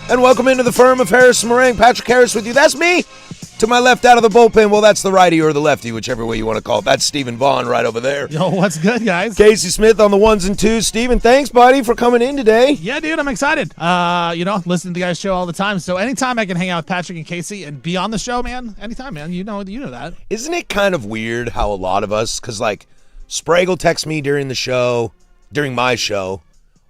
And welcome into the firm of Harris Marang. Patrick Harris with you. That's me. To my left out of the bullpen, well, that's the righty or the lefty, whichever way you want to call it. That's Stephen Vaughn right over there. Yo, what's good, guys? Casey Smith on the ones and twos. Stephen, thanks, buddy, for coming in today. Yeah, dude, I'm excited. Listen to the guys' show all the time. So anytime I can hang out with Patrick and Casey and be on the show, man, anytime, man. You know that. Isn't it kind of weird how a lot of us, because like Sprague will text me during my show,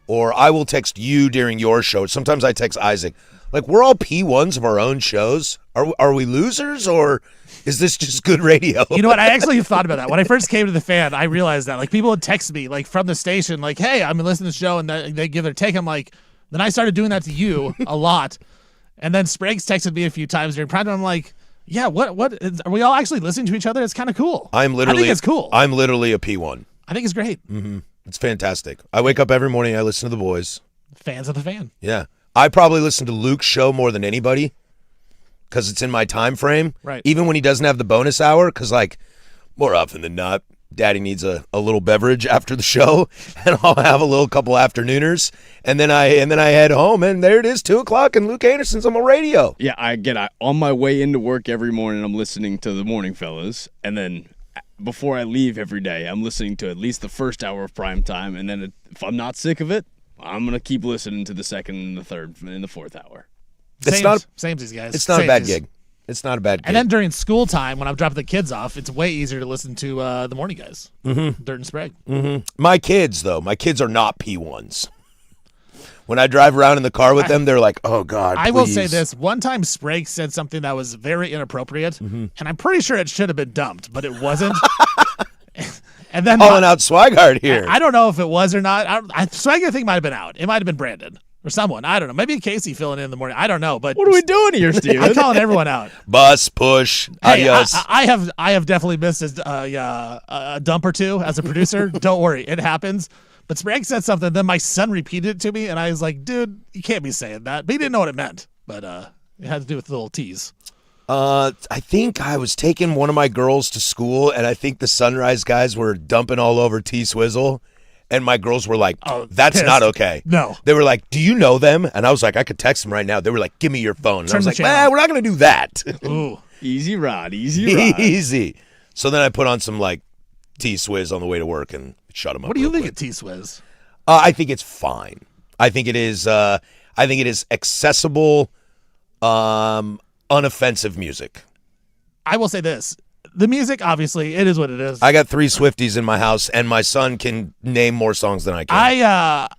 or I will text you during your show. Sometimes I text Isaac. Like, we're all P1s of our own shows. Are we losers, or is this just good radio? You know what? I actually thought about that. When I first came to the fan, I realized that. Like, people would text me, like, from the station, like, hey, I'm listening to the show, and they give their take. I'm like, then I started doing that to you a lot. And then Sprague's texted me a few times during prime time. I'm like, yeah, are we all actually listening to each other? It's kind of cool. I think it's cool. I'm literally a P1. I think it's great. Mm-hmm. It's fantastic. I wake up every morning, I listen to the boys. Fans of the fan. Yeah. I probably listen to Luke's show more than anybody because it's in my time frame. Right. Even when he doesn't have the bonus hour, because, like, more often than not, Daddy needs a little beverage after the show, and I'll have a couple afternooners, and then I head home, and there it is, 2:00, and Luke Anderson's on my radio. Yeah, I on my way into work every morning, I'm listening to the Morning Fellas, and then before I leave every day, I'm listening to at least the first hour of prime time, and then if I'm not sick of it, I'm going to keep listening to the second and the third and the fourth hour. Same as these guys. It's not a bad gig. It's not a bad gig. And then during school time, when I'm dropping the kids off, it's way easier to listen to the morning guys. Mm-hmm. Dirt and Sprague. Mm-hmm. My kids are not P1s. When I drive around in the car with them, they're like, oh, God, please. I will say this. One time Sprague said something that was very inappropriate, and I'm pretty sure it should have been dumped, but it wasn't. And then calling out Swigart here. I don't know if it was or not. Swigart, I think, might have been out. It might have been Brandon or someone. I don't know. Maybe Casey filling in the morning. I don't know. But what are we doing here, Steven? I'm calling everyone out. Bus, push, adios. I have definitely missed a dump or two as a producer. Don't worry. It happens. But Sprague said something. Then my son repeated it to me, and I was like, dude, you can't be saying that. But he didn't know what it meant. But it had to do with the little tease. I think I was taking one of my girls to school, and I think the Sunrise guys were dumping all over T-Swizzle, and my girls were like, that's pissed. not okay. No. They were like, do you know them? And I was like, I could text them right now. They were like, give me your phone. And I was like, we're not going to do that. Ooh. Easy ride. Easy. So then I put on some, like, T-Swizz on the way to work and shut them up. What do you think of T-Swizz? I think it's fine. I think it is accessible, unoffensive music. I will say this. The music, obviously, it is what it is. I got 3 Swifties in my house, and my son can name more songs than I can.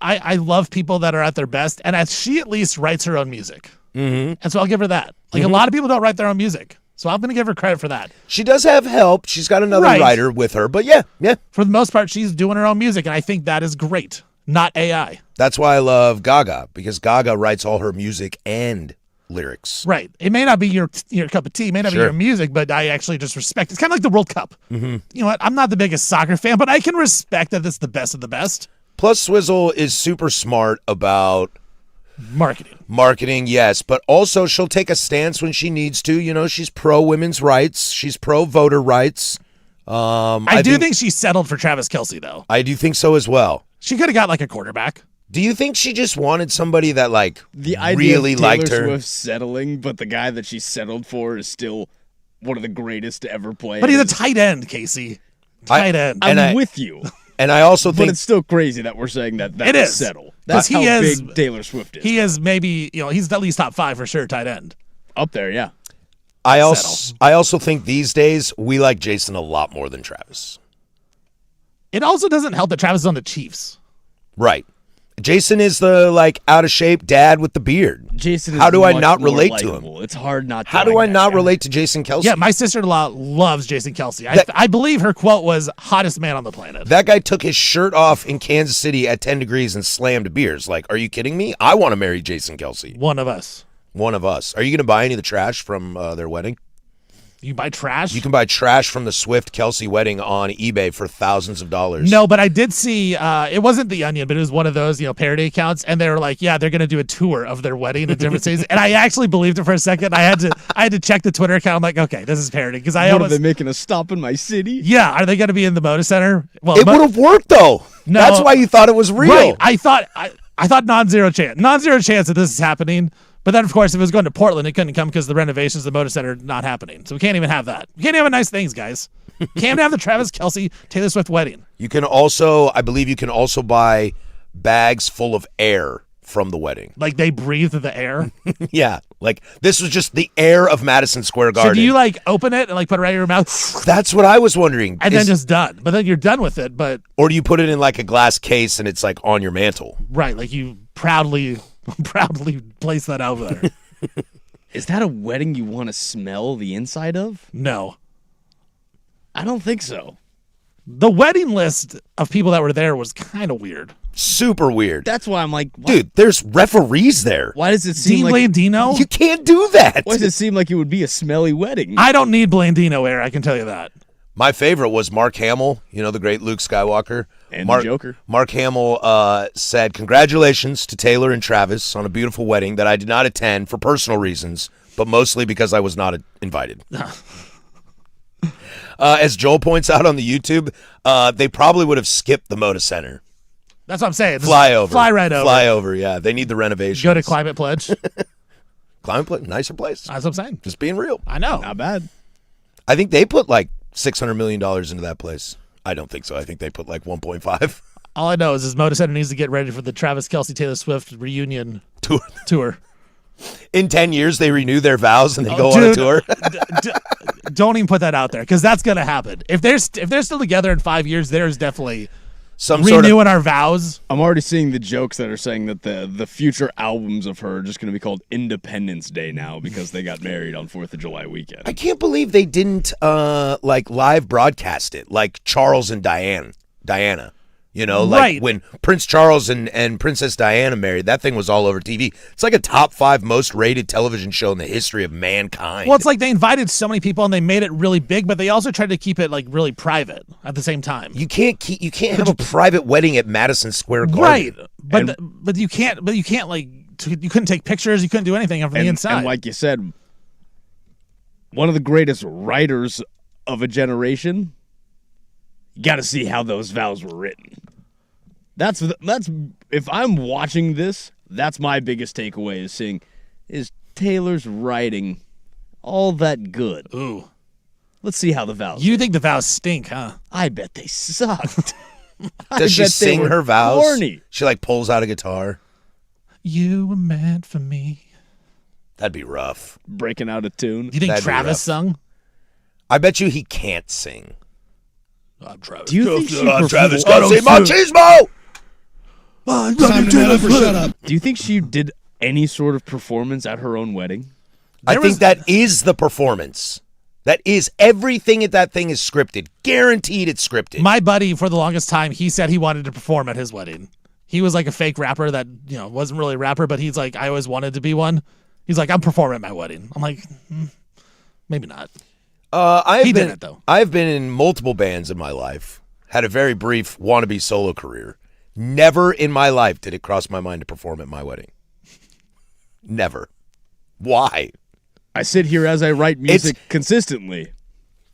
I love people that are at their best, and she at least writes her own music. Mm-hmm. And so I'll give her that. Like, a lot of people don't write their own music. So I'm going to give her credit for that. She does have help. She's got another writer with her, but yeah. For the most part, she's doing her own music, and I think that is great, not AI. That's why I love Gaga, because Gaga writes all her music and lyrics. Right. It may not be your cup of tea, it may not be your music, but I actually just respect it. It's kind of like the World Cup. Mm-hmm. You know what? I'm not the biggest soccer fan, but I can respect that it's the best of the best. Plus, Swizzle is super smart about marketing, yes, but also she'll take a stance when she needs to. You know, she's pro women's rights. She's pro voter rights. I do think she settled for Travis Kelce, though. I do think so as well. She could have got like a quarterback. Do you think she just wanted somebody that the really liked her? Taylor Swift settling, but the guy that she settled for is still one of the greatest to ever play. But he's a tight end, Casey. Tight end. I'm with you. And I also think, but it's still crazy that we're saying that it is settle. That's how big Taylor Swift is. He is maybe he's at least top 5 for sure. Tight end up there, yeah. I also think these days we like Jason a lot more than Travis. It also doesn't help that Travis is on the Chiefs. Right. Jason is the out of shape dad with the beard. Jason. How do I not relate to him? It's hard not to. How do I not relate to Jason Kelce? Yeah, my sister-in-law loves Jason Kelce. I believe her quote was hottest man on the planet. That guy took his shirt off in Kansas City at 10 degrees and slammed beers. Like, are you kidding me? I want to marry Jason Kelce. One of us. Are you going to buy any of the trash from their wedding? You buy trash? You can buy trash from the Swift-Kelsey wedding on eBay for thousands of dollars. No, but I did see, it wasn't The Onion, but it was one of those, parody accounts, and they were like, yeah, they're going to do a tour of their wedding in different cities. And I actually believed it for a second. I had to check the Twitter account. I'm like, okay, this is parody. Because are they making a stop in my city? Yeah, are they going to be in the Moda Center? Well, it would have worked, though. No. That's why you thought it was real. Right. I thought non-zero chance that this is happening. But then, of course, if it was going to Portland, it couldn't come because the renovations of the Moda Center are not happening. So we can't even have that. We can't have nice things, guys. Can't have the Travis Kelce Taylor Swift wedding. You can also, I believe, buy bags full of air from the wedding. Like they breathe the air. Yeah, like this was just the air of Madison Square Garden. So do you like open it and like put it right in your mouth? That's what I was wondering. And then just done. But then you're done with it. But or do you put it in like a glass case and it's like on your mantle? Right, like you proudly place that out there. Is that a wedding you want to smell the inside of? No. I don't think so. The wedding list of people that were there was kind of weird. Super weird. That's why I'm like, dude, there's referees there. Why does it seem Dean like Blandino? You can't do that. Why does it seem like it would be a smelly wedding? I don't need Blandino air, I can tell you that. My favorite was Mark Hamill, the great Luke Skywalker. And the Joker. Mark Hamill said, congratulations to Taylor and Travis on a beautiful wedding that I did not attend for personal reasons, but mostly because I was not invited. As Joel points out on the YouTube, they probably would have skipped the Moda Center. That's what I'm saying. Fly over. Fly right over. Fly over, yeah. They need the renovation. Go to Climate Pledge. Climate Pledge, nicer place. That's what I'm saying. Just being real. I know. Not bad. I think they put like $600 million into that place. I don't think so. I think they put like 1.5. All I know is Moda Center needs to get ready for the Travis Kelce Taylor Swift reunion tour. In 10 years, they renew their vows and they go on a tour. Don't even put that out there because that's gonna happen. If they're still together in 5 years, there's definitely some renewing our vows. I'm already seeing the jokes that are saying that the future albums of her are just going to be called Independence Day now because they got married on 4th of July weekend. I can't believe they didn't like live broadcast it like Charles and Diana. Right. When Prince Charles and Princess Diana married, that thing was all over TV. It's like a top 5 most rated television show in the history of mankind. Well, it's like they invited so many people and they made it really big, but they also tried to keep it like really private at the same time. You can't have a private wedding at Madison Square Garden. Right. But you can't like you couldn't take pictures, you couldn't do anything from the inside. And like you said, one of the greatest writers of a generation, you got to see how those vows were written. That's if I'm watching this, that's my biggest takeaway is seeing is Taylor's writing all that good. Ooh. Let's see how the vows. You think the vows stink, huh? I bet they sucked. Does she sing her vows? Corny. She like pulls out a guitar. You were meant for me. That'd be rough. Breaking out a tune. Do you think That'd be rough. Travis sung? I bet you he can't sing. I'm Travis. Do you think she Travis performed- Kelce Machismo? Shut up. Do you think she did any sort of performance at her own wedding? I think that is the performance. That is everything at that thing is scripted. Guaranteed it's scripted. My buddy, for the longest time, he said he wanted to perform at his wedding. He was like a fake rapper that, wasn't really a rapper, but he's like, I always wanted to be one. He's like, I'm performing at my wedding. I'm like, maybe not. He did it, though. I've been in multiple bands in my life. Had a very brief wannabe solo career. Never in my life did it cross my mind to perform at my wedding. Never. Why? I sit here as I write music consistently.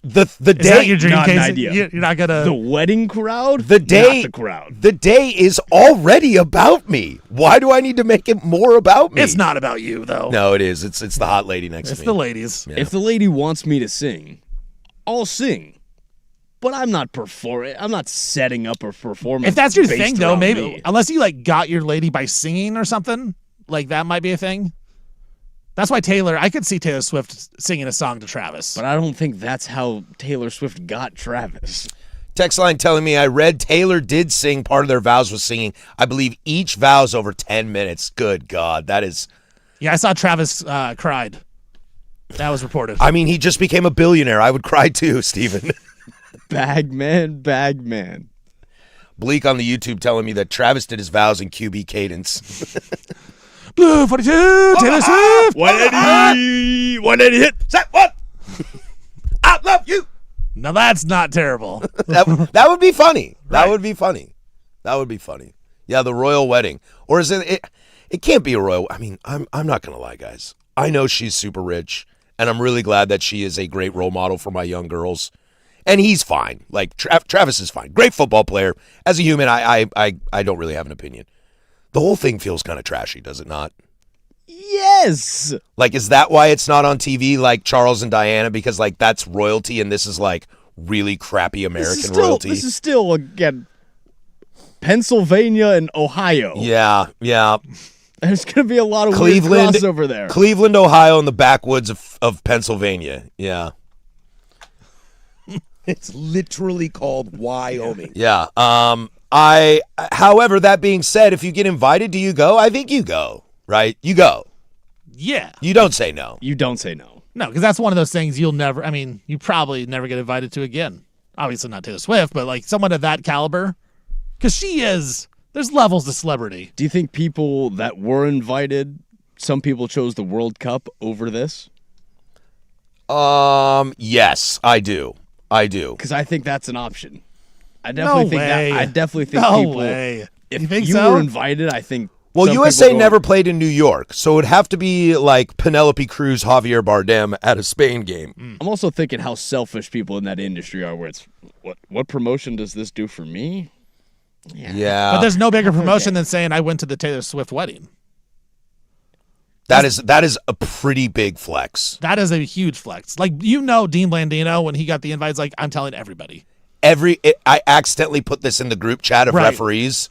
The Is day that your dream, not an Casey? idea. You're not gonna. The wedding crowd? the day Not the crowd. The day is already about me. Why do I need to make it more about me? It's not about you, though. No, it is. It's the hot lady next It's to me. the ladies. Yeah. If the lady wants me to sing, I'll sing. But I'm not I'm not setting up a performance. If that's your based thing, though, around maybe me. unless you like got your lady by singing or something, like that might be a thing. That's why I could see Taylor Swift singing a song to Travis. But I don't think that's how Taylor Swift got Travis. Text line telling me I read Taylor did sing. Part of their vows was singing. I believe each vow's over 10 minutes. Good God, that is. Yeah, I saw Travis cried. That was reported. I mean, he just became a billionaire. I would cry too, Steven. Bag man. Bleak on the YouTube telling me that Travis did his vows in QB cadence. Blue 42, Taylor Swift. 180 hit. Set one. I love you. Now that's not terrible. That would be funny. That Right. would be funny. That would be funny. Yeah, the royal wedding. Or is it? It can't be a royal. I mean, I'm not gonna lie, guys. I know she's super rich, and I'm really glad that she is a great role model for my young girls. And he's fine. Like Travis is fine. Great football player. As a human, I don't really have an opinion. The whole thing feels kind of trashy, does it not? Yes. Like, is that why it's not on TV like Charles and Diana? Because, like, that's royalty and this is, like, really crappy American royalty? This is still, again, Pennsylvania and Ohio. Yeah. There's going to be a lot of Cleveland, weird crossover there. Cleveland, Ohio, and the backwoods of Pennsylvania. Yeah. It's literally called Wyoming. Yeah. However, that being said, if you get invited, do you go? I think you go, right? You go. Yeah. You don't say no. You don't say no. No, because that's one of those things you probably never get invited to again. Obviously not Taylor Swift, but like someone of that caliber. Because there's levels to celebrity. Do you think people that were invited, some people chose the World Cup over this? Yes, I do. Because I think that's an option. I definitely think No people. way. If You think you so? were invited, I think. Well, some USA people go- never played in New York, so it would have to be like Penelope Cruz, Javier Bardem at a Spain game. I'm also thinking how selfish people in that industry are. Where it's what promotion does this do for me? Yeah. But there's no bigger promotion than saying I went to the Taylor Swift wedding. That is a pretty big flex. That is a huge flex. Like, Dean Blandino, when he got the invites, like, I'm telling everybody. I accidentally put this in the group chat of Right. referees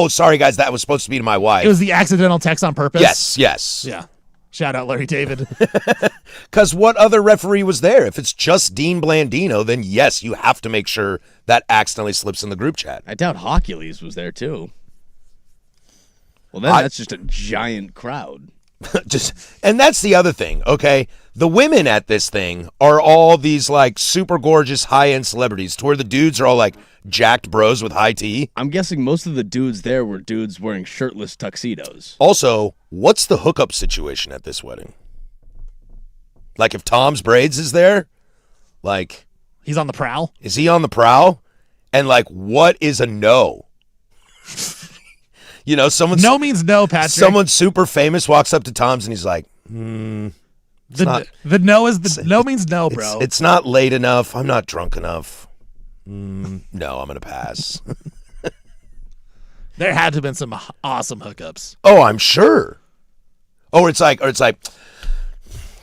sorry guys, that was supposed to be to my wife. It was the accidental text on purpose. Yes. Yeah. Shout out Larry David. Because what other referee was there? If it's just Dean Blandino, then yes, you have to make sure that accidentally slips in the group chat. I doubt Hercules was there too. Well, then that's just a giant crowd. And that's the other thing, okay? The women at this thing are all these like super gorgeous high-end celebrities to where the dudes are all like jacked bros with high tea. I'm guessing most of the dudes there were dudes wearing shirtless tuxedos. Also, what's the hookup situation at this wedding? Like if Tom's Braids is there, like He's on the prowl. is he on the prowl? And like what is a no? You know, No means no, Patrick. Someone super famous walks up to Tom's and he's like, the no means no, bro. It's not late enough. I'm not drunk enough. No, I'm going to pass. There had to have been some awesome hookups. Oh, I'm sure. Or it's like,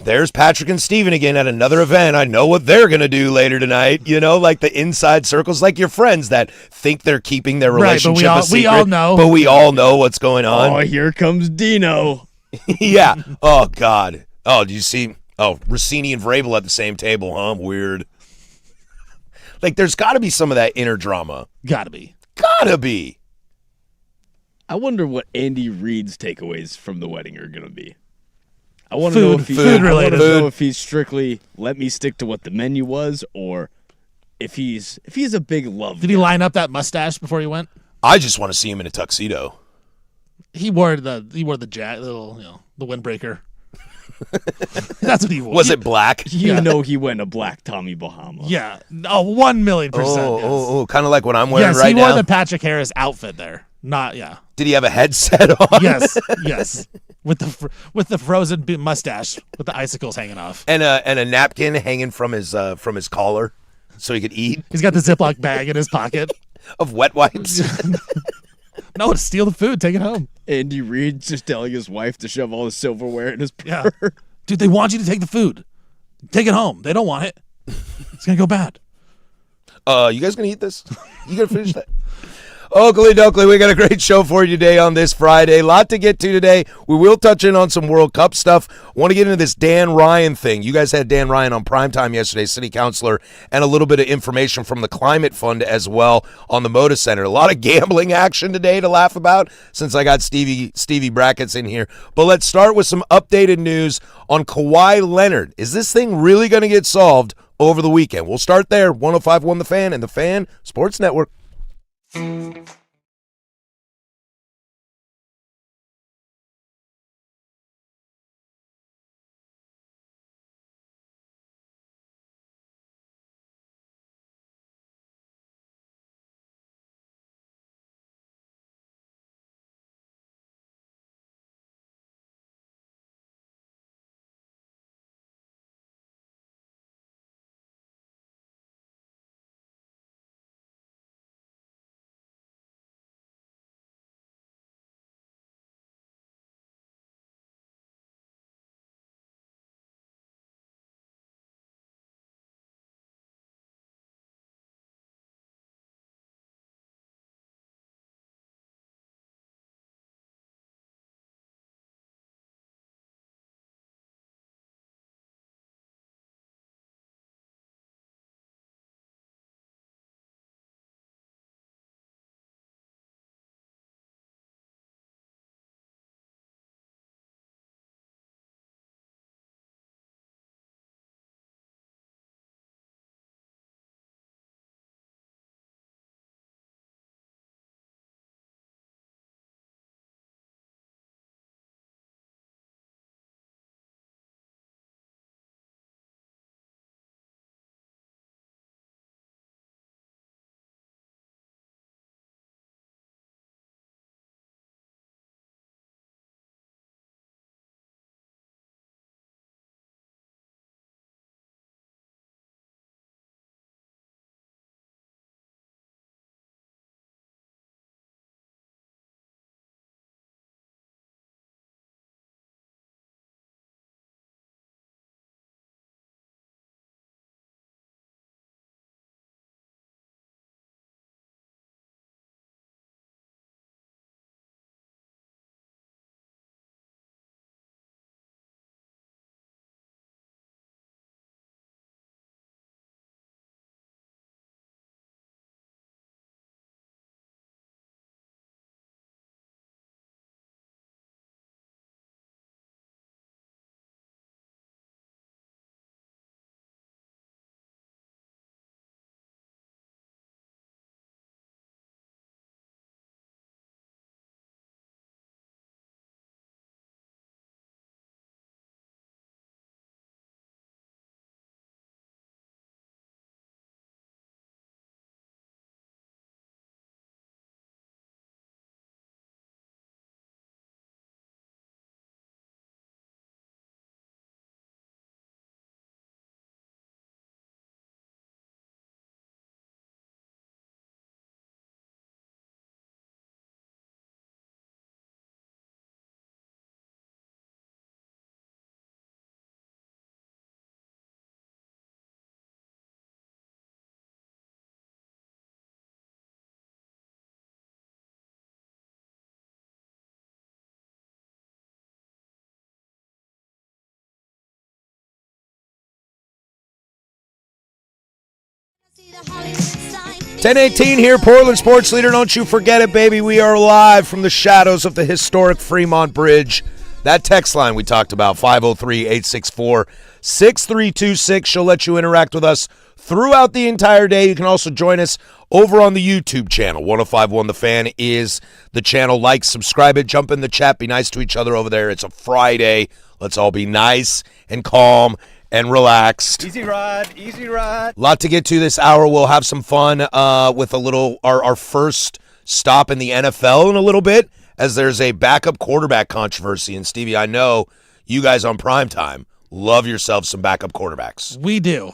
there's Patrick and Steven again at another event. I know what they're going to do later tonight. You know, like the inside circles, like your friends that think they're keeping their relationship a secret. We all know. But we all know what's going on. Oh, here comes Dino. Yeah. Oh, God. Oh, do you see? Oh, Rossini and Vrabel at the same table, huh? Weird. Like, there's got to be some of that inner drama. Gotta be. Gotta be. I wonder what Andy Reid's takeaways from the wedding are going to be. I want to know if food related. I want to know if he's strictly let me stick to what the menu was, or if he's a big love. Did he line up that mustache before he went? I just want to see him in a tuxedo. He wore the little the windbreaker. That's what he wore. Was it black? You know he went a black Tommy Bahama. Yeah. Oh, 1,000,000%. Oh, kind of like what I'm wearing yes, right he now. wore the Patrick Harris outfit there. Did he have a headset on? Yes. With the frozen mustache with the icicles hanging off. And a napkin hanging from his collar so he could eat He's got the Ziploc bag in his pocket. of wet wipes. No, to steal the food, take it home. Andy Reid just telling his wife to shove all the silverware in his Yeah. purse. Dude, they want you to take the food. Take it home. They don't want it. It's going to go bad. You guys gonna eat this? You gonna finish that? Oakley Dokley, we got a great show for you today on this Friday. A lot to get to today. We will touch in on some World Cup stuff. Want to get into this Dan Ryan thing. You guys had Dan Ryan on primetime yesterday, city councilor, and a little bit of information from the Climate Fund as well on the Moda Center. A lot of gambling action today to laugh about since I got Stevie Brackets in here. But let's start with some updated news on Kawhi Leonard. Is this thing really going to get solved over the weekend? We'll start there. 105.1 The Fan and The Fan Sports Network. 10:18 here, Portland Sports Leader. Don't you forget it, baby. We are live from the shadows of the historic Fremont Bridge. That text line we talked about, 503-864-6326. She'll let you interact with us throughout the entire day. You can also join us over on the YouTube channel. 1051 The Fan is the channel. Like, subscribe it, jump in the chat, be nice to each other over there. It's a Friday. Let's all be nice and calm and relaxed. Easy ride, easy ride. A lot to get to this hour. We'll have some fun with a little our first stop in the NFL in a little bit, as there's a backup quarterback controversy. And Stevie, I know you guys on primetime love yourselves some backup quarterbacks. We do.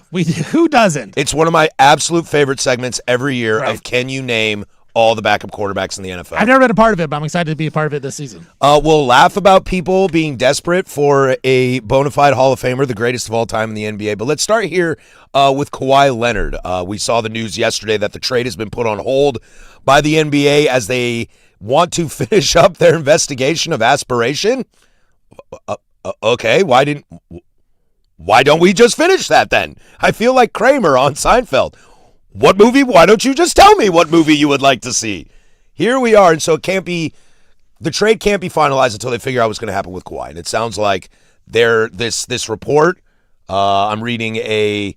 Who doesn't? It's one of my absolute favorite segments every year Right. of Can You Name All the Backup Quarterbacks in the NFL? I've never been a part of it, but I'm excited to be a part of it this season. We'll laugh about people being desperate for a bona fide Hall of Famer, the greatest of all time in the NBA. But let's start here with Kawhi Leonard. We saw the news yesterday that the trade has been put on hold by the NBA as they want to finish up their investigation of aspiration. Okay, why don't we just finish that then? I feel like Kramer on Seinfeld. What movie? Why don't you just tell me what movie you would like to see? Here we are, and so the trade can't be finalized until they figure out what's going to happen with Kawhi. And it sounds like this report, I'm reading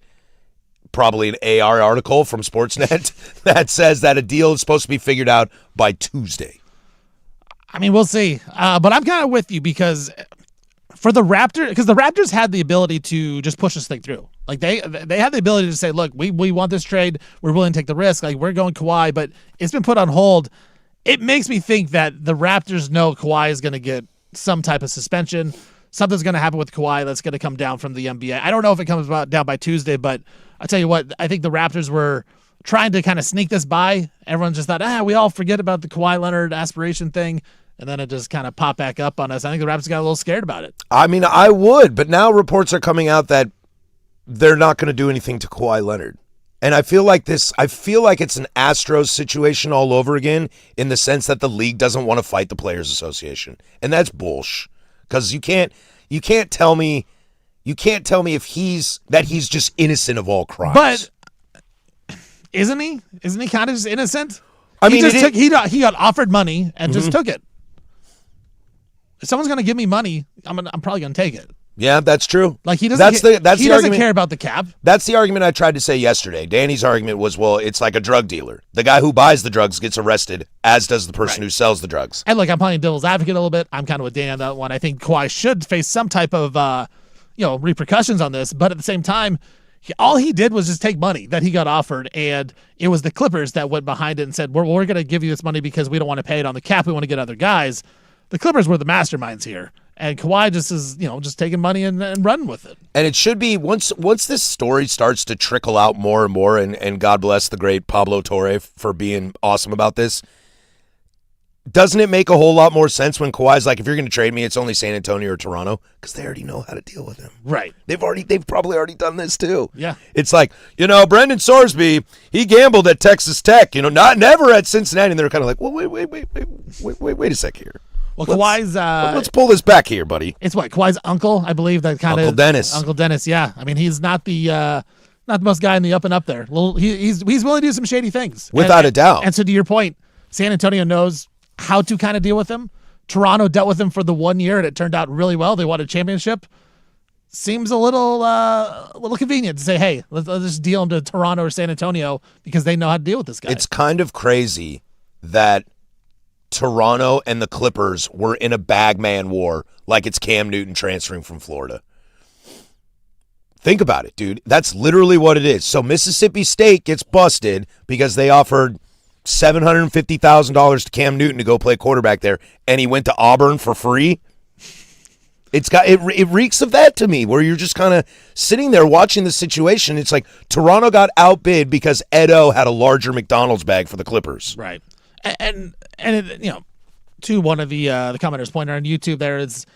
probably an AR article from Sportsnet that says that a deal is supposed to be figured out by Tuesday. I mean, we'll see. But I'm kind of with you because for the Raptors had the ability to just push this thing through. Like they had the ability to say, look, we want this trade. We're willing to take the risk. Like we're going Kawhi, but it's been put on hold. It makes me think that the Raptors know Kawhi is going to get some type of suspension. Something's going to happen with Kawhi that's going to come down from the NBA. I don't know if it comes down by Tuesday, but I'll tell you what, I think the Raptors were trying to kind of sneak this by. Everyone just thought, we all forget about the Kawhi Leonard aspiration thing. And then it just kind of popped back up on us. I think the Raptors got a little scared about it. I mean, I would, but now reports are coming out that they're not going to do anything to Kawhi Leonard. And I feel like it's an Astros situation all over again, in the sense that the league doesn't want to fight the Players Association. And that's bullshit. Because you can't tell me if he's just innocent of all crimes. But isn't he? Isn't he kind of just innocent? I mean, he got offered money and just took it. If someone's going to give me money, I'm probably going to take it. Yeah, that's true. Like he doesn't. He doesn't argument. Care about the cap. That's the argument I tried to say yesterday. Danny's argument was, well, it's like a drug dealer. The guy who buys the drugs gets arrested, as does the person who sells the drugs. And look, I'm playing devil's advocate a little bit. I'm kind of with Danny on that one. I think Kawhi should face some type of repercussions on this, but at the same time, all he did was just take money that he got offered, and it was the Clippers that went behind it and said, we're going to give you this money because we don't want to pay it on the cap. We want to get other guys. The Clippers were the masterminds here, and Kawhi just is, just taking money and running with it. And it should be, once this story starts to trickle out more and more, and God bless the great Pablo Torre for being awesome about this, doesn't it make a whole lot more sense when Kawhi's like, if you're going to trade me, it's only San Antonio or Toronto? Because they already know how to deal with him. Right. They've probably already done this too. Yeah. It's like, Brendan Sorsby, he gambled at Texas Tech, never at Cincinnati. And they're kind of like, well, wait a sec here. Well, Kawhi's let's pull this back here, buddy. It's Kawhi's uncle, I believe, that kind of Uncle Dennis. Uncle Dennis, yeah. I mean, he's not the most guy in the up and up there. He's willing to do some shady things, without a doubt. And so, to your point, San Antonio knows how to kind of deal with him. Toronto dealt with him for the 1 year, and it turned out really well. They won a championship. Seems a little convenient to say, hey, let's just deal him to Toronto or San Antonio because they know how to deal with this guy. It's kind of crazy that Toronto and the Clippers were in a bagman war like it's Cam Newton transferring from Florida. Think about it, dude. That's literally what it is. So Mississippi State gets busted because they offered $750,000 to Cam Newton to go play quarterback there, and he went to Auburn for free. It reeks of that to me, where you're just kind of sitting there watching the situation. It's like Toronto got outbid because Ed O had a larger McDonald's bag for the Clippers. Right. And to one of the commenters pointed on YouTube there is,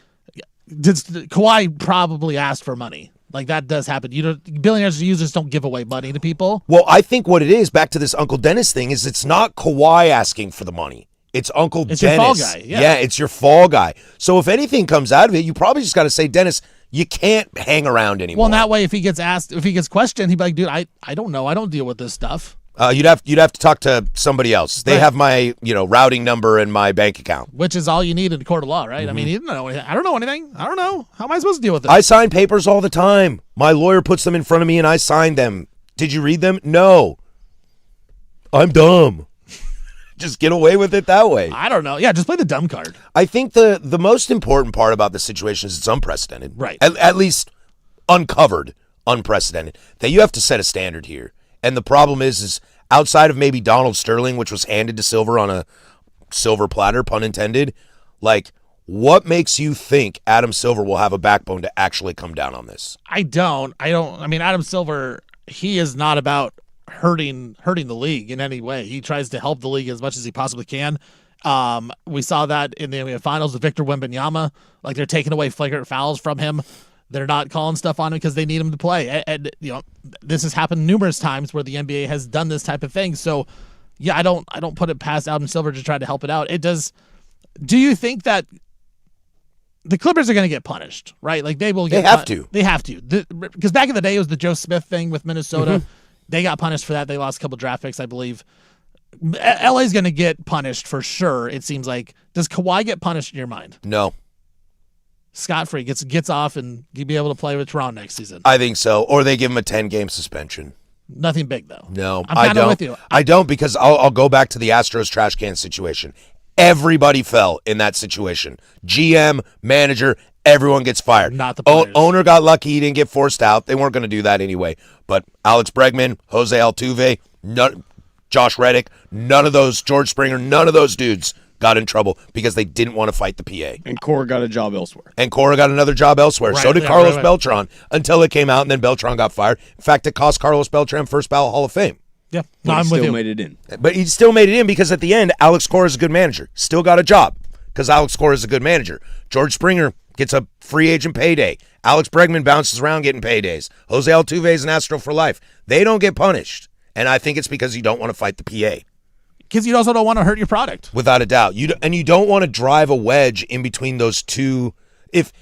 Kawhi probably asked for money. Like that does happen. Billionaires users don't give away money to people. Well, I think what it is, back to this Uncle Dennis thing, is it's not Kawhi asking for the money. It's Uncle Dennis. It's your fall guy. Yeah, it's your fall guy. So if anything comes out of it, you probably just got to say, Dennis, You can't hang around anymore. Well, and that way, if he gets questioned, he'd be like, dude, I don't know. I don't deal with this stuff. You'd have to talk to somebody else. They Right. have my routing number and my bank account. Which is all you need in a court of law, right? I mean, you don't know anything. I don't know anything. I don't know. How am I supposed to deal with this? I sign papers all the time. My lawyer puts them in front of me and I sign them. Did you read them? No. I'm dumb. Just get away with it that way. I don't know. Yeah, just play the dumb card. I think the most important part about the situation is it's unprecedented. Right. At least uncovered, unprecedented. That you have to set a standard here. And the problem is outside of maybe Donald Sterling, which was handed to Silver on a silver platter, pun intended, like, what makes you think Adam Silver will have a backbone to actually come down on this? I mean, Adam Silver, he is not about hurting the league in any way. He tries to help the league as much as he possibly can. We saw that in the finals with Victor Wembanyama. Like, they're taking away flagrant fouls from him. They're not calling stuff on him because they need him to play. And this has happened numerous times where the NBA has done this type of thing. So, yeah, I don't put it past Adam Silver to try to help it out. It does. Do you think that the Clippers are going to get punished, right? Like, they will get. They have to. They have to. Because back in the day, it was the Joe Smith thing with Minnesota. Mm-hmm. They got punished for that. They lost a couple draft picks, I believe. LA's going to get punished for sure, it seems like. Does Kawhi get punished in your mind? No. Scot-free, gets off and he'll be able to play with Toronto next season. I think so. Or they give him a 10-game suspension. Nothing big, though. No, I don't. With you. I don't, because I'll go back to the Astros trash can situation. Everybody fell in that situation. GM, manager, everyone gets fired. Not the players. Owner got lucky. He didn't get forced out. They weren't going to do that anyway. But Alex Bregman, Jose Altuve, Josh Reddick, none of those, George Springer, none of those dudes got in trouble because they didn't want to fight the PA. And Cora got a job elsewhere. And Cora got another job elsewhere. Right, so did yeah, Carlos right. Beltran, until it came out, and then Beltran got fired. In fact, it cost Carlos Beltran first ballot Hall of Fame. Yeah, But I'm he with still you. made it in. But he still made it in because at the end, Alex Cora is a good manager. Still got a job because Alex Cora is a good manager. George Springer gets a free agent payday. Alex Bregman bounces around getting paydays. Jose Altuve is an Astro for life. They don't get punished. And I think it's because you don't want to fight the PA. Because you also don't want to hurt your product. Without a doubt. You don't want to drive a wedge in between those two. If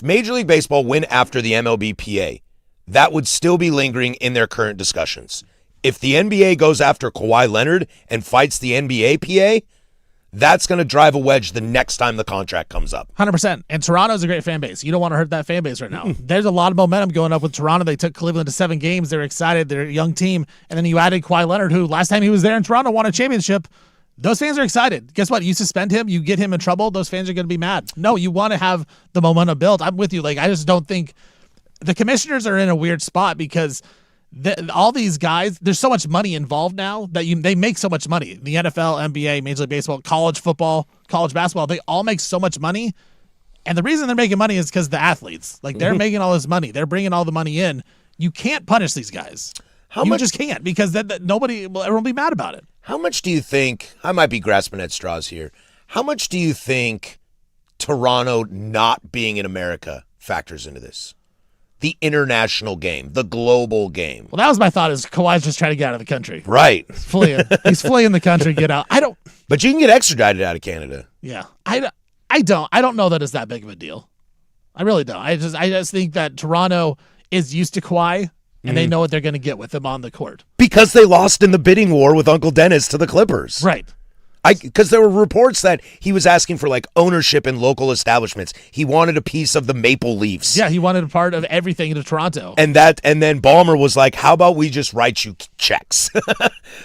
Major League Baseball went after the MLB PA, that would still be lingering in their current discussions. If the NBA goes after Kawhi Leonard and fights the NBA PA, that's going to drive a wedge the next time the contract comes up. 100%. And Toronto's a great fan base. You don't want to hurt that fan base right now. There's a lot of momentum going up with Toronto. They took Cleveland to 7 games. They're excited. They're a young team. And then you added Kawhi Leonard, who last time he was there in Toronto won a championship. Those fans are excited. Guess what? You suspend him, you get him in trouble, those fans are going to be mad. No, you want to have the momentum built. I'm with you. Like, I just don't think the commissioners are in a weird spot because all these guys, there's so much money involved now that they make so much money. The NFL, NBA, Major League Baseball, college football, college basketball, they all make so much money. And the reason they're making money is because the athletes, like, they're making all this money. They're bringing all the money in. You can't punish these guys. You just can't, because then everyone will be mad about it. How much do you think, I might be grasping at straws here, how much do you think Toronto not being in America factors into this? The international game, the global game. Well, that was my thought, is Kawhi's just trying to get out of the country. Right. He's fleeing the country, get out. But you can get extradited out of Canada. Yeah. I don't know that it's that big of a deal. I really don't. I just think that Toronto is used to Kawhi, and they know what they're going to get with him on the court. Because they lost in the bidding war with Uncle Dennis to the Clippers. Right. Because there were reports that he was asking for, like, ownership in local establishments. He wanted a piece of the Maple Leafs. Yeah, he wanted a part of everything in Toronto. And then Ballmer was like, how about we just write you checks?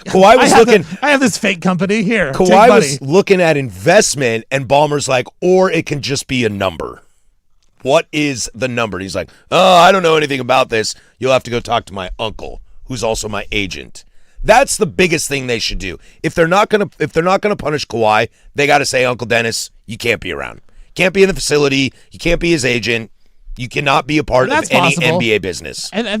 Kawhi was I have this fake company here. Kawhi was looking at investment, and Ballmer's like, or it can just be a number. What is the number? And he's like, oh, I don't know anything about this. You'll have to go talk to my uncle, who's also my agent. That's the biggest thing they should do. If they're not gonna punish Kawhi, they got to say, Uncle Dennis, you can't be around. Can't be in the facility. You can't be his agent. You cannot be a part of any NBA business. And I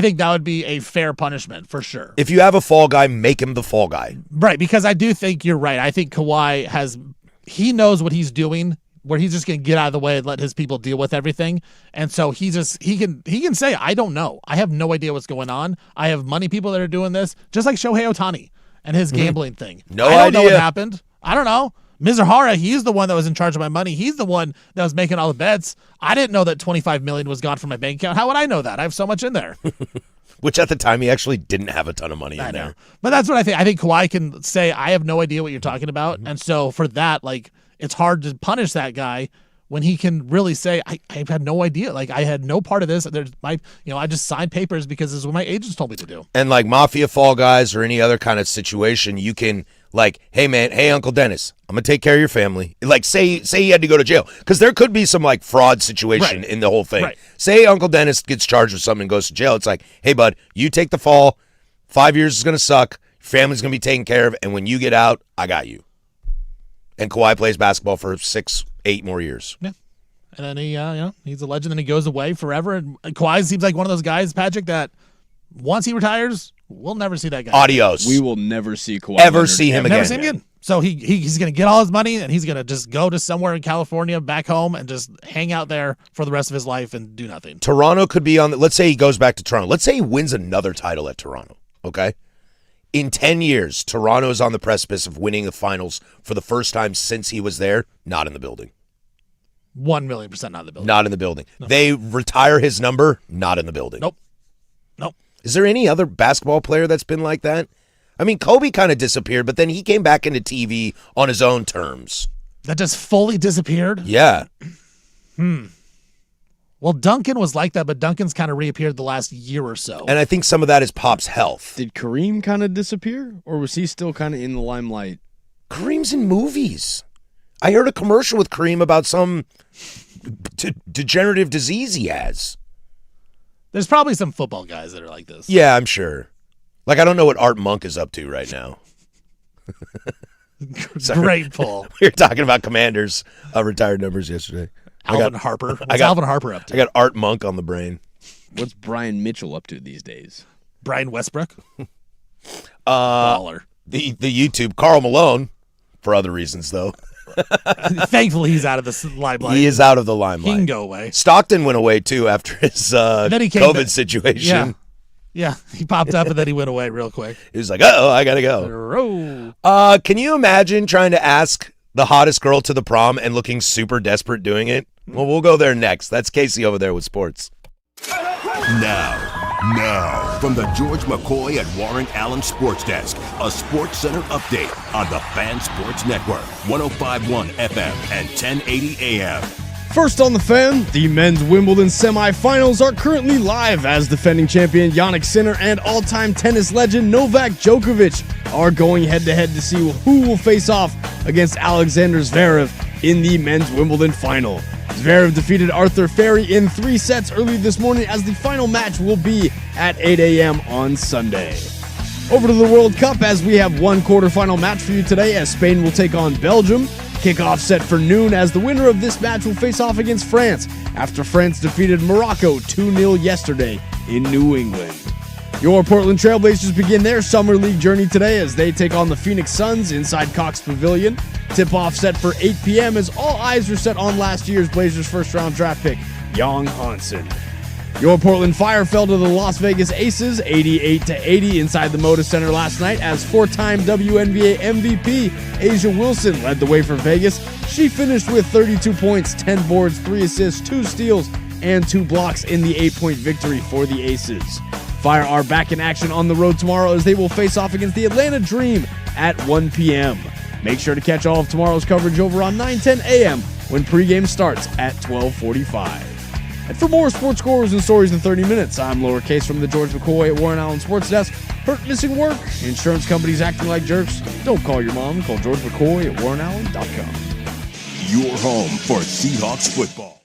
think that would be a fair punishment for sure. If you have a fall guy, make him the fall guy. Right, because I do think you're right. I think Kawhi he knows what he's doing, where he's just going to get out of the way and let his people deal with everything. And so he can say, I don't know. I have no idea what's going on. I have money people that are doing this, just like Shohei Ohtani and his gambling thing. No I don't know idea. what happened. I don't know. Mizuhara, he's the one that was in charge of my money. He's the one that was making all the bets. I didn't know that $25 million was gone from my bank account. How would I know that? I have so much in there. Which at the time he actually didn't have a ton of money I in know. there. But that's what I think. I think Kawhi can say, I have no idea what you're talking about. And so for that, like, it's hard to punish that guy when he can really say, I had no idea. Like, I had no part of this. I just signed papers because this is what my agents told me to do. And like Mafia Fall Guys or any other kind of situation, you can like, hey man, hey Uncle Dennis, I'm gonna take care of your family. Like say he had to go to jail because there could be some like fraud situation in the whole thing. Right. Say Uncle Dennis gets charged with something and goes to jail. It's like, hey bud, you take the fall. 5 years is gonna suck. Your family's gonna be taken care of, and when you get out, I got you. And Kawhi plays basketball for 6-8 more years. Yeah. And then he's a legend and he goes away forever. And Kawhi seems like one of those guys, Patrick, that once he retires, we'll never see that guy. Adios. We will never see Kawhi Ever Leonard see him Never again. see him again. So he's going to get all his money and he's going to just go to somewhere in California back home and just hang out there for the rest of his life and do nothing. Toronto could be on let's say he goes back to Toronto. Let's say he wins another title at Toronto, okay? In 10 years, Toronto is on the precipice of winning the finals for the first time since he was there, not in the building. 1,000,000% not in the building. Not in the building. No. They retire his number, not in the building. Nope. Is there any other basketball player that's been like that? I mean, Kobe kind of disappeared, but then he came back into TV on his own terms. That just fully disappeared? Yeah. Well, Duncan was like that, but Duncan's kind of reappeared the last year or so. And I think some of that is Pop's health. Did Kareem kind of disappear, or was he still kind of in the limelight? Kareem's in movies. I heard a commercial with Kareem about some degenerative disease he has. There's probably some football guys that are like this. Yeah, I'm sure. Like, I don't know what Art Monk is up to right now. Great pull. We were talking about Commanders' retired numbers yesterday. Alvin Harper. What's Alvin Harper up to? I got Art Monk on the brain. What's Brian Mitchell up to these days? Brian Westbrook. Baller. The YouTube, Karl Malone, for other reasons, though. Thankfully, he's out of the limelight. He is out of the limelight. He can go away. Stockton went away, too, after his then he came COVID back. situation. Yeah, he popped up and then he went away real quick. He was like, uh-oh, I got to go. Oh. Can you imagine trying to ask the hottest girl to the prom and looking super desperate doing it? Well, we'll go there next. That's Casey over there with sports. Now, from the George McCoy at Warren Allen Sports Desk, a Sports Center update on the Fan Sports Network, 105.1 FM and 1080 AM. First on the Fan, the men's Wimbledon semifinals are currently live as defending champion Jannik Sinner and all-time tennis legend Novak Djokovic are going head-to-head to see who will face off against Alexander Zverev in the men's Wimbledon final. Zverev defeated Arthur Ferry in 3 sets early this morning as the final match will be at 8 a.m. on Sunday. Over to the World Cup as we have one quarterfinal match for you today as Spain will take on Belgium. Kickoff set for noon as the winner of this match will face off against France after France defeated Morocco 2-0 yesterday in New England. Your Portland Trailblazers begin their Summer League journey today as they take on the Phoenix Suns inside Cox Pavilion. Tip-off set for 8 p.m. as all eyes are set on last year's Blazers first-round draft pick, Young Hansen. Your Portland Fire fell to the Las Vegas Aces 88-80 inside the Moda Center last night as 4-time WNBA MVP Asia Wilson led the way for Vegas. She finished with 32 points, 10 boards, 3 assists, 2 steals, and 2 blocks in the 8-point victory for the Aces. Fire are back in action on the road tomorrow as they will face off against the Atlanta Dream at 1 p.m. Make sure to catch all of tomorrow's coverage over on 9:10 a.m. when pregame starts at 12:45. And for more sports scores and stories in 30 minutes, I'm Lowercase from the George McCoy at Warren Allen Sports Desk. Hurt, missing work, insurance companies acting like jerks. Don't call your mom. Call George McCoy at warrenallen.com. Your home for Seahawks football.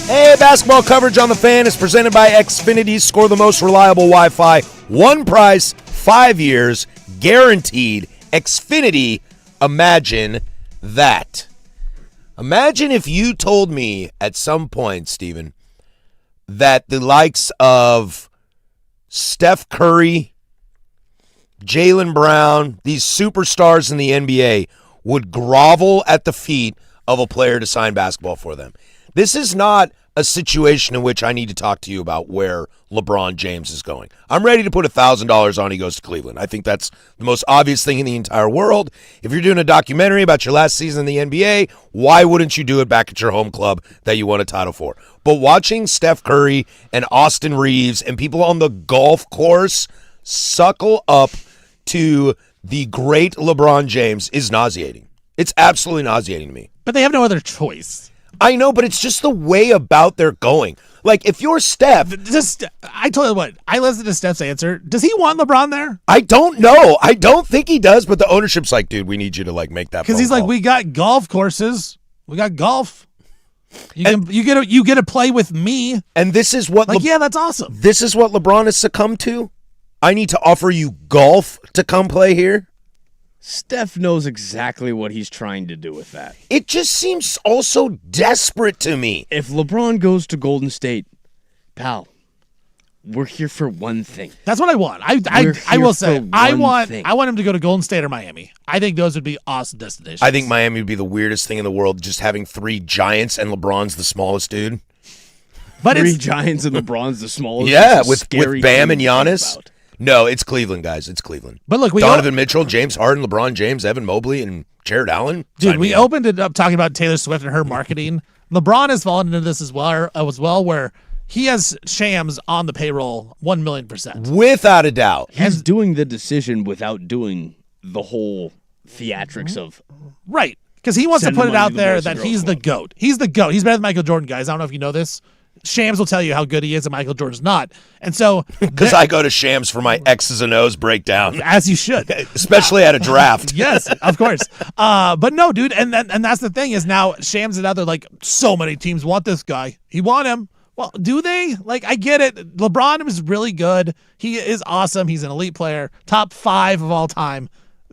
Hey, basketball coverage on the Fan is presented by Xfinity. Score the most reliable Wi-Fi. One price, 5 years, guaranteed. Xfinity, imagine that. Imagine if you told me at some point, Steven, that the likes of Steph Curry, Jaylen Brown, these superstars in the NBA would grovel at the feet of a player to sign basketball for them. This is not a situation in which I need to talk to you about where LeBron James is going. I'm ready to put $1,000 on he goes to Cleveland. I think that's the most obvious thing in the entire world. If you're doing a documentary about your last season in the NBA, why wouldn't you do it back at your home club that you won a title for? But watching Steph Curry and Austin Reeves and people on the golf course suckle up to the great LeBron James is nauseating. It's absolutely nauseating to me. But they have no other choice. I know, but it's just the way about they're going. Like, if you're Steph... I told you what, I listened to Steph's answer. Does he want LeBron there? I don't know. I don't think he does, but the ownership's like, dude, we need you to, like, make that Because he's phone like, call. we got golf courses. We got golf. You get to play with me. And this is what... Yeah, that's awesome. This is what LeBron has succumbed to? I need to offer you golf to come play here? Steph knows exactly what he's trying to do with that. It just seems also desperate to me. If LeBron goes to Golden State, pal, we're here for one thing. That's what I want. I will say I want him to go to Golden State or Miami. I think those would be awesome destinations. I think Miami would be the weirdest thing in the world, just having 3 giants and LeBron's the smallest dude. But 3 giants and LeBron's the smallest. Yeah, It's a with scary Bam thing and to think Giannis. about. No, it's Cleveland, guys. It's Cleveland. But look, Donovan Mitchell, James Harden, LeBron James, Evan Mobley, and Jared Allen. dude, Sign we me up. opened it up talking about Taylor Swift and her marketing. LeBron has fallen into this as well, where he has Shams on the payroll 1,000,000%. Without a doubt. He's doing the decision without doing the whole theatrics of Right. Because he wants Send to put the it money out to the there Boys that and Girls he's the Club. GOAT. He's the GOAT. He's better than Michael Jordan, guys. I don't know if you know this. Shams will tell you how good he is and Michael Jordan's not. And so, Because I go to Shams for my X's and O's breakdown, as you should. especially at a draft. Yes, of course. But no, dude, and that's the thing is now Shams and other, like, so many teams want this guy. He want him. Well, do they? Like, I get it. LeBron is really good. He is awesome. He's an elite player. Top 5 of all time.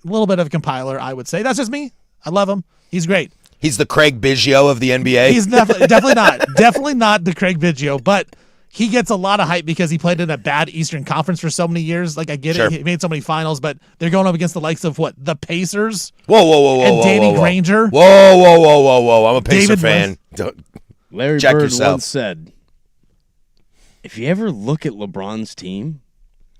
A little bit of a compiler, I would say. That's just me. I love him. He's great. He's the Craig Biggio of the NBA. He's definitely not the Craig Biggio, but he gets a lot of hype because he played in a bad Eastern Conference for so many years. Like, I get Sure. it. He made so many finals, but they're going up against the likes of what? The Pacers? Whoa, And Danny Granger? Whoa. I'm a Pacer David fan. Don't- Larry Check Bird yourself. once said, if you ever look at LeBron's team,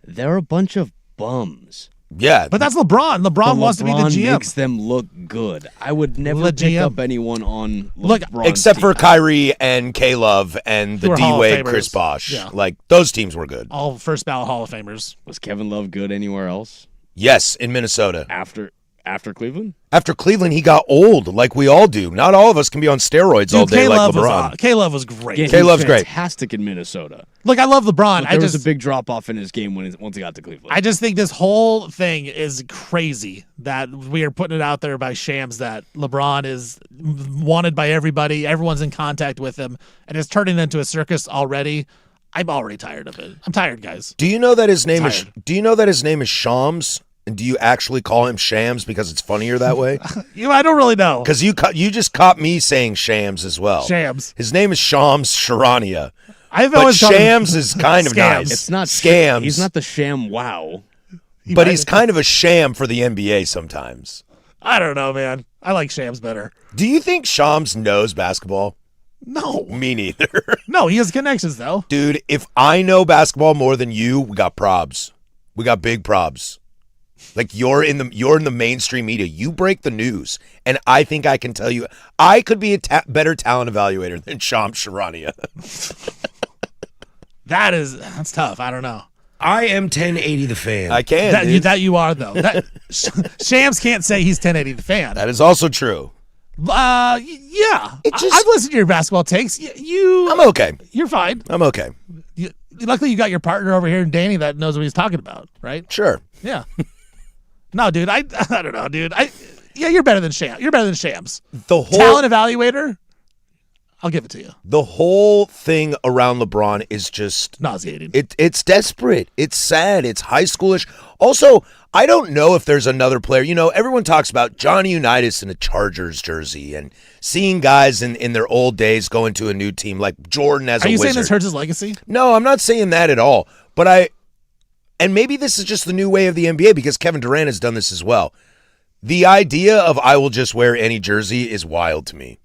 they're a bunch of bums. Yeah. But that's LeBron. LeBron But wants to be the LeBron GM. makes them look good. I would never The pick GM. up anyone on Look, LeBron's Except for team. Kyrie and K-Love and Who the are Hall of D-Wade, Famers. Chris Bosh. Yeah. Like, those teams were good. All first ballot Hall of Famers. Was Kevin Love good anywhere else Yes, in Minnesota. after Cleveland? After Cleveland, he got old, like we all do. Not all of us can be on steroids all Dude, day like K-Love LeBron. K-Love was great. Yeah, he K-Love's was great. fantastic in Minnesota. Look, I love LeBron. But there was a big drop off in his game once he got to Cleveland. I just think this whole thing is crazy that we are putting it out there by Shams that LeBron is wanted by everybody. Everyone's in contact with him, and it's turning into a circus already. I'm already tired of it. I'm tired, guys. Do you know that his name is? Tired. Do you know that his name is Shams? And do you actually call him Shams because it's funnier that way? I don't really know. Because you just caught me saying Shams as well. Shams. His name is Shams Charania. I've But always called him Shams is kind of Scams. nice. it's not scams. He's not the sham wow. But he's kind of a sham for the NBA sometimes. I don't know, man. I like Shams better. Do you think Shams knows basketball? No. Me neither. No, he has connections, though. Dude, if I know basketball more than you, we got probs. We got big probs. Like you're in the mainstream media. You break the news, and I think I can tell you I could be a better talent evaluator than Shams Charania. That's tough. I don't know. I am 1080 the fan. I can. dude. That you are, though. Shams can't say he's 1080 the fan. That is also true. Yeah. I've listened to your basketball takes. I'm okay. You're fine. I'm okay. Luckily, you got your partner over here, Danny, that knows what he's talking about, right? Sure. Yeah. No, dude. I don't know, dude. You're better than Shams. You're better than Shams. The whole Talent evaluator. I'll give it to you. The whole thing around LeBron is just Nauseating. It's desperate. It's sad. It's high schoolish. Also, I don't know if there's another player. You know, everyone talks about Johnny Unitas in a Chargers jersey and seeing guys in their old days going to a new team like Jordan as a Are you Wizard. saying this hurts his legacy? No, I'm not saying that at all. But and maybe this is just the new way of the NBA because Kevin Durant has done this as well. The idea of I will just wear any jersey is wild to me.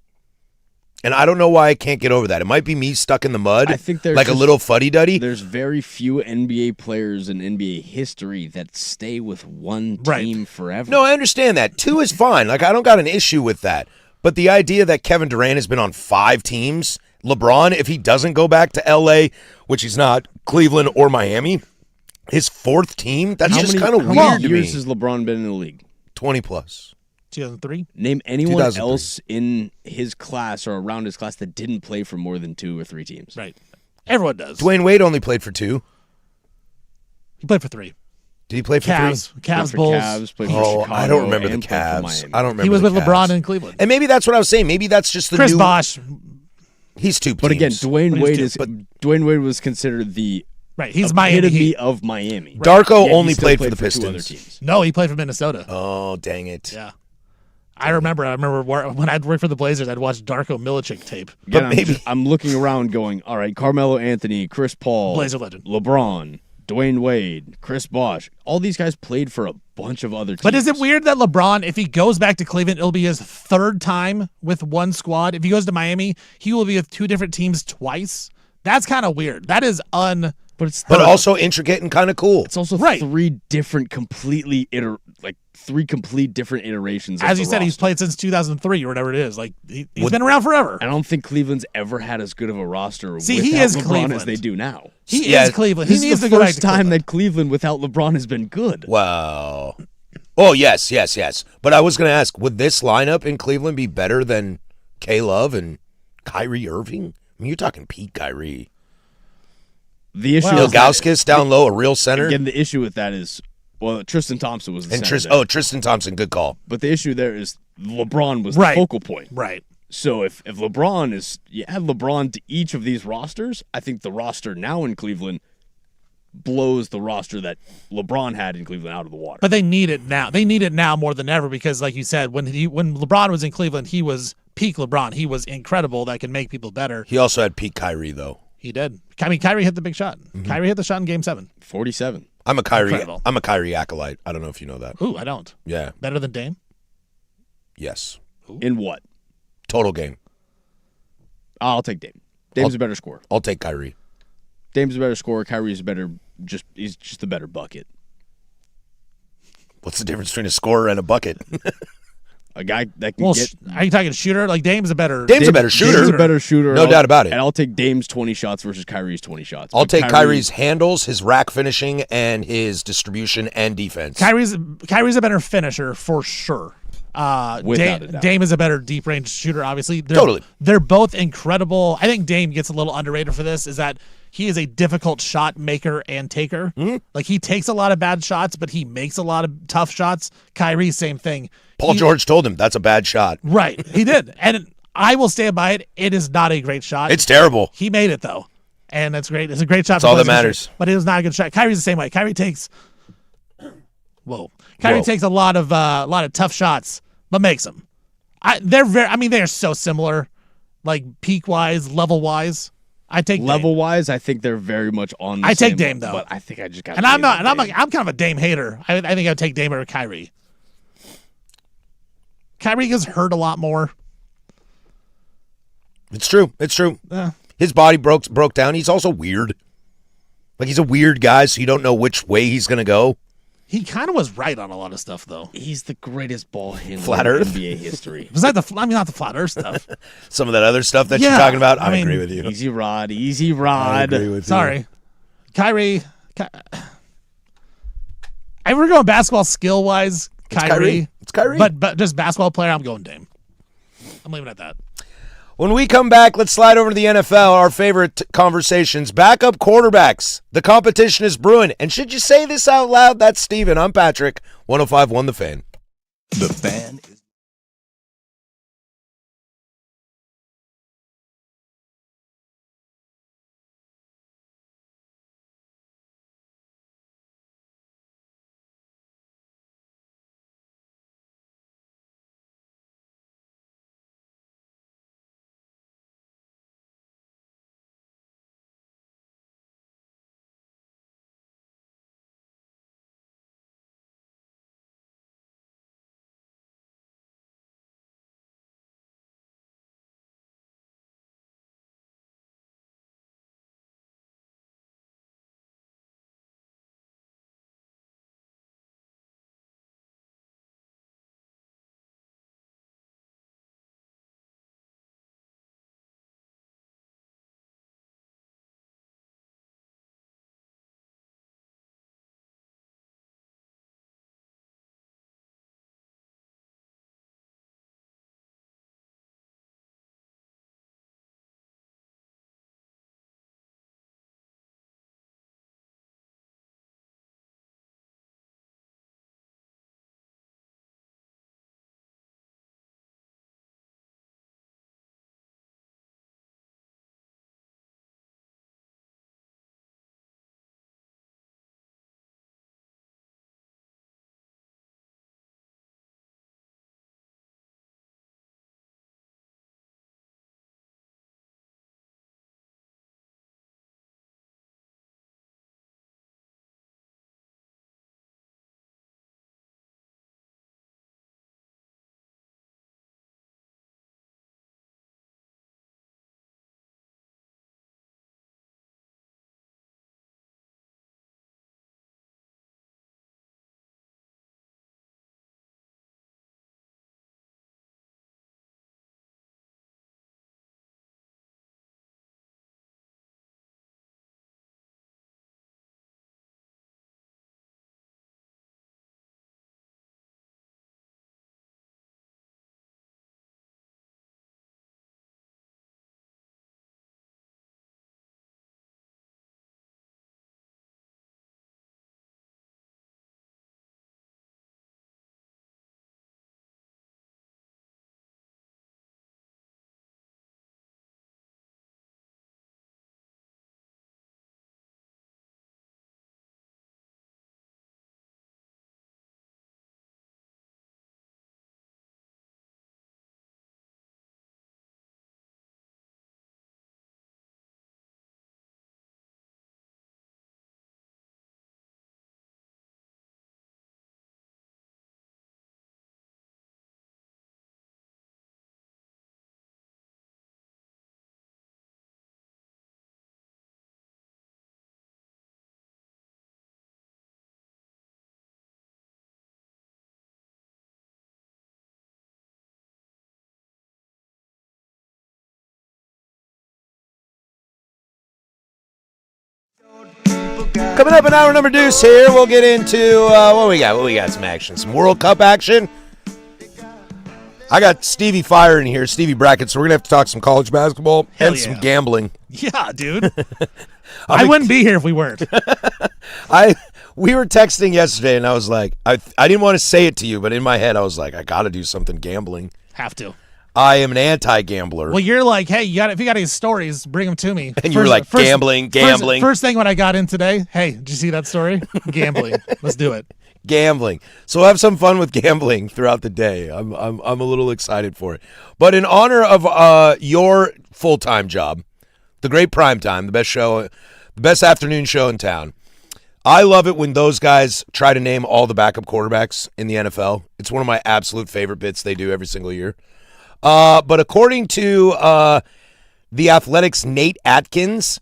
And I don't know why I can't get over that. It might be me stuck in the mud, I think there's like a just- little fuddy-duddy. There's very few NBA players in NBA history that stay with one Right. team forever. No, I understand that. 2 is fine. Like, I don't got an issue with that. But the idea that Kevin Durant has been on 5 teams, LeBron, if he doesn't go back to L.A., which he's not, Cleveland or Miami, his 4th team, that's just kind of how weird many to me. years has LeBron been in the league? 20 plus. 2003. Name anyone 2003. else in his class or around his class that didn't play for more than 2 or 3 teams. Right. Everyone does. Dwayne Wade only played for 2. He played for 3. Did he play for 3? Cavs. Played Cavs, for Bulls. Cavs, played for Oh, Chicago, I don't remember the and played for Cavs. Miami. I don't remember. He was the with Cavs. LeBron in Cleveland. And maybe that's what I was saying. Maybe that's just the Chris new. Bosh. He's 2 But again, teams. Dwayne Wade but- Dwayne Wade was considered the Right. He's Miami. epitome He, of Miami. Darko Yet he only still played for the 2 other Pistons. teams. no, he played for Minnesota. Oh, dang it. Yeah. I remember when I'd work for the Blazers, I'd watch Darko Milicic tape. Again, But maybe- I'm looking around going, all right, Carmelo Anthony, Chris Paul, Blazer legend. LeBron, Dwayne Wade, Chris Bosh. All these guys played for a bunch of other teams. But is it weird that LeBron, if he goes back to Cleveland, it'll be his 3rd time with one squad? If he goes to Miami, he will be with 2 different teams twice. That's kind of weird. That is But also intricate and kind of cool. It's also Right. 3 different three complete different iterations. Of as the you said, he's roster. played since 2003 or whatever it is. Like he's been around forever. I don't think Cleveland's ever had as good of a roster See, without he is LeBron Cleveland. as they do now. He Yeah, is Cleveland. This He is needs the to go back first to time Cleveland. that Cleveland without LeBron has been good. Wow. Oh, yes. But I was going to ask, would this lineup in Cleveland be better than K-Love and Kyrie Irving? I mean, you're talking peak Kyrie. The issue is that, Ilgauskas down low, a real center. again, the issue with that is, well, Tristan Thompson was the And center there. Tristan Thompson, good call. But the issue there is LeBron was Right. the focal point. Right. So if LeBron is, you add LeBron to each of these rosters, I think the roster now in Cleveland blows the roster that LeBron had in Cleveland out of the water. But they need it now. They need it now more than ever because, like you said, when LeBron was in Cleveland, he was peak LeBron. He was incredible. That can make people better. He also had peak Kyrie, though. He did. I mean, Kyrie hit the big shot. Kyrie hit the shot in Game 7. 47. I'm a Incredible. Kyrie acolyte. I don't know if you know that. Ooh, I don't. Yeah. Better than Dame? Yes. In what? Total game. I'll take Dame. Dame's a better scorer. I'll take Kyrie. Dame's a better scorer. Kyrie's a better, he's just a better bucket. What's the difference between a scorer and a bucket? A guy that can Well, get. are you talking shooter? Like Dame's a better. Dame's a better shooter. Dame's a better shooter. No and doubt about it. And I'll take Dame's 20 shots versus Kyrie's 20 shots. I'll But take Kyrie's handles, his rack finishing, and his distribution and defense. Kyrie's a better finisher for sure. Without a doubt. Dame is a better deep range shooter. Obviously, Totally. They're both incredible. I think Dame gets a little underrated for this. Is that he is a difficult shot maker and taker. Mm-hmm. Like he takes a lot of bad shots, but he makes a lot of tough shots. Kyrie, same thing. Paul George told him that's a bad shot. Right, he did, and I will stand by it. It is not a great shot. It's terrible. He made it though, and that's great. It's a great shot. That's for all that Blazers matters. history, but it was not a good shot. Kyrie's the same way. Kyrie takes, Kyrie Whoa. takes a lot of tough shots, but makes them. They are so similar, like peak wise, level wise. I take level Dame. wise, I think they're very much on the I take same Dame, level, though. But I think I just got And I'm not, and I'm kind of a Dame hater. I think I'd take Dame over Kyrie. Kyrie gets hurt a lot more. It's true. It's true. Yeah. His body broke down. He's also weird. Like he's a weird guy, so you don't know which way he's gonna go. He kind of was right on a lot of stuff, though. He's the greatest ball handler Flat in Earth? NBA history. Was that not the flat Earth stuff? Some of that other stuff that Yeah, you're talking about, I I mean, agree with you. Easy Rod, Easy I Rod. agree with you. Sorry, Kyrie. If we're going basketball skill wise, Kyrie. It's Kyrie. But just basketball player, I'm going Dame. I'm leaving it at that. When we come back, let's slide over to the NFL, our favorite conversations. Backup quarterbacks. The competition is brewing. And should you say this out loud? That's Steven. I'm Patrick. 105.1 The Fan. The Fan is Coming up in hour number deuce here, we'll get into what we got. What we got? Some action, some World Cup action. I got Stevie Fire in here, Stevie Brackett. So we're gonna have to talk some college basketball Hell and yeah. some gambling. Yeah, dude. I wouldn't be here if we weren't. We were texting yesterday, and I was like, I didn't want to say it to you, but in my head, I was like, I got to do something gambling. Have to. I am an anti-gambler. Well, you're like, hey, if you got any stories, bring them to me. And you were like, gambling. First thing when I got in today, hey, did you see that story? Gambling. Let's do it. Gambling. So have some fun with gambling throughout the day. I'm a little excited for it. But in honor of your full-time job, the great Primetime, the best show, the best afternoon show in town, I love it when those guys try to name all the backup quarterbacks in the NFL. It's one of my absolute favorite bits they do every single year. But according to the Athletics' Nate Atkins,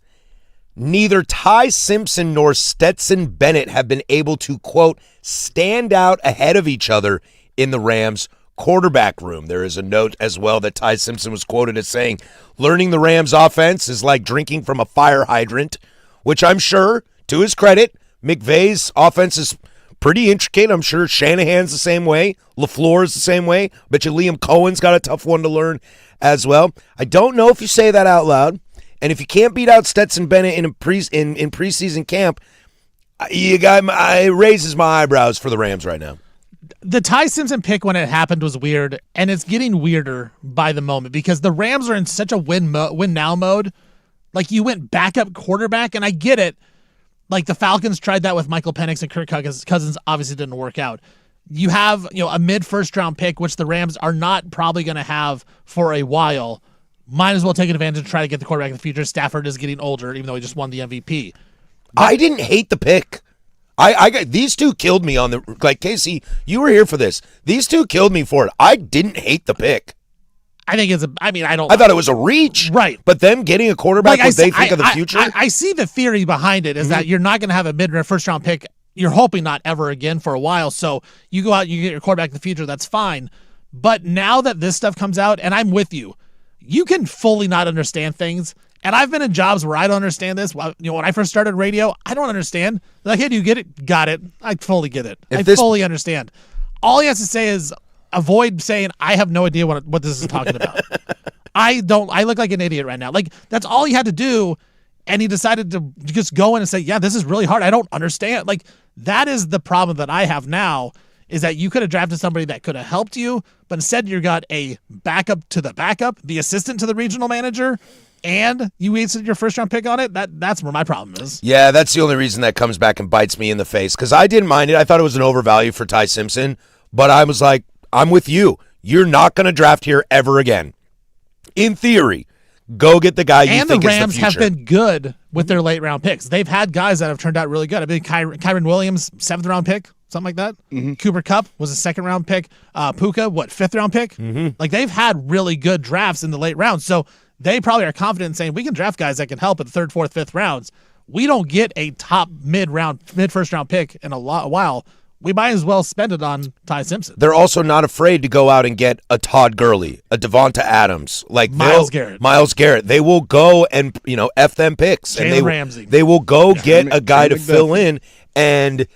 neither Ty Simpson nor Stetson Bennett have been able to, quote, stand out ahead of each other in the Rams' quarterback room. There is a note as well that Ty Simpson was quoted as saying, learning the Rams' offense is like drinking from a fire hydrant, which I'm sure, to his credit, McVay's offense is pretty intricate. I'm sure Shanahan's the same way. LaFleur is the same way. Bet you Liam Cohen's got a tough one to learn as well. I don't know if you say that out loud. And if you can't beat out Stetson Bennett in preseason camp, it raises my eyebrows for the Rams right now. The Ty Simpson pick when it happened was weird, and it's getting weirder by the moment because the Rams are in such a win now mode. Like, you went backup quarterback, and I get it. Like, the Falcons tried that with Michael Penix and Kirk Cousins obviously didn't work out. You have, a mid-first round pick, which the Rams are not probably going to have for a while. Might as well take advantage and try to get the quarterback in the future. Stafford is getting older, even though he just won the MVP. I didn't hate the pick. I got these two killed me on the, like, Casey, you were here for this. These two killed me for it. I didn't hate the pick. I think I thought it was a reach. Right. But them getting a quarterback, like, they think of the future? I see the theory behind it is that you're not going to have a mid-first round pick. You're hoping not ever again for a while. So you go out, you get your quarterback in the future. That's fine. But now that this stuff comes out, and I'm with you, you can fully not understand things. And I've been in jobs where I don't understand this. When I first started radio, I don't understand. They're like, hey, do you get it? Got it. I fully get it. Fully understand. All he has to say is avoid saying, I have no idea what this is talking about. I look like an idiot right now. Like, that's all he had to do. And he decided to just go in and say, yeah, this is really hard. I don't understand. Like, that is the problem that I have now, is that you could have drafted somebody that could have helped you, but instead you got a backup to the backup, the assistant to the regional manager, and you wasted your first-round pick on it. That's where my problem is. Yeah, that's the only reason that comes back and bites me in the face, because I didn't mind it. I thought it was an overvalue for Ty Simpson, but I was like, I'm with you. You're not going to draft here ever again. In theory, go get the guy you think is the future. And the Rams have been good with their late-round picks. They've had guys that have turned out really good. I mean, Kyron Williams, 7th-round pick, something like that. Mm-hmm. Cooper Kupp was a 2nd-round pick. Puka, 5th-round pick? Mm-hmm. Like, they've had really good drafts in the late rounds. So they probably are confident in saying, we can draft guys that can help at the 3rd, 4th, 5th rounds. We don't get a top mid-first-round pick in a while. We might as well spend it on Ty Simpson. They're also not afraid to go out and get a Todd Gurley, a Devonta Adams, like Myles Garrett. They will go and F them picks, Jalen and they will go get a guy to fill in, and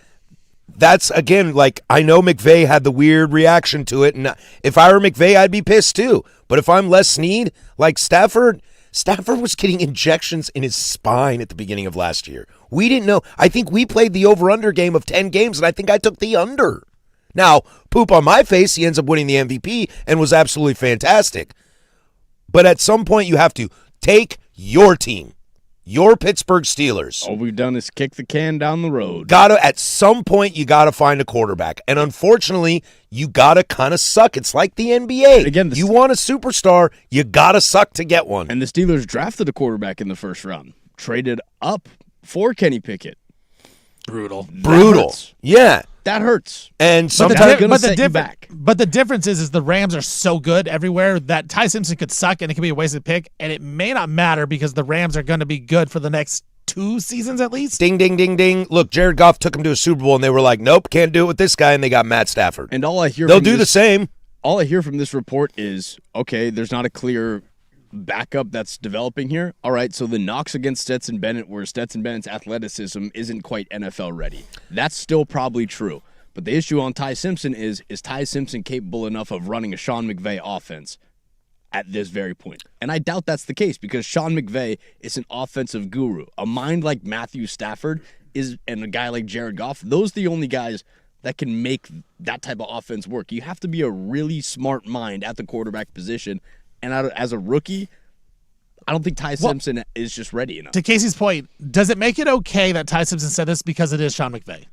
that's again like I know McVay had the weird reaction to it, and if I were McVay, I'd be pissed too. But if I'm Les Snead, like Stafford was getting injections in his spine at the beginning of last year. We didn't know. I think we played the over-under game of 10 games, and I think I took the under. Now, poop on my face, he ends up winning the MVP and was absolutely fantastic. But at some point, you have to take your team, your Pittsburgh Steelers. All we've done is kick the can down the road. At some point, you got to find a quarterback. And unfortunately, you got to kind of suck. It's like the NBA. And again, you want a superstar, you got to suck to get one. And the Steelers drafted a quarterback in the 1st round, traded up for Kenny Pickett. Brutal. Yeah. That hurts. And sometimes But the difference is the Rams are so good everywhere that Ty Simpson could suck and it could be a wasted pick, and it may not matter because the Rams are going to be good for the next 2 seasons at least. Ding, ding, ding, ding. Look, Jared Goff took him to a Super Bowl, and they were like, nope, can't do it with this guy, and they got Matt Stafford. And all I hear They'll do the same. All I hear from this report is, okay, there's not a clear backup that's developing here. All right, so the knocks against Stetson Bennett were Stetson Bennett's athleticism isn't quite NFL ready. That's still probably true. But the issue on Ty Simpson is Ty Simpson capable enough of running a Sean McVay offense at this very point? And I doubt that's the case because Sean McVay is an offensive guru. A mind like Matthew Stafford and a guy like Jared Goff, those are the only guys that can make that type of offense work. You have to be a really smart mind at the quarterback position. And as a rookie, I don't think Ty Simpson is just ready enough. To Casey's point, does it make it okay that Ty Simpson said this because it is Sean McVay?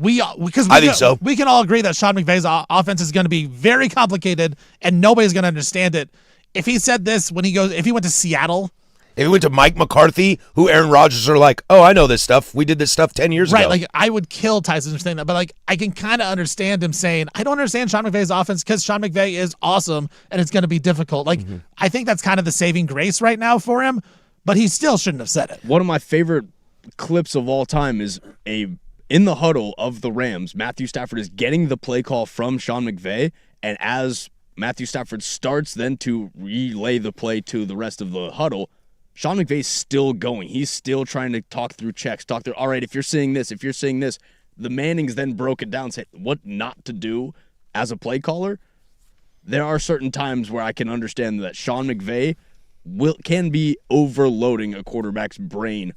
I think so. We can all agree that Sean McVay's offense is going to be very complicated and nobody's going to understand it. If he said this if he went to Seattle, if he went to Mike McCarthy, who Aaron Rodgers are like, oh, I know this stuff. We did this stuff 10 years ago. Right, like I would kill Tyson for saying that, but like I can kind of understand him saying, I don't understand Sean McVay's offense because Sean McVay is awesome and it's going to be difficult. Like I think that's kind of the saving grace right now for him, but he still shouldn't have said it. One of my favorite clips of all time is in the huddle of the Rams, Matthew Stafford is getting the play call from Sean McVay, and as Matthew Stafford starts then to relay the play to the rest of the huddle, Sean McVay's still going. He's still trying to talk through checks, all right, if you're seeing this, the Mannings then broke it down, said what not to do as a play caller. There are certain times where I can understand that Sean McVay can be overloading a quarterback's brain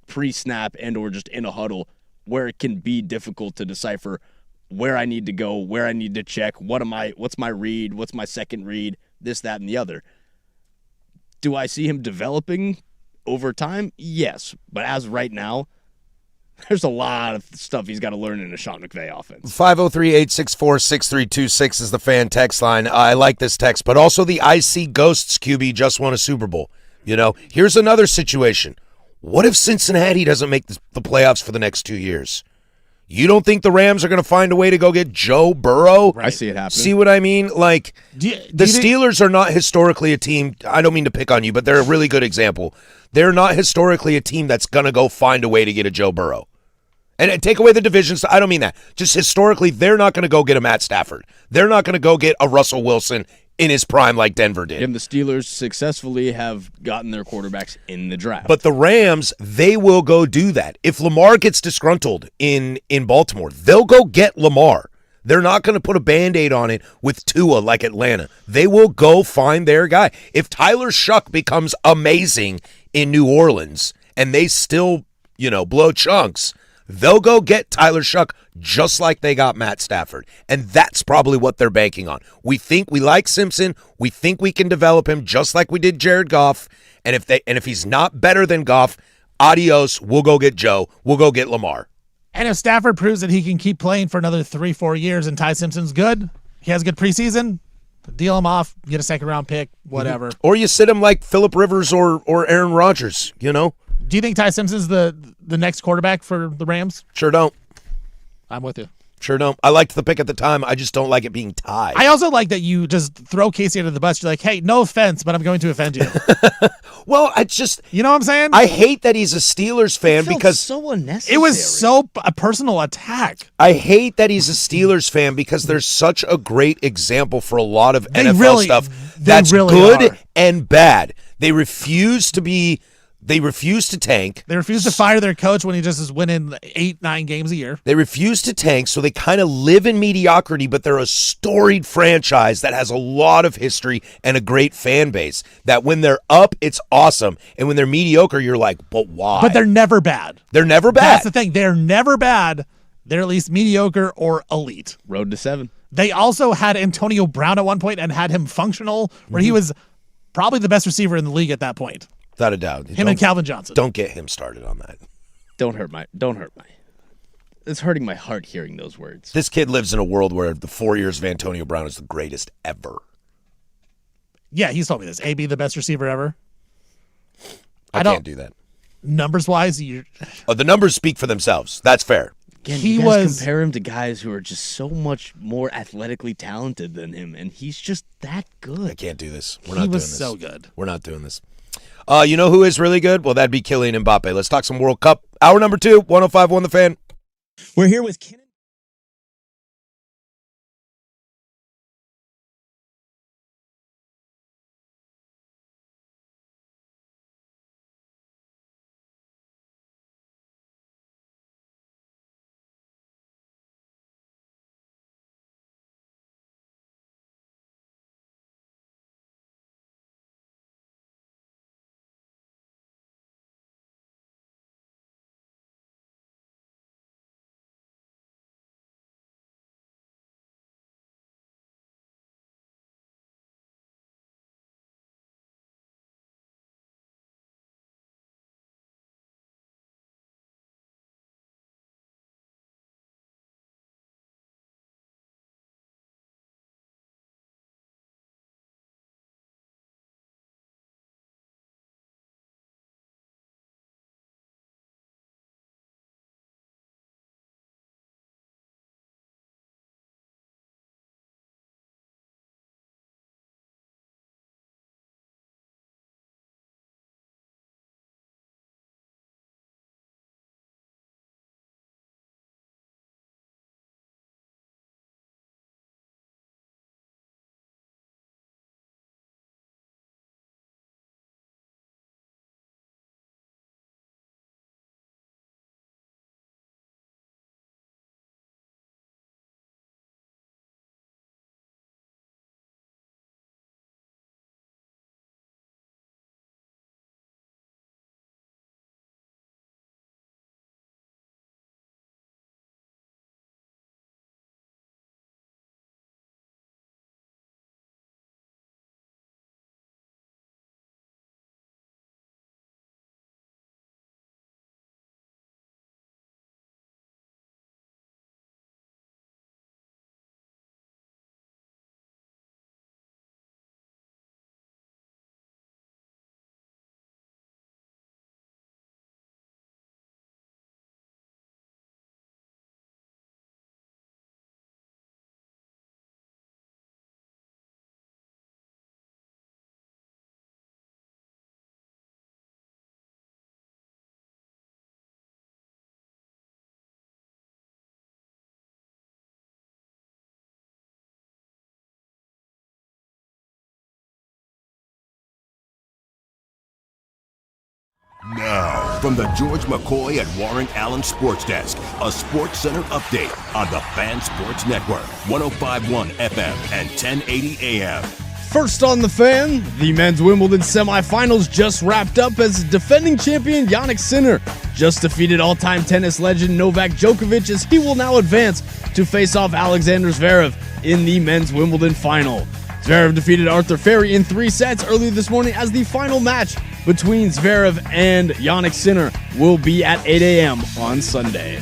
pre-snap and or just in a huddle where it can be difficult to decipher where I need to go, where I need to check, what's my read, what's my second read, this, that, and the other. Do I see him developing over time? Yes. But as right now, there's a lot of stuff he's got to learn in a Sean McVay offense. 503-864-6326 is the fan text line. I like this text, but also the I See Ghosts QB just won a Super Bowl. Here's another situation. What if Cincinnati doesn't make the playoffs for the next 2 years? You don't think the Rams are going to find a way to go get Joe Burrow? Right. I see it happening. See what I mean? Like, the Steelers are not historically a team. I don't mean to pick on you, but they're a really good example. They're not historically a team that's going to go find a way to get a Joe Burrow. And take away the divisions. I don't mean that. Just historically, they're not going to go get a Matt Stafford. They're not going to go get a Russell Wilson in his prime like Denver did. And the Steelers successfully have gotten their quarterbacks in the draft. But the Rams, they will go do that. If Lamar gets disgruntled in Baltimore, they'll go get Lamar. They're not going to put a Band-Aid on it with Tua like Atlanta. They will go find their guy. If Tyler Shuck becomes amazing in New Orleans and they still, blow chunks, they'll go get Tyler Shuck just like they got Matt Stafford. And that's probably what they're banking on. We think we like Simpson. We think we can develop him just like we did Jared Goff. And if he's not better than Goff, adios, we'll go get Joe. We'll go get Lamar. And if Stafford proves that he can keep playing for another 3-4 years and Ty Simpson's good, he has a good preseason, deal him off, get a second-round pick, whatever. Or you sit him like Phillip Rivers or Aaron Rodgers, Do you think Ty Simpson's the next quarterback for the Rams? Sure don't. I'm with you. Sure don't. I liked the pick at the time. I just don't like it being tied. I also like that you just throw Casey under the bus. You're like, hey, no offense, but I'm going to offend you. Well, I just... You know what I'm saying? I hate that he's a Steelers fan because... so unnecessary. It was so a personal attack. I hate that he's a Steelers fan because there's such a great example for a lot of NFL stuff that's good and bad. They refuse to tank. They refuse to fire their coach when he just is winning 8-9 games a year. They refuse to tank, so they kind of live in mediocrity, but they're a storied franchise that has a lot of history and a great fan base. That when they're up, it's awesome. And when they're mediocre, you're like, but why? But they're never bad. They're never bad. That's the thing. They're never bad. They're at least mediocre or elite. Road to 7. They also had Antonio Brown at one point and had him functional, where he was probably the best receiver in the league at that point. Without a doubt. Him and Calvin Johnson. Don't get him started on that. Don't hurt my. It's hurting my heart hearing those words. This kid lives in a world where the 4 years of Antonio Brown is the greatest ever. Yeah, he's told me this. AB, the best receiver ever. I can't do that. Numbers-wise, the numbers speak for themselves. That's fair. Again, you guys compare him to guys who are just so much more athletically talented than him, and he's just that good. I can't do this. We're not doing this. He was so good. We're not doing this. You know who is really good? Well, that'd be Kylian Mbappe. Let's talk some World Cup. Hour number 2, 105.1 The Fan. We're here with Ken. From the George McCoy and Warren Allen Sports Desk, a Sports Center update on the Fan Sports Network, 105.1 FM and 1080 AM. First on the Fan, the men's Wimbledon semifinals just wrapped up as defending champion Jannik Sinner just defeated all-time tennis legend Novak Djokovic as he will now advance to face off Alexander Zverev in the men's Wimbledon final. Zverev defeated Arthur Ferry in 3 sets early this morning as the final match between Zverev and Jannik Sinner will be at 8 a.m. on Sunday.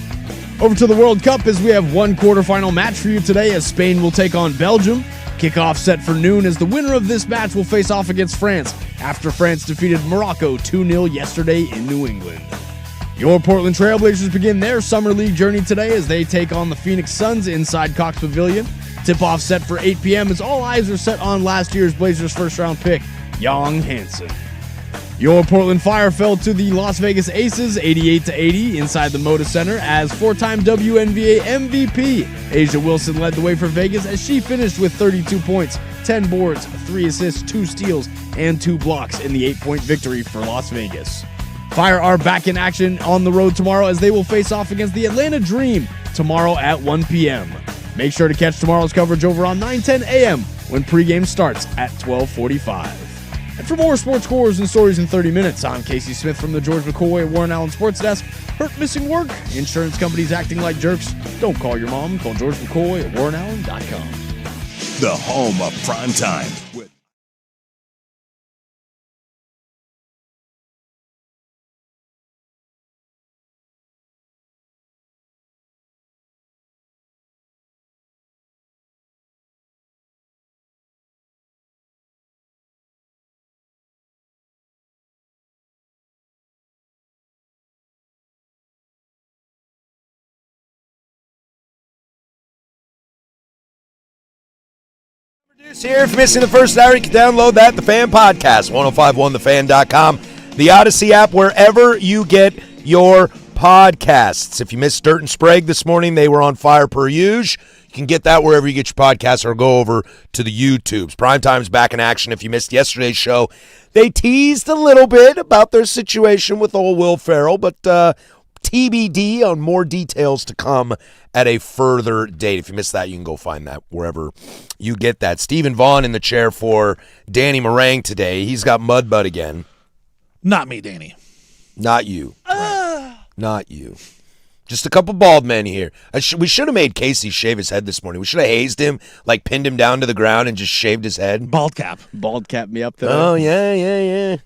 Over to the World Cup as we have one quarterfinal match for you today as Spain will take on Belgium. Kickoff set for noon as the winner of this match will face off against France after France defeated Morocco 2-0 yesterday in New England. Your Portland Trailblazers begin their Summer League journey today as they take on the Phoenix Suns inside Cox Pavilion. Tip-off set for 8 p.m. as all eyes are set on last year's Blazers first-round pick, Young Hansen. Your Portland Fire fell to the Las Vegas Aces 88-80 inside the Moda Center as four-time WNBA MVP Asia Wilson led the way for Vegas as she finished with 32 points, 10 boards, 3 assists, 2 steals, and 2 blocks in the 8-point victory for Las Vegas. Fire are back in action on the road tomorrow as they will face off against the Atlanta Dream tomorrow at 1 p.m. Make sure to catch tomorrow's coverage over on 9:10 a.m. when pregame starts at 12:45. And for more sports scores and stories in 30 minutes, I'm Casey Smith from the George McCoy at Warren Allen Sports Desk. Hurt, missing work? Insurance companies acting like jerks? Don't call your mom. Call George McCoy at WarrenAllen.com. The home of prime time. Here, if you're missing the first hour, you can download that, the Fan Podcast, 1051thefan.com, the Odyssey app, wherever you get your podcasts. If you missed Dirt and Sprague this morning, they were on fire per usual. You can get that wherever you get your podcasts or go over to the YouTubes. Primetime's back in action. If you missed yesterday's show, they teased a little bit about their situation with old Will Ferrell, but TBD on more details to come at a further date. If you missed that, you can go find that wherever you get that. Stephen Vaughn in the chair for Danny Marang today. He's got mud butt again. Not me, Danny. Not you. Not you. Just a couple bald men here. We should have made Casey shave his head this morning. We should have hazed him, like pinned him down to the ground and just shaved his head. Bald cap. Bald cap me up there. Oh, yeah.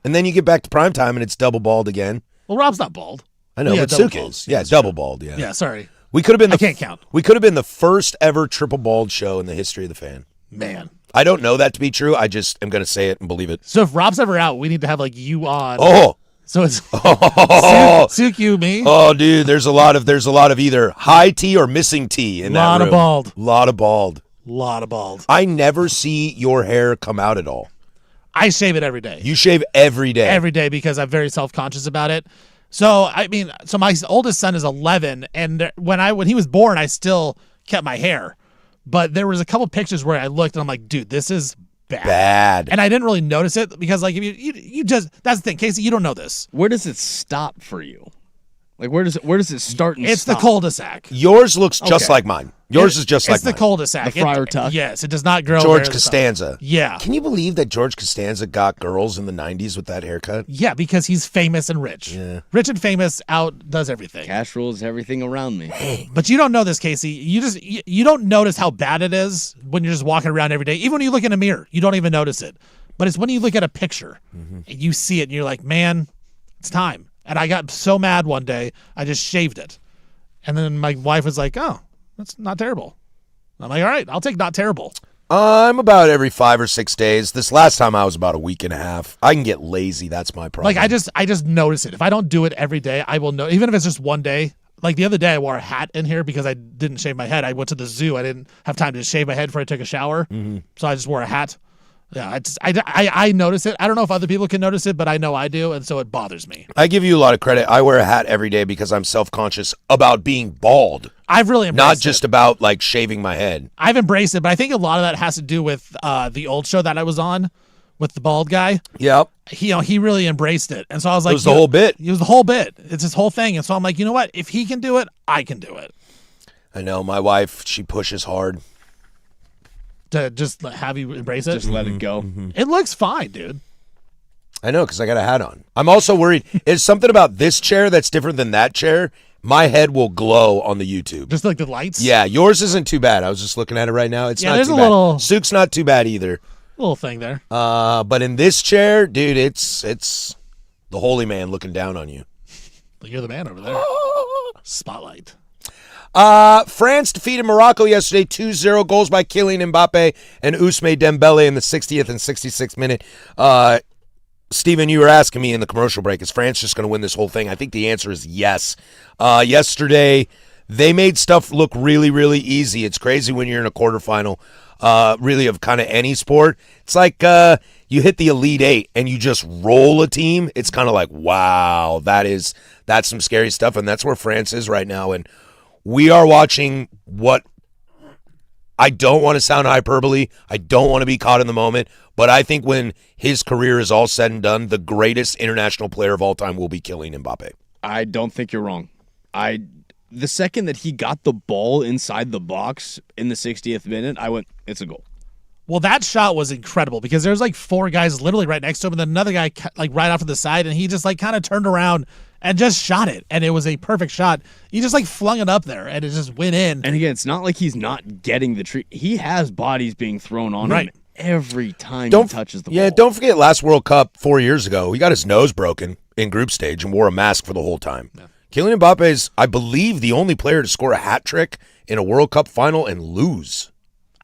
And then you get back to primetime and it's double bald again. Well, Rob's not bald. I know, Yeah, but double Suk bald. is. Yeah, double bald, yeah. Yeah, sorry. We could have been I can't count. We could have been the first ever triple bald show in the history of the Fan. Man. I don't know that to be true. I just am going to say it and believe it. So if Rob's ever out, we need to have like you on. Oh. So it's Oh. Suk, you, me. Oh, dude, there's a lot of either high T or missing T in that Lot room. of bald. Lot of bald. Lot of bald. I never see your hair come out at all. I shave it every day. You shave every day. Every day because I'm very self-conscious about it. So my oldest son is 11, and when he was born, I still kept my hair, but there was a couple pictures where I looked and I'm like, dude, this is bad. And I didn't really notice it because like if you just, that's the thing, Casey, you don't know this. Where does it stop for you? Like where does it start and It's stop? the cul-de-sac. Yours looks just Okay. like mine. Yours is just like it's the mine. cul-de-sac. The Friar Tuck? Yes, it does not grow. George very the top. Costanza. Yeah. Can you believe that George Costanza got girls in the 90s with that haircut? Yeah, because he's famous and rich. Yeah. Rich and famous outdoes everything. Cash rules everything around me. But you don't know this, Casey. You don't notice how bad it is when you're just walking around every day. Even when you look in a mirror, you don't even notice it. But it's when you look at a picture and you see it and you're like, man, it's time. And I got so mad one day, I just shaved it. And then my wife was like, oh, that's not terrible. I'm like, all right, I'll take not terrible. I'm about every 5 or 6 days. This last time I was about a week and a half. I can get lazy. That's my problem. Like I just notice it. If I don't do it every day, I will know. Even if it's just one day. Like the other day, I wore a hat in here because I didn't shave my head. I went to the zoo. I didn't have time to shave my head before I took a shower. So I just wore a hat. Yeah, I notice it. I don't know if other people can notice it, but I know I do, and so it bothers me. I give you a lot of credit. I wear a hat every day because I'm self-conscious about being bald. I've really embraced Not just it. about like shaving my head. I've embraced it, but I think a lot of that has to do with the old show that I was on, with the bald guy. Yep. He really embraced it. And so I was like, It was the whole bit. It was the whole bit. It's his whole thing. And so I'm like, you know what? If he can do it, I can do it. I know. My wife, she pushes hard. To just have you embrace it. Just let it go. It looks fine, dude. I know, because I got a hat on. I'm also worried. Is something about this chair that's different than that chair? My head will glow on the YouTube. Just like the lights. Yeah, yours isn't too bad. I was just looking at it right now. It's not there's too a bad. little- Sook's not too bad either. Little thing there. But in this chair, dude, it's the holy man looking down on you. You're the man over there. Spotlight. France defeated Morocco yesterday 2-0, goals by Kylian Mbappe and Ousmane Dembele in the 60th and 66th minute. Steven, you were asking me in the commercial break, is France just going to win this whole thing? I think the answer is yes. Yesterday, they made stuff look really, really easy. It's crazy when you're in a quarterfinal, really, of kind of any sport. It's like you hit the Elite Eight and you just roll a team. It's kind of like, wow, that's some scary stuff, and that's where France is right now. And we are watching what I don't want to sound hyperbole. I don't want to be caught in the moment, but I think when his career is all said and done, the greatest international player of all time will be Kylian Mbappe. I don't think you're wrong. The second that he got the ball inside the box in the 60th minute, I went, it's a goal. Well, that shot was incredible because there's like four guys literally right next to him, and then another guy like right off to the side, and he just like kind of turned around and just shot it, and it was a perfect shot. He just like flung it up there, and it just went in. And again, it's not like he's not getting the treat. He has bodies being thrown on him every time he touches the ball. Yeah, don't forget last World Cup 4 years ago, he got his nose broken in group stage and wore a mask for the whole time. Yeah. Kylian Mbappe is, I believe, the only player to score a hat trick in a World Cup final and lose.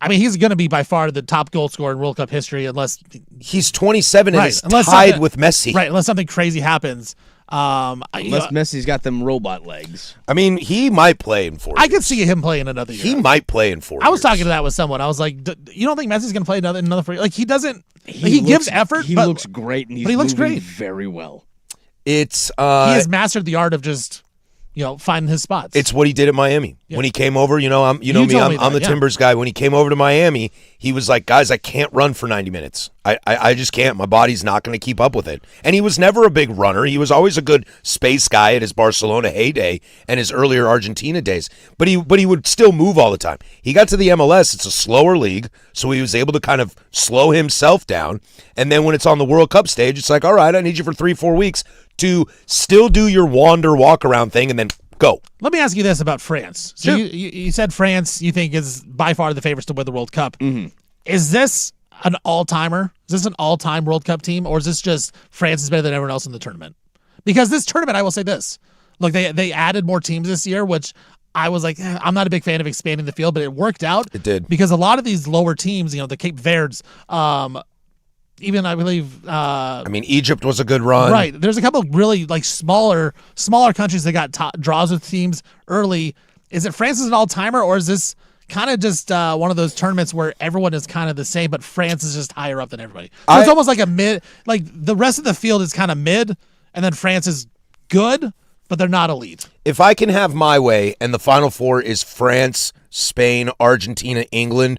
I mean, he's going to be by far the top goal scorer in World Cup history unless... He's 27 and is tied with Messi. Right, unless something crazy happens. Unless Messi's got them robot legs. I mean, he might play in 4 years. I could see him playing another year. He might play in 4 years. I was talking to that with someone. I was like, you don't think Messi's going to play another 4 years? Like, he doesn't... He gives effort, He looks great, and he's looks moving great. very well. It's... he has mastered the art of just... finding his spots. It's what he did at Miami. When he came over, I'm the Timbers guy. When he came over to Miami, he was like, guys, I can't run for 90 minutes. I just can't. My body's not going to keep up with it. And he was never a big runner. He was always a good space guy at his Barcelona heyday and his earlier Argentina days. But he would still move all the time. He got to the MLS. It's a slower league, so he was able to kind of slow himself down. And then when it's on the World Cup stage, it's like, all right, I need you for 3-4 weeks to still do your wander walk around thing and then go. Let me ask you this about France. So Sure. you said France you think is by far the favorites to win the World Cup. Mm-hmm. Is this an all-timer? Is this an all-time World Cup team, or is this just France is better than everyone else in the tournament? Because this tournament, I will say this. Look, they added more teams this year, which I was like, I'm not a big fan of expanding the field, but it worked out. It did. Because a lot of these lower teams, the Cape Verdes, even I believe Egypt was a good run. Right. There's a couple of really like smaller countries that got draws with teams early. Is it France is an all-timer, or is this kind of just one of those tournaments where everyone is kind of the same, but France is just higher up than everybody? So it's almost like a mid, like the rest of the field is kind of mid, and then France is good, but they're not elite. If I can have my way, and the Final Four is France, Spain, Argentina, England,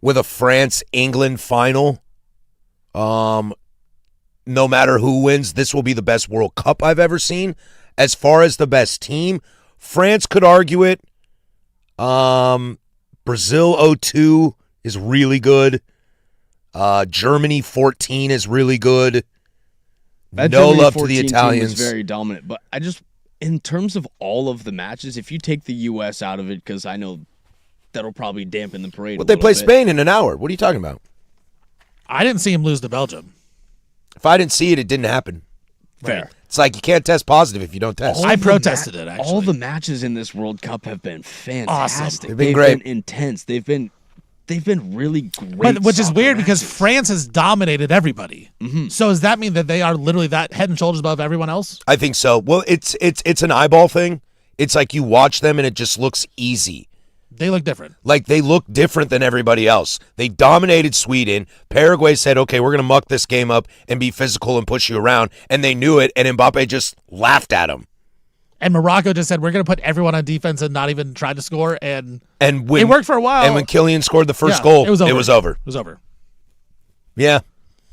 with a France-England final, no matter who wins, this will be the best World Cup I've ever seen. As far as the best team, France could argue it. Brazil 02 is really good. Germany 14 is really good. That No Germany love to 14 the team Italians. was very dominant, but in terms of all of the matches, if you take the U.S. out of it, because I know that'll probably dampen the parade. But they play Spain in an hour. What are you talking about? I didn't see him lose to Belgium. If I didn't see it, it didn't happen. Fair. It's like you can't test positive if you don't test. I protested it, actually. All the matches in this World Cup have been fantastic. Awesome. They've been great. Been intense. They've been really great. Which is soccer weird because matches. France has dominated everybody. Mm-hmm. So does that mean that they are literally that head and shoulders above everyone else? I think so. Well, it's an eyeball thing. It's like you watch them and it just looks easy. They look different. Like they look different than everybody else. They dominated Sweden. Paraguay said, okay, we're going to muck this game up and be physical and push you around. And they knew it, and Mbappe just laughed at them. And Morocco just said, we're going to put everyone on defense and not even try to score. And when, it worked for a while. And when Kylian scored the first goal, it was over. It was over. It was over. Yeah.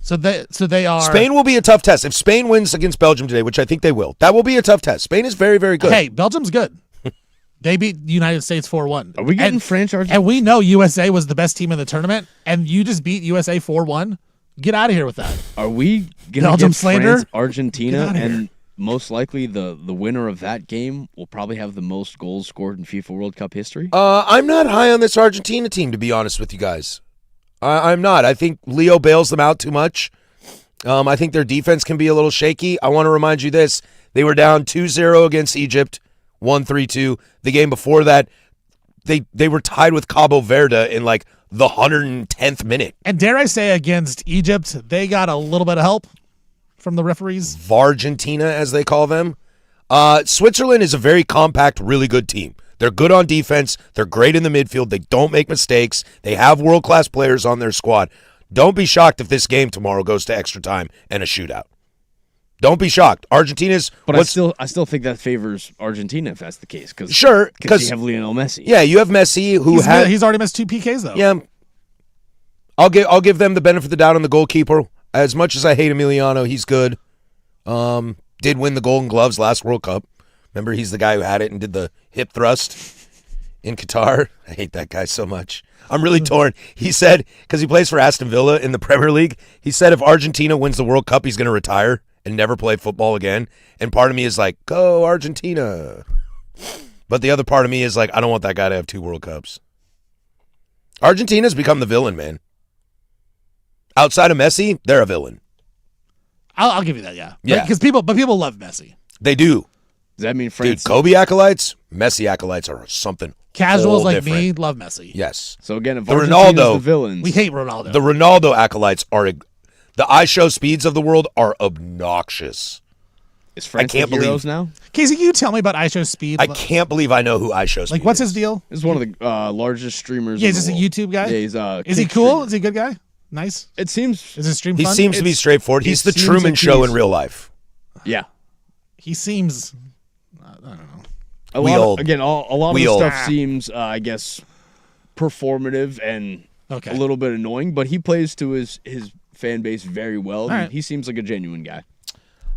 So they are. Spain will be a tough test. If Spain wins against Belgium today, which I think they will, that will be a tough test. Spain is very, very good. Hey, Belgium's good. They beat the United States 4-1. Are we getting French Argentina? And we know USA was the best team in the tournament, and you just beat USA 4-1. Get out of here with that. Are we going to Belgium get slander? France, Argentina, Get outta here. and most likely the winner of that game will probably have the most goals scored in FIFA World Cup history? I'm not high on this Argentina team, to be honest with you guys. I'm not. I think Leo bails them out too much. I think their defense can be a little shaky. I want to remind you this. They were down 2-0 against Egypt, 1-3-2. The game before that, they were tied with Cabo Verde in like the 110th minute. And dare I say, against Egypt, they got a little bit of help from the referees. Vargentina, as they call them. Switzerland is a very compact, really good team. They're good on defense. They're great in the midfield. They don't make mistakes. They have world-class players on their squad. Don't be shocked if this game tomorrow goes to extra time and a shootout. Don't be shocked. Argentina's... But I still think that favors Argentina if that's the case. Sure. Because you have Lionel Messi. Yeah, you have Messi, who he's already missed 2 PKs, though. Yeah. I'll give them the benefit of the doubt on the goalkeeper. As much as I hate Emiliano, he's good. Did win the Golden Gloves last World Cup. Remember, he's the guy who had it and did the hip thrust in Qatar. I hate that guy so much. I'm really torn. He said, because he plays for Aston Villa in the Premier League, he said if Argentina wins the World Cup, he's going to retire and never play football again. And part of me is like, go Argentina. But the other part of me is like, I don't want that guy to have 2 World Cups. Argentina's become the villain, man. Outside of Messi, they're a villain. I'll give you that, yeah. Yeah. Because people love Messi. They do. Does that mean France? Dude, Kobe acolytes, Messi acolytes are something Casuals whole like different. me love Messi. Yes. So again, if The Argentina's Ronaldo- the villains, We hate Ronaldo. The Ronaldo acolytes are the iShow speeds of the world are obnoxious. is France can't the heroes believe- now? Casey, can you tell me about iShow Speed? I can't believe I know who iShow speed Like, what's is. his deal? He's one of the largest streamers. Yeah, in he's the just a world. YouTube guy? Yeah, he's Is he kick cool? streamer. Is he a good guy? Nice? It seems. Is his stream He fun? seems to be straightforward. He's the seems Truman like Show he's- in real life. Yeah. He seems... I don't know. A We lot old. Of, again, a lot We of old. the stuff seems, I guess, performative and Okay. a little bit annoying, but he plays to his fan base very well. All right. He seems like a genuine guy.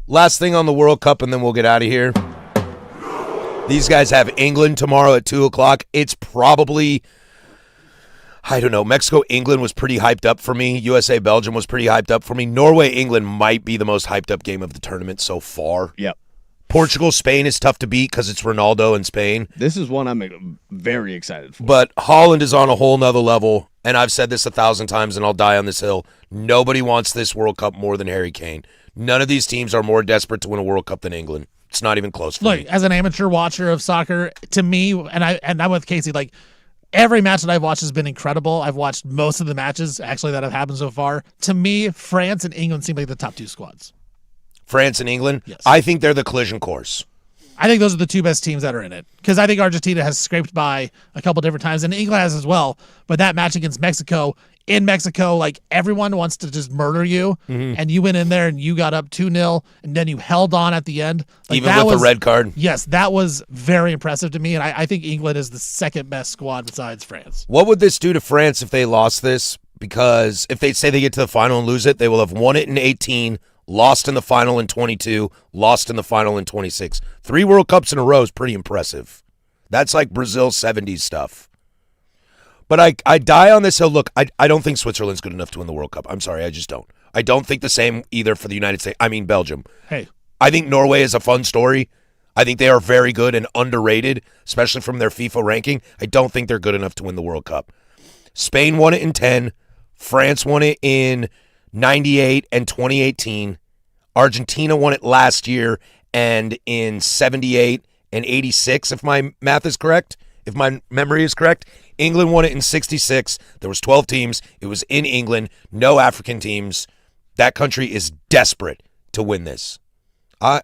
Last thing on the World Cup, and then we'll get out of here. These guys have England tomorrow at 2 o'clock. It's probably, I don't know, Mexico-England was pretty hyped up for me. USA-Belgium was pretty hyped up for me. Norway-England might be the most hyped up game of the tournament so far. Yep. Portugal-Spain is tough to beat because it's Ronaldo in Spain. This is one I'm very excited for. But Holland is on a whole nother level, and I've said this 1,000 times, and I'll die on this hill. Nobody wants this World Cup more than Harry Kane. None of these teams are more desperate to win a World Cup than England. It's not even close for Look, me. as an amateur watcher of soccer, to me, and I'm with Casey, like, every match that I've watched has been incredible. I've watched most of the matches, actually, that have happened so far. To me, France and England seem like the top 2 squads. France and England, Yes. I think they're the collision course. I think those are the 2 best teams that are in it. Because I think Argentina has scraped by a couple different times, and England has as well. But that match against Mexico, in Mexico, like, everyone wants to just murder you, and you went in there and you got up 2-0, and then you held on at the end. Like, Even that with was, the red card. Yes, that was very impressive to me, and I think England is the second best squad besides France. What would this do to France if they lost this? Because if they say they get to the final and lose it, they will have won it in 18, lost in the final in 22, lost in the final in 26. 3 World Cups in a row is pretty impressive. That's like Brazil 70s stuff. But I die on this hill. Look, I don't think Switzerland's good enough to win the World Cup. I'm sorry, I just don't. I don't think the same either for the United States. I mean, Belgium. Hey, I think Norway is a fun story. I think they are very good and underrated, especially from their FIFA ranking. I don't think they're good enough to win the World Cup. Spain won it in 10. France won it in 98 and 2018. Argentina won it last year and in 78 and 86, if my math is correct, if my memory is correct. England won it in 66. There was 12 teams. It was in England. No African teams. That country is desperate to win this. I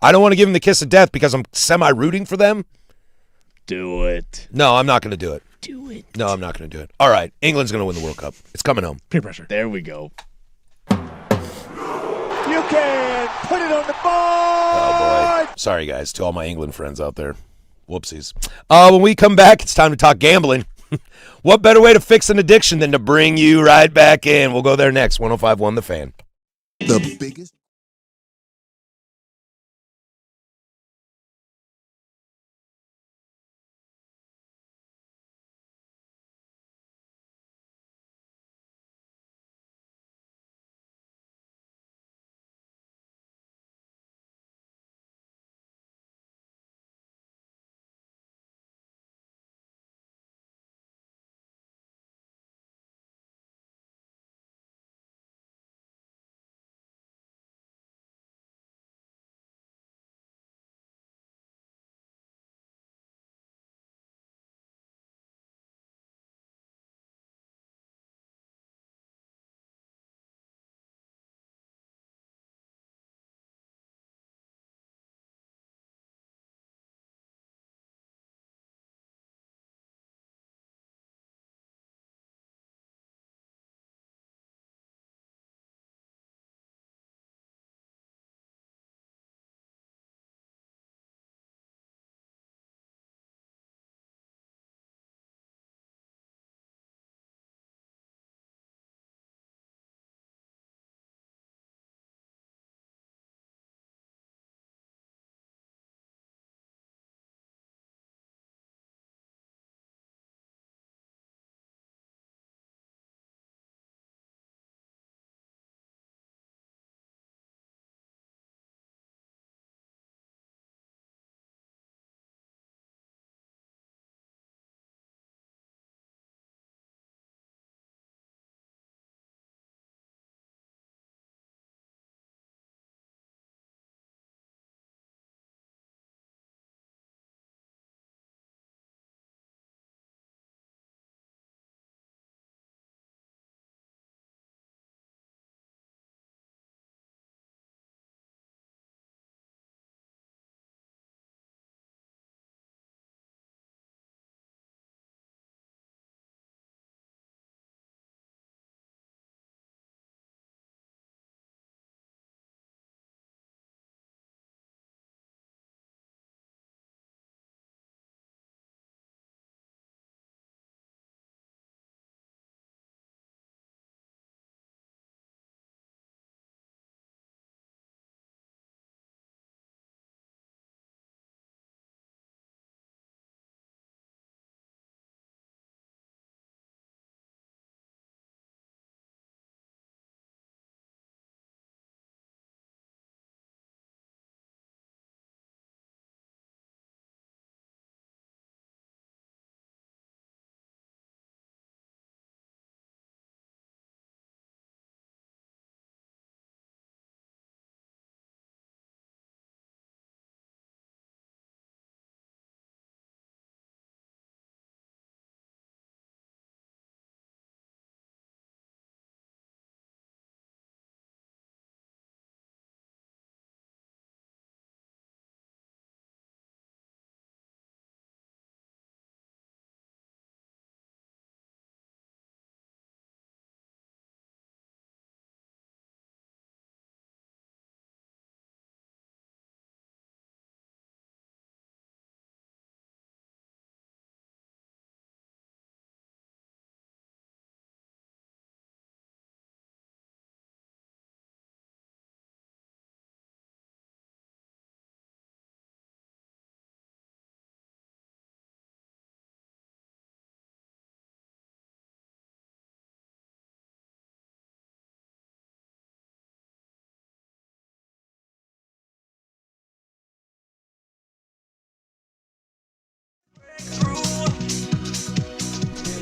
don't want to give them the kiss of death because I'm semi-rooting for them. Do it. No, I'm not going to do it. Do it. No, I'm not going to do it. All right, England's going to win the World Cup. It's coming home. peer pressure. There we go. You can put it on the board. Oh, boy. Sorry, guys, to all my England friends out there. Whoopsies. When we come back, it's time to talk gambling. What better way to fix an addiction than to bring you right back in? We'll go there next. 105.1 The Fan. The biggest.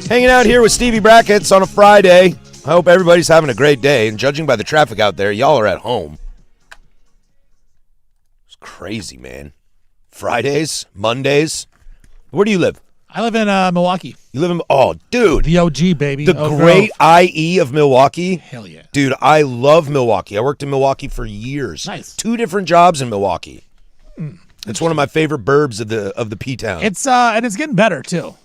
Hanging out here with Stevie Brackets on a Friday. I hope everybody's having a great day. And judging by the traffic out there, y'all are at home. It's crazy, man. Fridays, Mondays. Where do you live? I live in Milwaukee. You live in, oh, dude. The OG, baby. The Oak great Grove. IE of Milwaukee. Hell yeah. Dude, I love Milwaukee. I worked in Milwaukee for years. Nice. 2 different jobs in Milwaukee. It's one of my favorite burbs of the P-Town. It's and it's getting better too.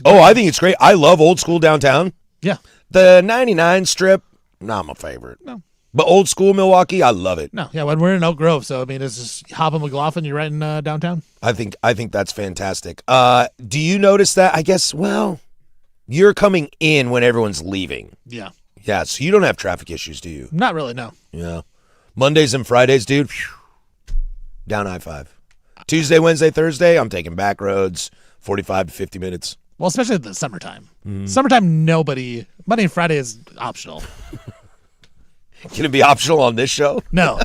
Oh, I think it's great. I love old school downtown. Yeah. The 99 strip, not my favorite. No. But old school Milwaukee, I love it. No. Yeah, when we're in Oak Grove, so I mean, it's just hop on McLaughlin. You're right in downtown. I think that's fantastic. Do you notice that? I guess. Well, You're coming in when everyone's leaving. Yeah. Yeah, so you don't have traffic issues, do you? Not really, no. Yeah. Mondays and Fridays, dude, down I-5. Tuesday, Wednesday, Thursday, I'm taking back roads, 45 to 50 minutes. Well, especially the summertime. Summertime, Monday and Friday is optional. Can it be optional on this show? No.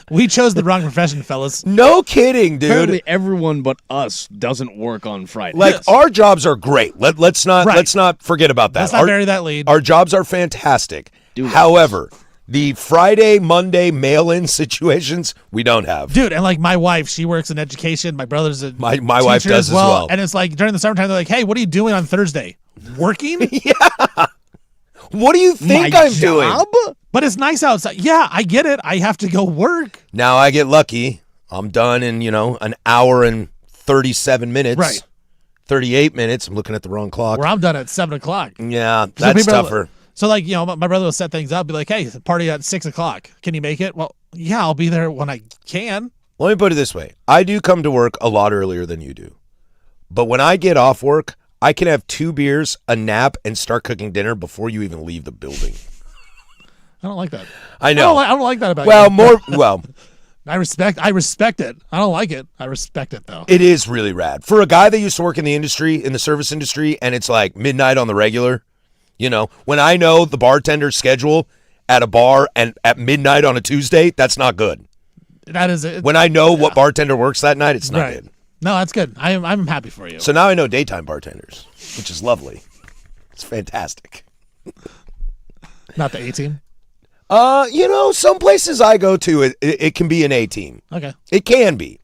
We chose the wrong profession, fellas. No kidding, dude. Apparently everyone but us doesn't work on Friday. Like, our jobs are great. Let's not forget about that. Let's not bury that lead. Our jobs are fantastic. However, the Friday, Monday mail-in situations, we don't have. Dude, and like my wife, she works in education. My brother's a My wife teacher does as well. And it's like during the summertime, they're like, hey, what are you doing on Thursday? Working? Yeah. What do you think I'm doing? But it's nice outside. Yeah, I get it. I have to go work. Now I get lucky. I'm done in, an hour and 37 minutes. Right. 38 minutes. I'm looking at the wrong clock. Where I'm done at 7 o'clock. Yeah, So that's people are- tougher. So like, my brother will set things up, be like, hey, party at 6 o'clock. Can you make it? Well, yeah, I'll be there when I can. Let me put it this way. I do come to work a lot earlier than you do. But when I get off work, I can have 2 beers, a nap, and start cooking dinner before you even leave the building. I don't like that. I know. I don't like that about Well, you. I respect it. I don't like it. I respect it though. it is really rad. For a guy that used to work in the service industry, and it's like midnight on the regular, when I know the bartender's schedule at a bar and at midnight on a Tuesday, that's not good. That is it. When I know what bartender works that night, it's not Right. good. No, that's good. I'm happy for you. So now I know daytime bartenders, which is lovely. It's fantastic. Not the A team. Some places I go to, it can be an A team. Okay. It can be.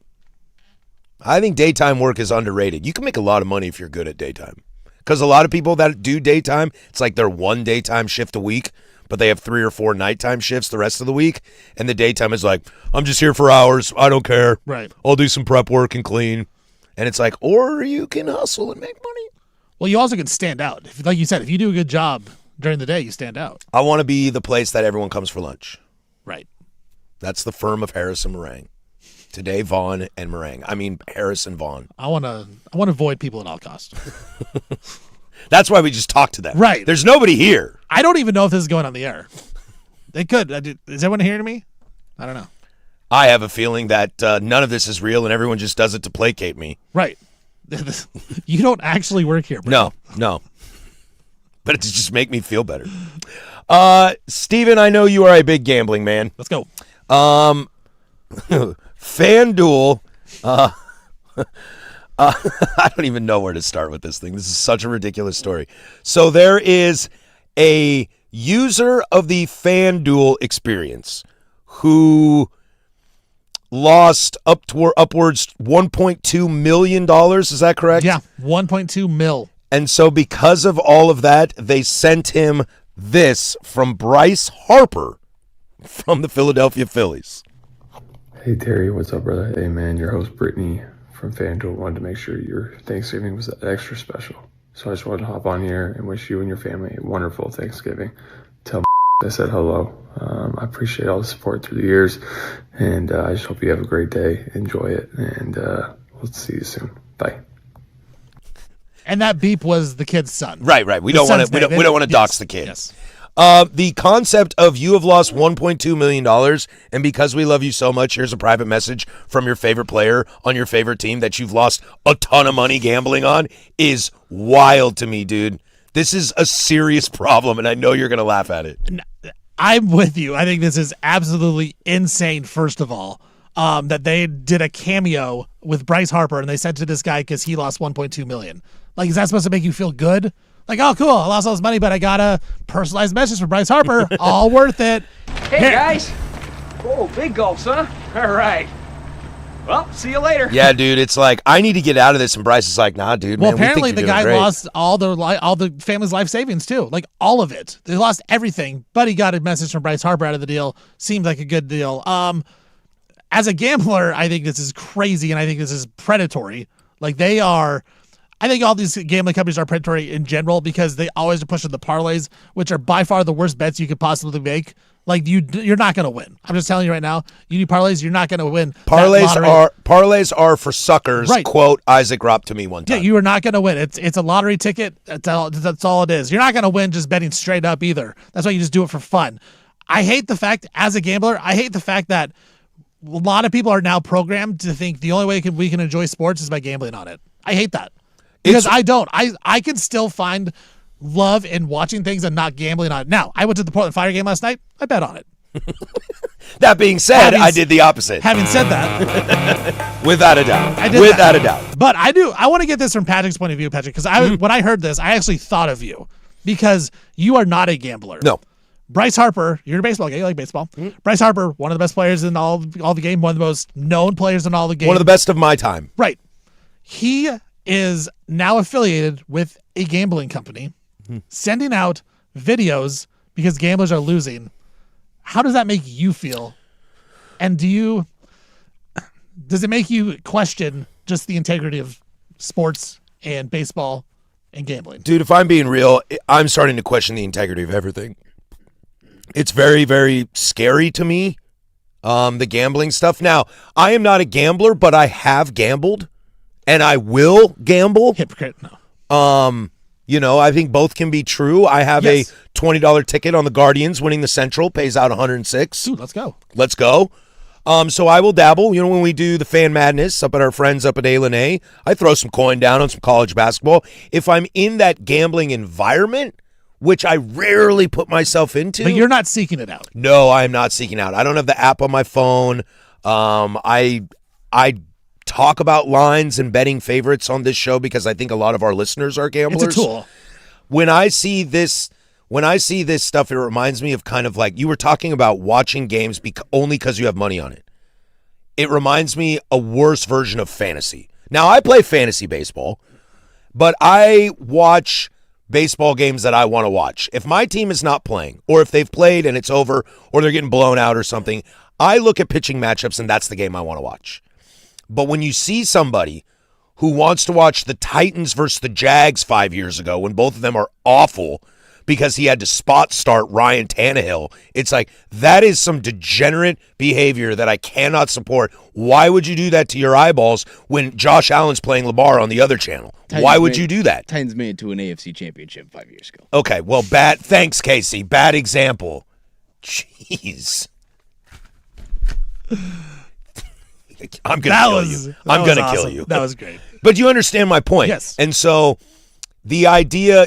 I think daytime work is underrated. You can make a lot of money if you're good at daytime. Because a lot of people that do daytime, it's like their one daytime shift a week, but they have 3 or 4 nighttime shifts the rest of the week. And the daytime is like, I'm just here for hours. I don't care. Right. I'll do some prep work and clean. And it's like, or you can hustle and make money. Well, you also can stand out. Like you said, if you do a good job during the day, you stand out. I want to be the place that everyone comes for lunch. Right. That's the firm of Harris and Marang. Today, Vaughn and Marang. I mean, Harris and Vaughn. I want to avoid people at all costs. That's why we just talk to them. Right. There's nobody here. I don't even know if this is going on the air. They could. Is everyone hearing me? I don't know. I have a feeling that none of this is real and everyone just does it to placate me. Right. You don't actually work here, bro. No. But it just make me feel better. Steven, I know you are a big gambling man. Let's go. FanDuel. I don't even know where to start with this thing. This is such a ridiculous story. So there is a user of the FanDuel experience who lost upwards $1.2 million. Is that correct? Yeah, 1.2 mil. And so because of all of that, they sent him this from Bryce Harper from the Philadelphia Phillies. Hey Terry, what's up, brother? Hey man, your host Brittany from FanDuel wanted to make sure your Thanksgiving was extra special. So I just wanted to hop on here and wish you and your family a wonderful Thanksgiving. Tell I said hello. I appreciate all the support through the years, and I just hope you have a great day. Enjoy it, and we'll see you soon. Bye. And that beep was the kid's son. Right. We don't want to. We don't want to dox the kid. Yes. The concept of you have lost $1.2 million, and because we love you so much, here's a private message from your favorite player on your favorite team that you've lost a ton of money gambling on is wild to me, dude. This is a serious problem, and I know you're going to laugh at it. I'm with you. I think this is absolutely insane, first of all, that they did a cameo with Bryce Harper, and they sent to this guy because he lost $1.2 million. Like, is that supposed to make you feel good? Like, oh, cool, I lost all this money, but I got a personalized message from Bryce Harper. All worth it. Hey, guys. Oh, big gulps, huh? All right. Well, see you later. Yeah, dude, it's like, I need to get out of this, and Bryce is like, nah, dude, Well, man, we think apparently you're the doing guy great. lost all the family's life savings too, like all of it. They lost everything, but he got a message from Bryce Harper out of the deal. Seemed like a good deal. As a gambler, I think this is crazy, and I think this is predatory. Like they are. I think all these gambling companies are predatory in general because they always are pushing the parlays, which are by far the worst bets you could possibly make. Like you're not going to win. I'm just telling you right now. You do parlays, you're not going to win. Parlays are for suckers. Right. Quote Isaac Ropp to me one time. Yeah, you are not going to win. It's a lottery ticket. That's all it is. You're not going to win just betting straight up either. That's why you just do it for fun. I hate the fact, as a gambler, that a lot of people are now programmed to think the only way we can enjoy sports is by gambling on it. I hate that. Because I don't. I can still find love in watching things and not gambling on it. Now, I went to the Portland Fire game last night. I bet on it. That being said, I did the opposite. Having said that, without a doubt. I did without a doubt. But I want to get this from Patrick's point of view, Patrick, because when I heard this, I actually thought of you because you are not a gambler. No. Bryce Harper, you're a baseball guy. You like baseball. Bryce Harper, one of the best players in all the game, one of the most known players in all the game. One of the best of my time. Right. He is now affiliated with a gambling company, sending out videos because gamblers are losing. How does that make you feel? And does it make you question just the integrity of sports and baseball and gambling? Dude, if I'm being real, I'm starting to question the integrity of everything. It's very, very scary to me, the gambling stuff. Now, I am not a gambler, but I have gambled. And I will gamble. Hypocrite, no. I think both can be true. I have a $20 ticket on the Guardians winning the Central, pays out 106. Dude, let's go. Let's go. So I will dabble. When we do the Fan Madness up at our friends up at A, I throw some coin down on some college basketball. If I'm in that gambling environment, which I rarely put myself into. But you're not seeking it out. No, I am not seeking out. I don't have the app on my phone. I talk about lines and betting favorites on this show because I think a lot of our listeners are gamblers. It's a tool. When I see this stuff, it reminds me of kind of like you were talking about watching games only because you have money on it. It reminds me a worse version of fantasy. Now, I play fantasy baseball, but I watch baseball games that I want to watch. If my team is not playing, or if they've played and it's over, or they're getting blown out or something, I look at pitching matchups and that's the game I want to watch. But when you see somebody who wants to watch the Titans versus the Jags 5 years ago when both of them are awful because he had to spot start Ryan Tannehill, it's like that is some degenerate behavior that I cannot support. Why would you do that to your eyeballs when Josh Allen's playing Lamar on the other channel? Why would you do that? Titans made it to an AFC championship 5 years ago. Okay, well, thanks, Casey. Bad example. Jeez. I'm going to kill you. I'm going to kill you. That was great. But you understand my point. Yes. And so the idea,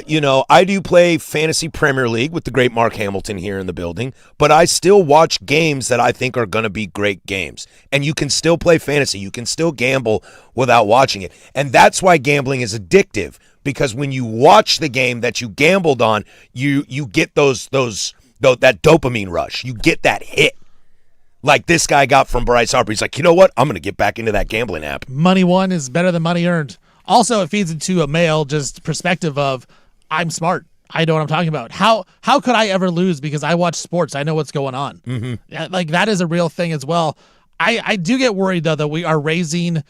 I do play Fantasy Premier League with the great Mark Hamilton here in the building, but I still watch games that I think are going to be great games. And you can still play fantasy. You can still gamble without watching it. And that's why gambling is addictive, because when you watch the game that you gambled on, you get that dopamine rush. You get that hit. Like this guy got from Bryce Harper. He's like, you know what? I'm going to get back into that gambling app. Money won is better than money earned. Also, it feeds into a male just perspective of, I'm smart. I know what I'm talking about. How could I ever lose because I watch sports? I know what's going on. Mm-hmm. Like that is a real thing as well. I do get worried, though, that we are raising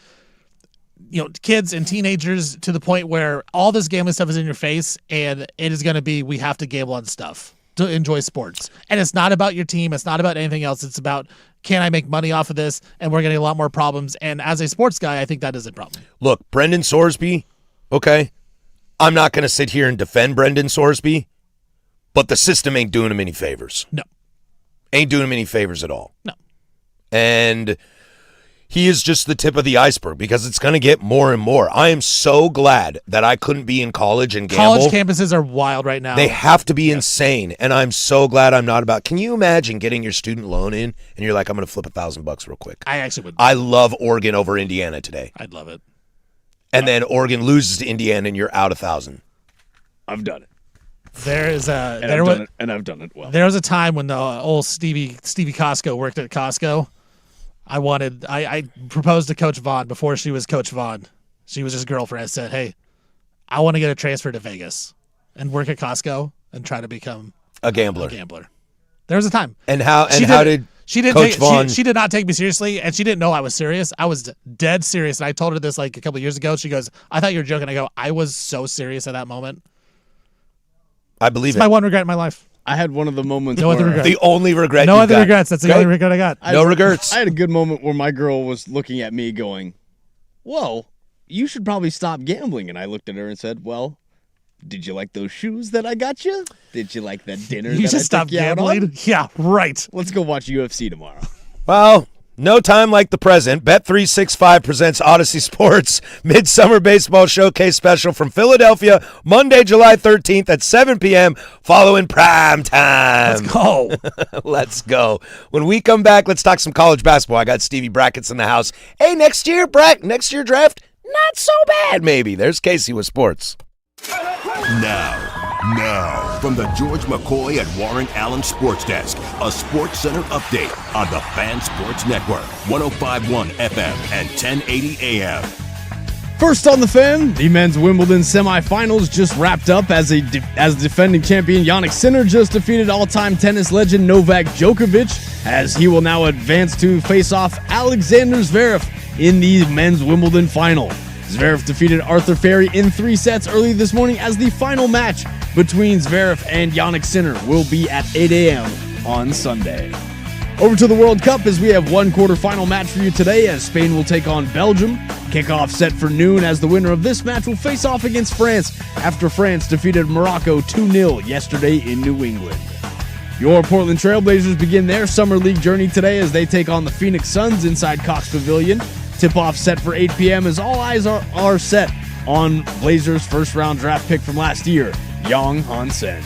kids and teenagers to the point where all this gambling stuff is in your face, and it is going to be, we have to gamble on stuff to enjoy sports. And it's not about your team. It's not about anything else. It's about, can I make money off of this? And we're getting a lot more problems. And as a sports guy, I think that is a problem. Look, Brendan Sorsby, okay, I'm not going to sit here and defend Brendan Sorsby, but the system ain't doing him any favors. No. Ain't doing him any favors at all. No. And he is just the tip of the iceberg because it's going to get more and more. I am so glad that I couldn't be in college and gamble. College campuses are wild right now. They have to be insane, and I'm so glad I'm not about. Can you imagine getting your student loan in, and you're like, I'm going to flip $1,000 real quick? I actually would. I love Oregon over Indiana today. I'd love it. And then Oregon loses to Indiana, and you're out $1,000. I've done it. I've done it well. There was a time when the old Stevie Costco worked at Costco. I proposed to Coach Vaughn before she was Coach Vaughn. She was his girlfriend. I said, hey, I want to get a transfer to Vegas and work at Costco and try to become a gambler. There was a time. And how did She didn't Coach take Vaughn. she did not take me seriously, and she didn't know I was serious. I was dead serious, and I told her this like a couple years ago. She goes, "I thought you were joking." I go, "I was so serious at that moment." I believe It's it. my one regret in my life. I had one of the moments. No other where- regret. The only regret. No you've other got. regrets. That's the Okay? only regret I got. No regrets. I had a good moment where my girl was looking at me going, "Well, you should probably stop gambling." And I looked at her and said, "Well, did you like those shoes that I got you? Did you like that dinner You that I should stop took you out on? gambling. Yeah, right. Let's go watch UFC tomorrow." Well, no time like the present. Bet365 presents Odyssey Sports Midsummer Baseball Showcase Special from Philadelphia, Monday, July 13th at 7 p.m. following prime time. Let's go. Let's go. When we come back, let's talk some college basketball. I got Stevie Brackets in the house. Hey, next year draft, not so bad, maybe. There's Casey with sports. Now, from the George McCoy and Warren Allen Sports Desk, a Sports Center update on the Fan Sports Network, 105.1 FM and 1080 AM. First on the Fan, the men's Wimbledon semifinals just wrapped up as defending champion Jannik Sinner just defeated all-time tennis legend Novak Djokovic, as he will now advance to face off Alexander Zverev in the men's Wimbledon final. Zverev defeated Arthur Ferry in 3 sets early this morning, as the final match between Zverev and Jannik Sinner will be at 8 a.m. on Sunday. Over to the World Cup, as we have one quarterfinal match for you today, as Spain will take on Belgium. Kickoff set for noon, as the winner of this match will face off against France after France defeated Morocco 2-0 yesterday in New England. Your Portland Trailblazers begin their Summer League journey today as they take on the Phoenix Suns inside Cox Pavilion. Tip-off set for 8 p.m. as all eyes are set on Blazers' first-round draft pick from last year, Yang Han-sen.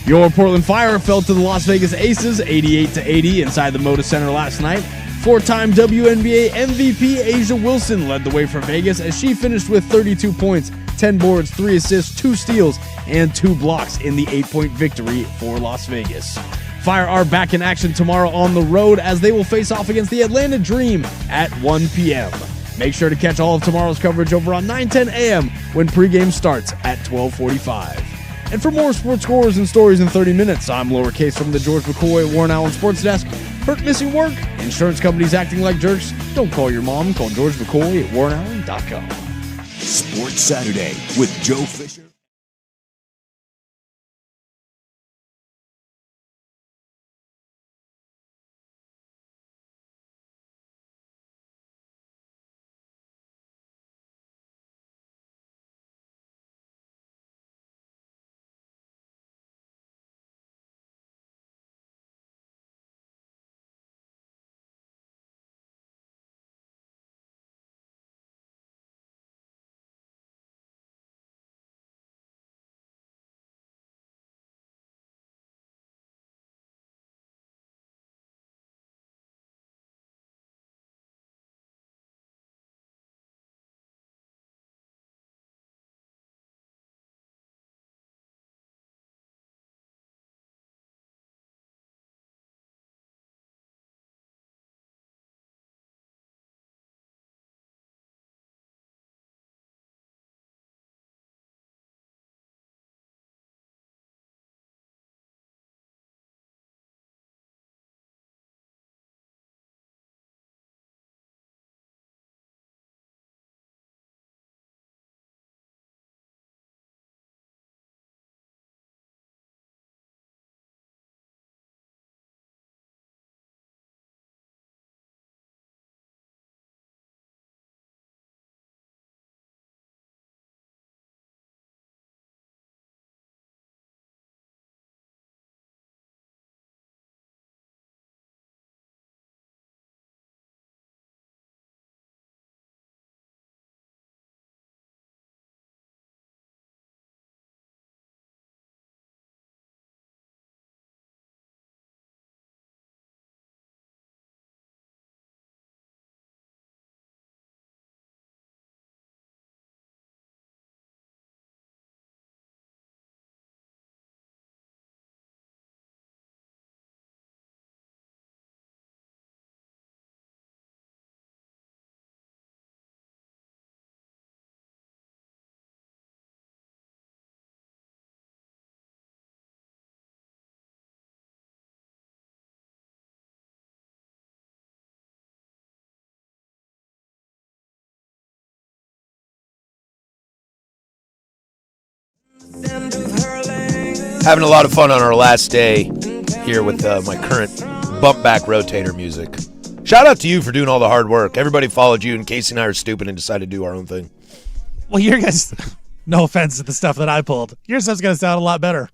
Your Portland Fire fell to the Las Vegas Aces 88-80 inside the Moda Center last night. 4-time WNBA MVP Asia Wilson led the way for Vegas as she finished with 32 points, 10 boards, 3 assists, 2 steals, and 2 blocks in the 8-point victory for Las Vegas. Fire are back in action tomorrow on the road as they will face off against the Atlanta Dream at 1 p.m. Make sure to catch all of tomorrow's coverage over on 9:10 a.m. when pregame starts at 12:45. And for more sports scores and stories in 30 minutes, I'm Lowercase from the George McCoy Warren Allen Sports Desk. Hurt, missing work? Insurance companies acting like jerks? Don't call your mom. Call George McCoy at warrenallen.com. Sports Saturday with Joe Fisher. Having a lot of fun on our last day here with my current bump back rotator music. Shout out to you for doing all the hard work. Everybody followed you, and Casey and I are stupid and decided to do our own thing. Well, your guys, no offense to the stuff that I pulled, your stuff's going to sound a lot better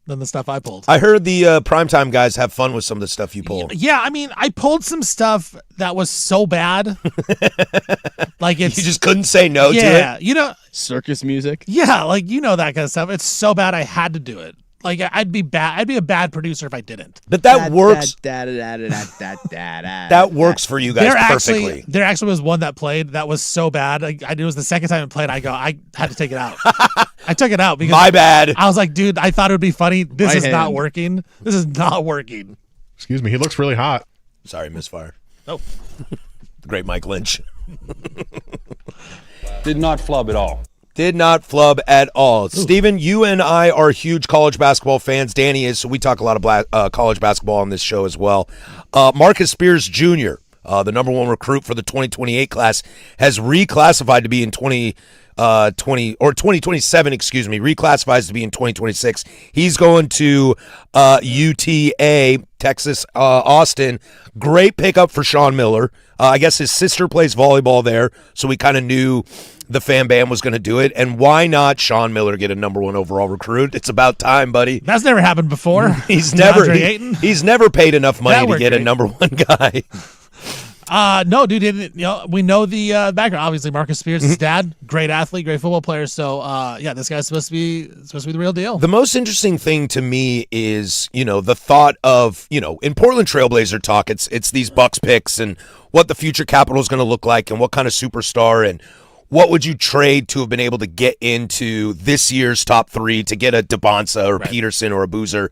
than the stuff I pulled. I heard the primetime guys have fun with some of the stuff you pulled. Yeah, I mean, I pulled some stuff that was so bad. Like it's You just couldn't say no to it? yeah, you know, Circus music. yeah, like you know that kind of stuff. It's so bad I had to do it. Like I'd be bad. I'd be a bad producer if I didn't. But that works. That That works for you guys perfectly. There actually was one that played that was so bad. I it was the second time it played. I had to take it out. I took it out because My bad. I was like, dude, I thought it would be funny. This Right is not hand. working. This is not working. Excuse me. He looks really hot. Sorry, misfire. Oh, The great Mike Lynch. Did not flub at all. Did not flub at all. Steven, you and I are huge college basketball fans. Danny is, so we talk a lot of college basketball on this show as well. Marcus Spears Jr., the number one recruit for the 2028 class, has reclassified to be in 2027, reclassifies to be in 2026. He's going to UTA, Texas, Austin. Great pickup for Sean Miller. I guess his sister plays volleyball there, so we kind of knew the fan band was going to do it. And why not Sean Miller get a number one overall recruit? It's about time, buddy. that's never happened before. He's DeAndre Ayton? he's never paid enough money That to worked get a great. number one guy. No, dude, didn't. You know, we know the background. Obviously, Marcus Spears, Mm-hmm. his dad, great athlete, great football player. So, yeah, this guy's supposed to be the real deal. The most interesting thing to me is, the thought of, in Portland Trailblazer talk, it's these Bucks picks and what the future capital is going to look like and what kind of superstar and what would you trade to have been able to get into this year's top three to get a DeBonsa or Peterson or a Boozer.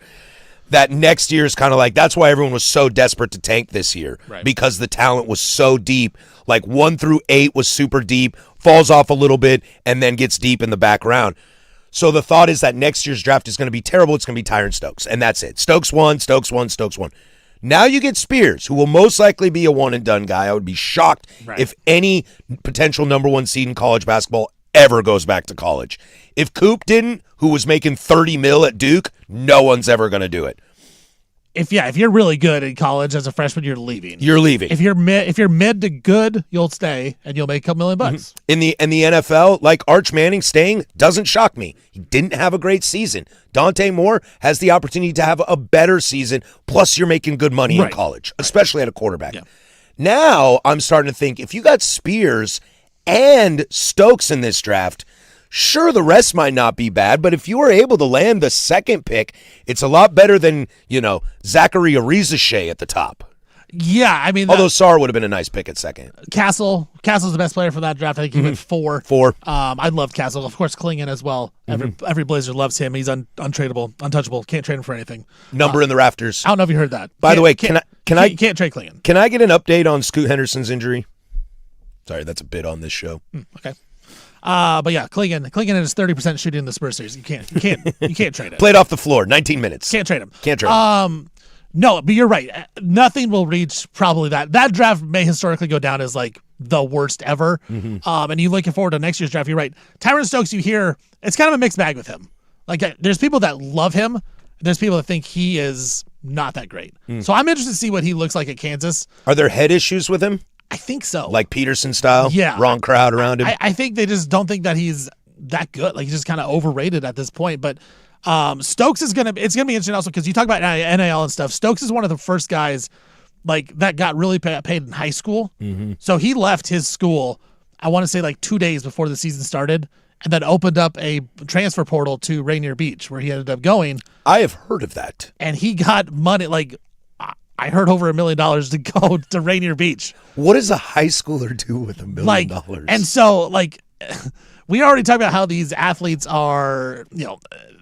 That next year is kind of like, that's why everyone was so desperate to tank this year, because the talent was so deep. Like 1 through 8 was super deep, falls off a little bit, and then gets deep in the back round. So the thought is that next year's draft is going to be terrible. It's going to be Tyron Stokes, and that's it. Stokes won. Now you get Spears, who will most likely be a one-and-done guy. I would be shocked if any potential number one seed in college basketball ever goes back to college. If Coop didn't, who was making $30 million at Duke, no one's ever going to do it. If you're really good in college as a freshman, you're leaving. You're leaving. If you're mid to good, you'll stay and you'll make a couple $1 million bucks. In the NFL, like Arch Manning staying doesn't shock me. He didn't have a great season. Dante Moore has the opportunity to have a better season, plus you're making good money in college, especially at a quarterback. Yeah. Now I'm starting to think, if you got Spears and Stokes in this draft, sure, the rest might not be bad, but if you were able to land the second pick, it's a lot better than, Zachary Arizashea at the top. Yeah, I mean, Although Sarr would have been a nice pick at second. Castle's the best player for that draft. I think he went 4. 4. I loved Castle. Of course, Klingon as well. Every Blazer loves him. He's untradeable, untouchable. Can't trade him for anything. Number in the rafters. I don't know if you heard that. By the way, can I you can't trade Klingon. Can I get an update on Scoot Henderson's injury? Sorry, that's a bit on this show. Okay. But yeah, Klingon is 30% shooting in the Spurs series. You can't trade it. Played off the floor, 19 minutes. Can't trade him. Can't trade him. No, but you're right. Nothing will reach probably that. That draft may historically go down as like the worst ever. And you looking forward to next year's draft. You're right. Tyron Stokes, you hear it's kind of a mixed bag with him. Like there's people that love him. There's people that think he is not that great. So I'm interested to see what he looks like at Kansas. Are there head issues with him? I think so. Like Peterson style? Yeah. Wrong crowd around him? I think they just don't think that he's that good. Like he's just kind of overrated at this point. But Stokes it's gonna be interesting also because you talk about NIL and stuff. Stokes is one of the first guys like that got really paid in high school. So he left his school, I want to say like 2 days before the season started, and then opened up a transfer portal to Rainier Beach where he ended up going. I have heard of that. And he got money like I heard over $1 million to go to Rainier Beach. What does a high schooler do with $1 million? And so, we already talked about how these athletes are,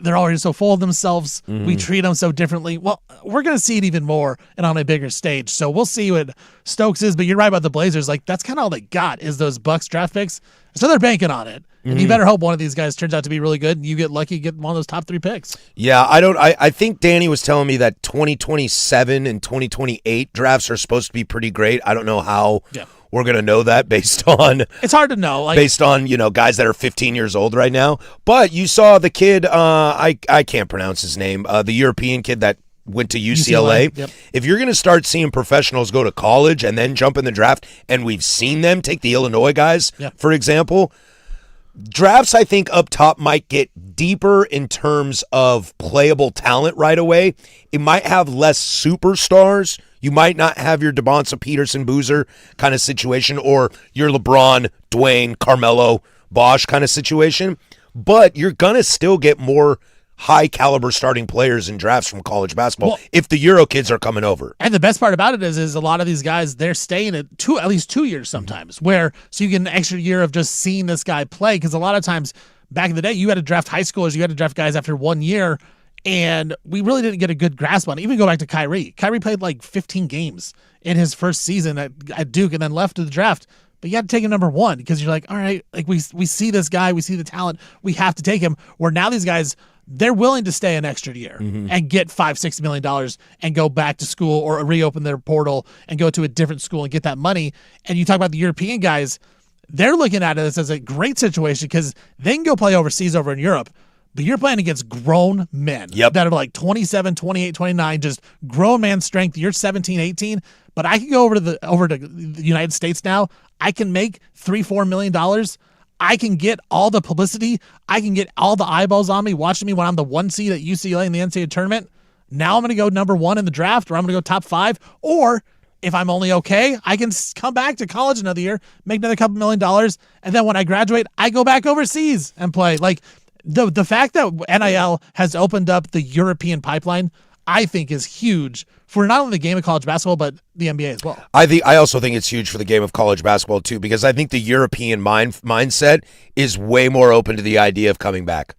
they're already so full of themselves. We treat them so differently. Well, we're going to see it even more and on a bigger stage. So we'll see what Stokes is. But you're right about the Blazers. Like, that's kind of all they got is those Bucks draft picks. So they're banking on it. And you better hope one of these guys turns out to be really good and you get lucky, get one of those top 3 picks. Yeah, I think Danny was telling me that 2027 and 2028 drafts are supposed to be pretty great. I don't know how we're going to know that based on It's hard to know. Like, based on, guys that are 15 years old right now. But you saw the kid, I can't pronounce his name, the European kid that went to UCLA. Yep. If you're going to start seeing professionals go to college and then jump in the draft, and we've seen them take the Illinois guys, for example, drafts, I think, up top might get deeper in terms of playable talent right away. It might have less superstars. You might not have your DeBonsa, Peterson, Boozer kind of situation, or your LeBron, Dwayne, Carmelo, Bosch kind of situation. But you're going to still get more high-caliber starting players in drafts from college basketball if the Euro kids are coming over. And the best part about it is a lot of these guys, they're staying at least 2 years sometimes, so you get an extra year of just seeing this guy play. Because a lot of times back in the day, you had to draft high schoolers, you had to draft guys after 1 year, and we really didn't get a good grasp on it. Even go back to Kyrie. Kyrie played like 15 games in his first season at Duke and then left to the draft. But you had to take him number one because you're like, all right, like we see this guy, we see the talent, we have to take him. Where now these guys, they're willing to stay an extra year and get $5-6 million and go back to school or reopen their portal and go to a different school and get that money. And you talk about the European guys, they're looking at this as a great situation because they can go play overseas over in Europe, but you're playing against grown men that are like 27, 28, 29, just grown man strength. You're 17, 18, but I can go over to the United States now. I can make $3-4 million. I can get all the publicity. I can get all the eyeballs on me watching me when I'm the 1 seed at UCLA in the NCAA tournament. Now I'm going to go number 1 in the draft, or I'm going to go top 5. Or if I'm only okay, I can come back to college another year, make another couple $1 million, and then when I graduate, I go back overseas and play. Like the fact that NIL has opened up the European pipeline, I think is huge for not only the game of college basketball, but the NBA as well. I also think it's huge for the game of college basketball too, because I think the European mindset is way more open to the idea of coming back.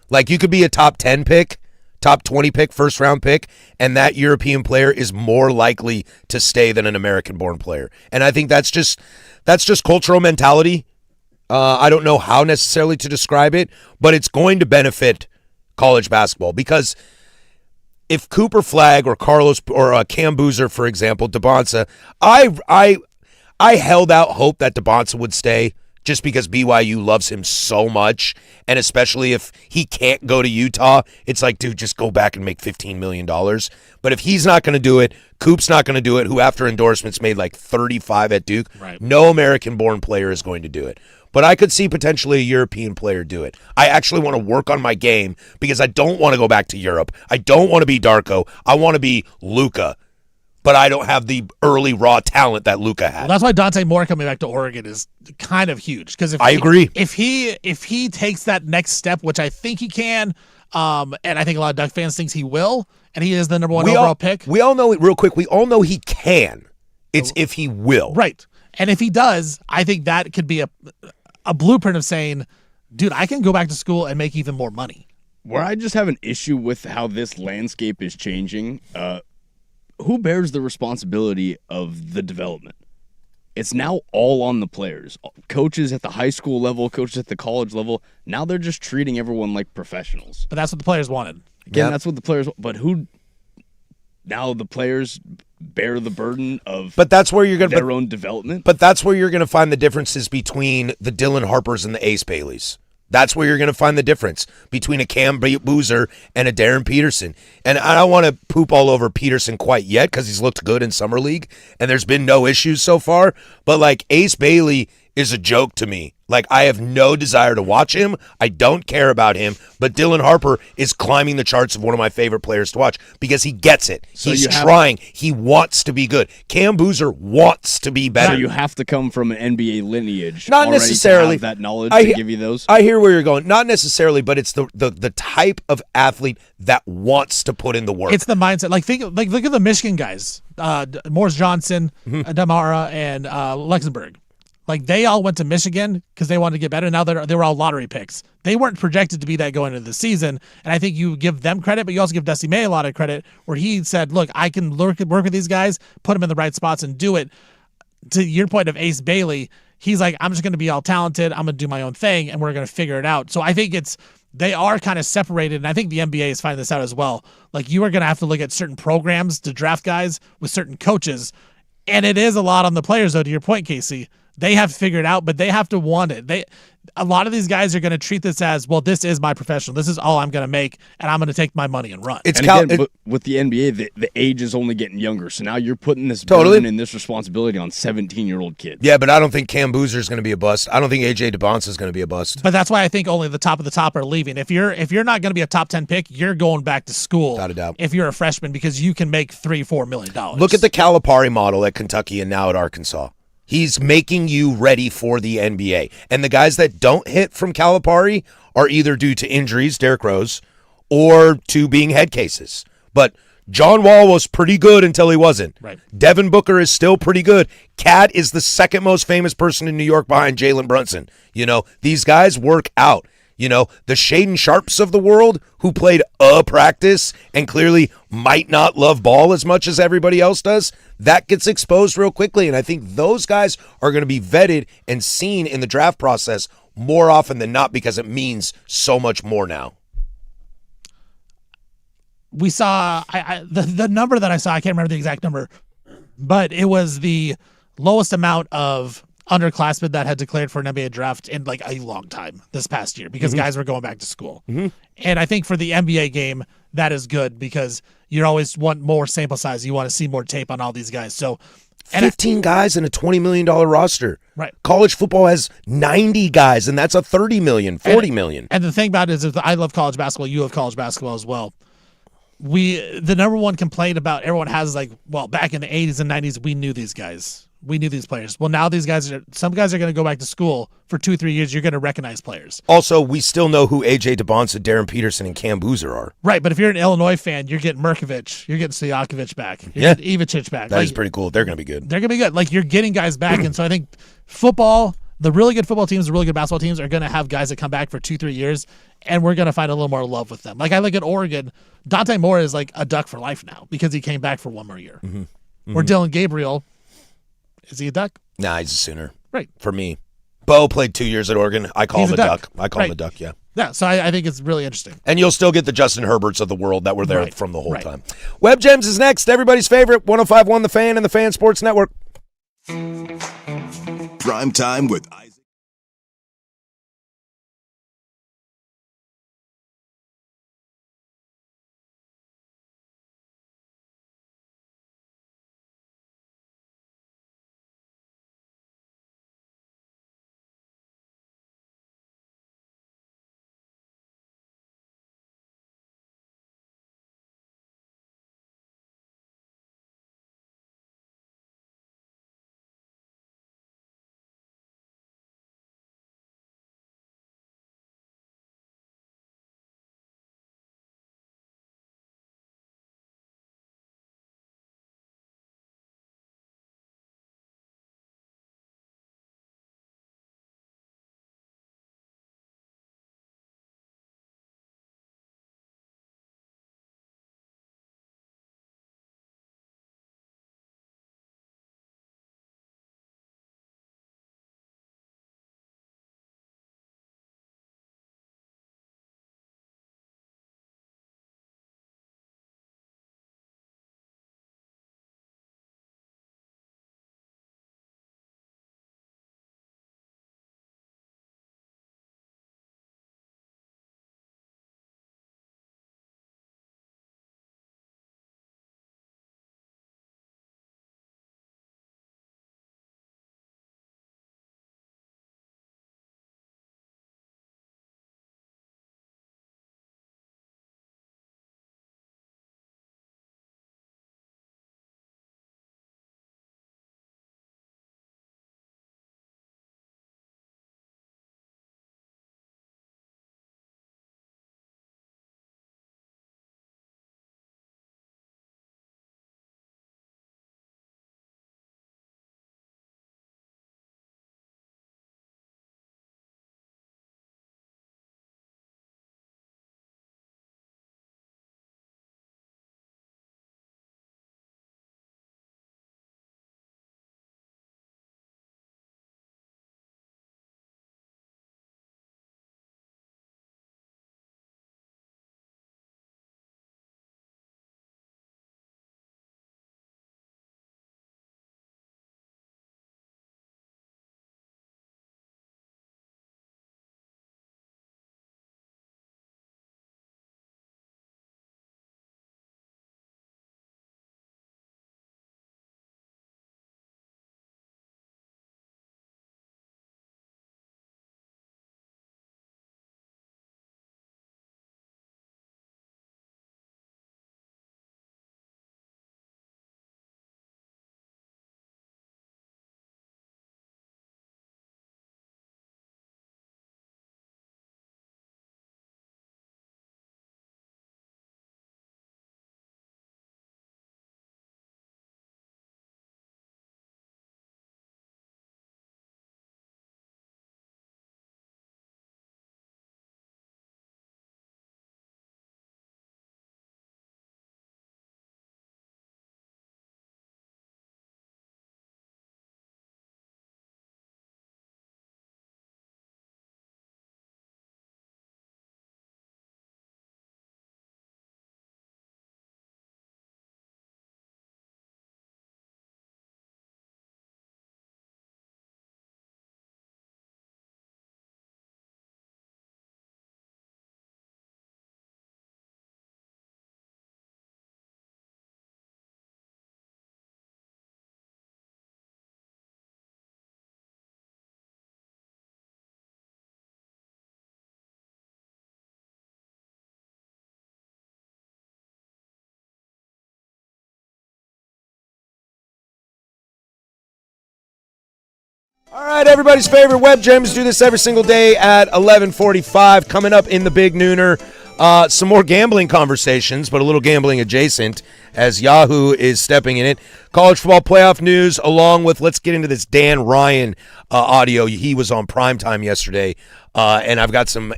Like you could be a top 10 pick, top 20 pick, first round pick, and that European player is more likely to stay than an American born player. And I think that's just cultural mentality. I don't know how necessarily to describe it, but it's going to benefit college basketball because if Cooper Flagg or Carlos or Cam Boozer, for example, DeBonsa, I held out hope that DeBonsa would stay just because BYU loves him so much, and especially if he can't go to Utah, it's like, dude, just go back and make $15 million. But if he's not going to do it, Coop's not going to do it, who after endorsements made like 35 at Duke, no American-born player is going to do it. But I could see potentially a European player do it. I actually want to work on my game because I don't want to go back to Europe. I don't want to be Darko. I want to be Luka. But I don't have the early raw talent that Luka had. Well, that's why Dante Moore coming back to Oregon is kind of huge. Because I agree. If he takes that next step, which I think he can, and I think a lot of Duck fans thinks he will, and he is the number 1 overall pick. We all know it real quick. We all know he can. It's if he will. Right. And if he does, I think that could be a blueprint of saying, dude, I can go back to school and make even more money. Where I just have an issue with how this landscape is changing, who bears the responsibility of the development? It's now all on the players. Coaches at the high school level, coaches at the college level, now they're just treating everyone like professionals. But that's what the players wanted. Again, that's what the players want. But who... Now the players bear the burden of their own development. But that's where you're going to find the differences between the Dylan Harpers and the Ace Baileys. That's where you're going to find the difference between a Cam Boozer and a Darren Peterson. And I don't want to poop all over Peterson quite yet because he's looked good in Summer League, and there's been no issues so far. But, like, Ace Bailey is a joke to me. Like, I have no desire to watch him. I don't care about him. But Dylan Harper is climbing the charts of one of my favorite players to watch because he gets it. So he's trying. He wants to be good. Cam Boozer wants to be better. So you have to come from an NBA lineage. Not necessarily. To have that knowledge to give you those. I hear where you're going. Not necessarily, but it's the type of athlete that wants to put in the work. It's the mindset. Look at the Michigan guys, Morris Johnson, Damara, and Luxembourg. Like, they all went to Michigan because they wanted to get better. Now they were all lottery picks. They weren't projected to be that going into the season. And I think you give them credit, but you also give Dusty May a lot of credit where he said, look, I can work with these guys, put them in the right spots and do it. To your point of Ace Bailey, he's like, I'm just going to be all talented. I'm going to do my own thing, and we're going to figure it out. So I think they are kind of separated, and I think the NBA is finding this out as well. Like, you are going to have to look at certain programs to draft guys with certain coaches. And it is a lot on the players, though, to your point, Casey. They have to figure it out, but they have to want it. A lot of these guys are going to treat this as, well, this is my professional. This is all I'm going to make, and I'm going to take my money and run. But with the NBA, the age is only getting younger. So now you're putting this burden and this responsibility on 17-year-old kids. Yeah, but I don't think Cam Boozer is going to be a bust. I don't think AJ DeBonce is going to be a bust. But that's why I think only the top of the top are leaving. If you're not going to be a top 10 pick, you're going back to school. Without a doubt. If you're a freshman, because you can make $3-4 million. Look at the Calipari model at Kentucky and now at Arkansas. He's making you ready for the NBA. And the guys that don't hit from Calipari are either due to injuries, Derrick Rose, or to being head cases. But John Wall was pretty good until he wasn't. Right. Devin Booker is still pretty good. Cat is the second most famous person in New York behind Jalen Brunson. These guys work out. The Shaden Sharps of the world who played a practice and clearly might not love ball as much as everybody else does, that gets exposed real quickly. And I think those guys are going to be vetted and seen in the draft process more often than not because it means so much more now. We saw the number that I saw, I can't remember the exact number, but it was the lowest amount of underclassmen that had declared for an NBA draft in like a long time this past year because guys were going back to school. And I think for the NBA game, that is good because you always want more sample size. You want to see more tape on all these guys. So 15 guys in a $20 million roster. Right. College football has 90 guys, and that's a $30 million, $40 million. And the thing about it is I love college basketball. You love college basketball as well. The number one complaint about everyone has back in the 80s and 90s, we knew these guys. We knew these players. Well, now some guys are going to go back to school for 2-3 years. You're going to recognize players. Also, we still know who AJ DeBonce, Darren Peterson, and Cam Boozer are. Right, but if you're an Illinois fan, you're getting Merkovich, you're getting Stojakovic back, you're getting Ivicic back. That is pretty cool. They're going to be good. They're going to be good. You're getting guys back, and so I think football, the really good football teams, the really good basketball teams are going to have guys that come back for 2-3 years, and we're going to find a little more love with them. I look at Oregon. Dante Moore is like a Duck for life now because he came back for one more year. Where Dylan Gabriel, is he a Duck? Nah, he's a Sooner. Right. For me. Bo played 2 years at Oregon. I call him a Duck. I call him a Duck, yeah. Yeah, so I think it's really interesting. And you'll still get the Justin Herberts of the world that were there from the whole time. Web Gems is next. Everybody's favorite, 105.1 The Fan and the Fan Sports Network. Prime Time with All right, everybody's favorite web gems do this every single day at 11:45. Coming up in the big nooner, some more gambling conversations, but a little gambling adjacent as Yahoo is stepping in it. College football playoff news, along with, let's get into this Dan Ryan audio. He was on primetime yesterday, and I've got some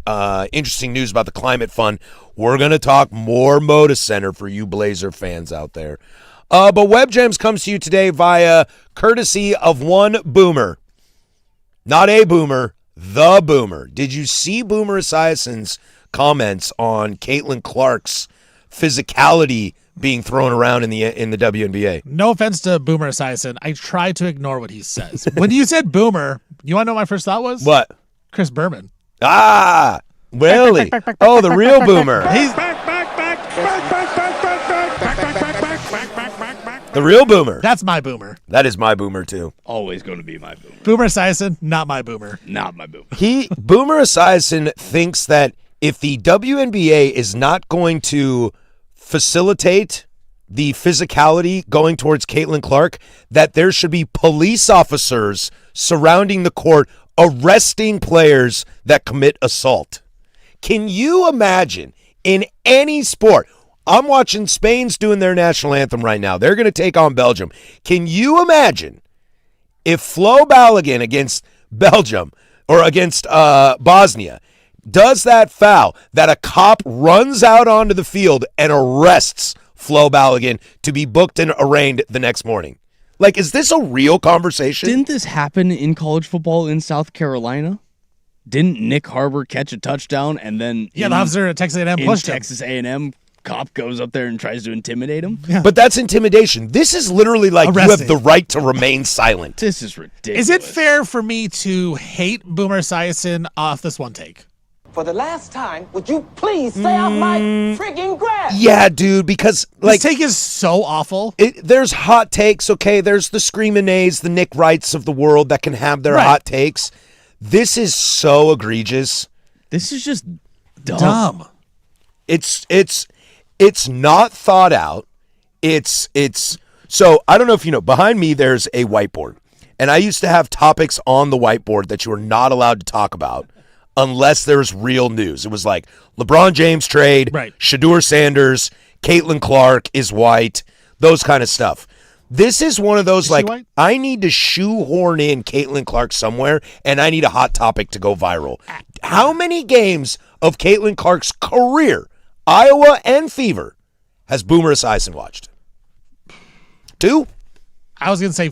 interesting news about the Climate Fund. We're going to talk more Moda Center for you Blazer fans out there. But Web Gems comes to you today via courtesy of one boomer. Not a boomer, the boomer. Did you see Boomer Esiason's comments on Caitlin Clark's physicality being thrown around in the WNBA? No offense to Boomer Esiason. I try to ignore what he says. When you said boomer, you want to know what my first thought was? What? Chris Berman. Ah, really? Oh, the real boomer. He's The real boomer. That's my boomer. That is my boomer, too. Always going to be my boomer. Boomer Esiason, not my boomer. Not my boomer. Boomer Esiason thinks that if the WNBA is not going to facilitate the physicality going towards Caitlin Clark, that there should be police officers surrounding the court arresting players that commit assault. Can you imagine in any sport? I'm watching Spain's doing their national anthem right now. They're going to take on Belgium. Can you imagine if Flo Balogun against Belgium or against Bosnia does that foul, that a cop runs out onto the field and arrests Flo Balogun to be booked and arraigned the next morning? Like, is this a real conversation? Didn't this happen in college football in South Carolina? Didn't Nick Harbor catch a touchdown and then the officer at Texas A&M pushed him. Texas A&M cop goes up there and tries to intimidate him? Yeah. But that's intimidation. This is literally like you have the right to remain silent. This is ridiculous. Is it fair for me to hate Boomer Esiason off this one take? For the last time, would you please stay off my friggin' grass? Yeah, dude, because This take is so awful. There's hot takes, okay? There's the Screamin' A's, the Nick Wrights of the world that can have their hot takes. This is so egregious. This is just Dumb. It's not thought out. It's so I don't know if you know, behind me there's a whiteboard. And I used to have topics on the whiteboard that you were not allowed to talk about unless there's real news. It was like LeBron James trade, Shedeur Sanders, Caitlin Clark is white, those kind of stuff. This is one of those, like, I need to shoehorn in Caitlin Clark somewhere, and I need a hot topic to go viral. How many games of Caitlin Clark's career, Iowa and Fever, has Boomer Esiason watched? 2? I was going to say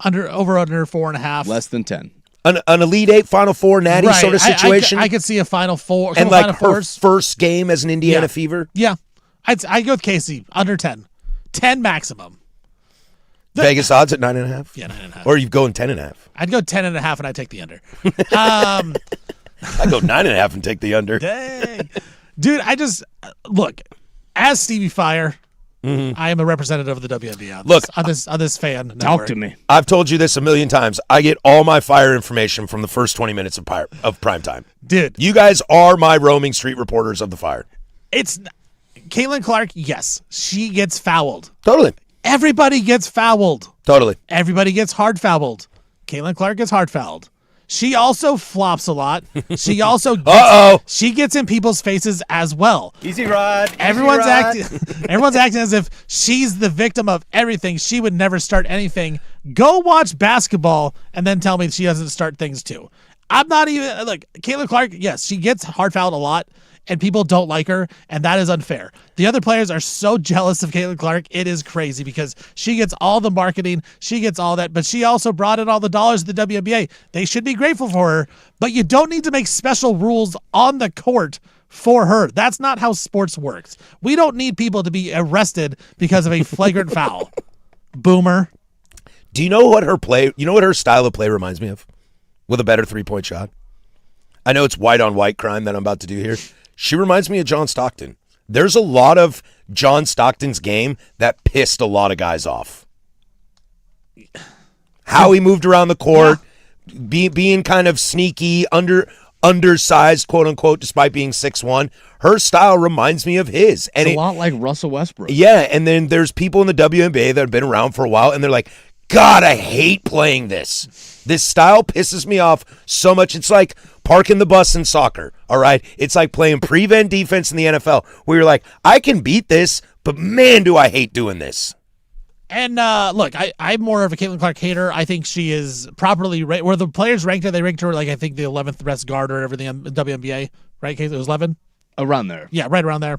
under 4.5. Less than 10. An Elite Eight, Final Four, natty sort of situation? I could see a Final Four. And like her first game as an Indiana Fever? Yeah. I'd go with Casey, under 10. 10 maximum. Vegas odds at 9.5? Yeah, 9.5. Or you go in 10.5? I'd go 10.5 and I'd take the under. I'd go 9.5 and take the under. Dang. Dude, look, as Stevie Fire, I am a representative of the WNBA on this fan network. Talk to me. I've told you this a million times. I get all my Fire information from the first 20 minutes of prime time. Dude. You guys are my roaming street reporters of the Fire. It's Caitlin Clark, yes, she gets fouled. Totally. Everybody gets fouled. Totally. Everybody gets hard fouled. Caitlin Clark gets hard fouled. She also flops a lot. She also she gets in people's faces as well. Easy rod. Everyone's acting as if she's the victim of everything. She would never start anything. Go watch basketball and then tell me she doesn't start things too. I'm not even Caitlin Clark, yes, she gets hard fouled a lot. And people don't like her, and that is unfair. The other players are so jealous of Caitlin Clark, it is crazy because she gets all the marketing, she gets all that, but she also brought in all the dollars to the WNBA. They should be grateful for her, but you don't need to make special rules on the court for her. That's not how sports works. We don't need people to be arrested because of a flagrant foul. Boomer. Do you know what her style of play reminds me of? With a better three-point shot? I know it's white-on-white crime that I'm about to do here. She reminds me of John Stockton. There's a lot of John Stockton's game that pissed a lot of guys off. How he moved around the court, being kind of sneaky, undersized, quote unquote, despite being 6'1". Her style reminds me of his. And it's a lot like Russell Westbrook. Yeah, and then there's people in the WNBA that have been around for a while, and they're like, God, I hate playing this. This style pisses me off so much. It's like parking the bus in soccer, all right? It's like playing prevent defense in the NFL, where you're like, I can beat this, but man, do I hate doing this. And look, I'm more of a Caitlin Clark hater. I think she is properly where the players ranked her. They ranked her like I think the 11th best guard or everything in WNBA, right? It was 11. Around there. Yeah, right around there.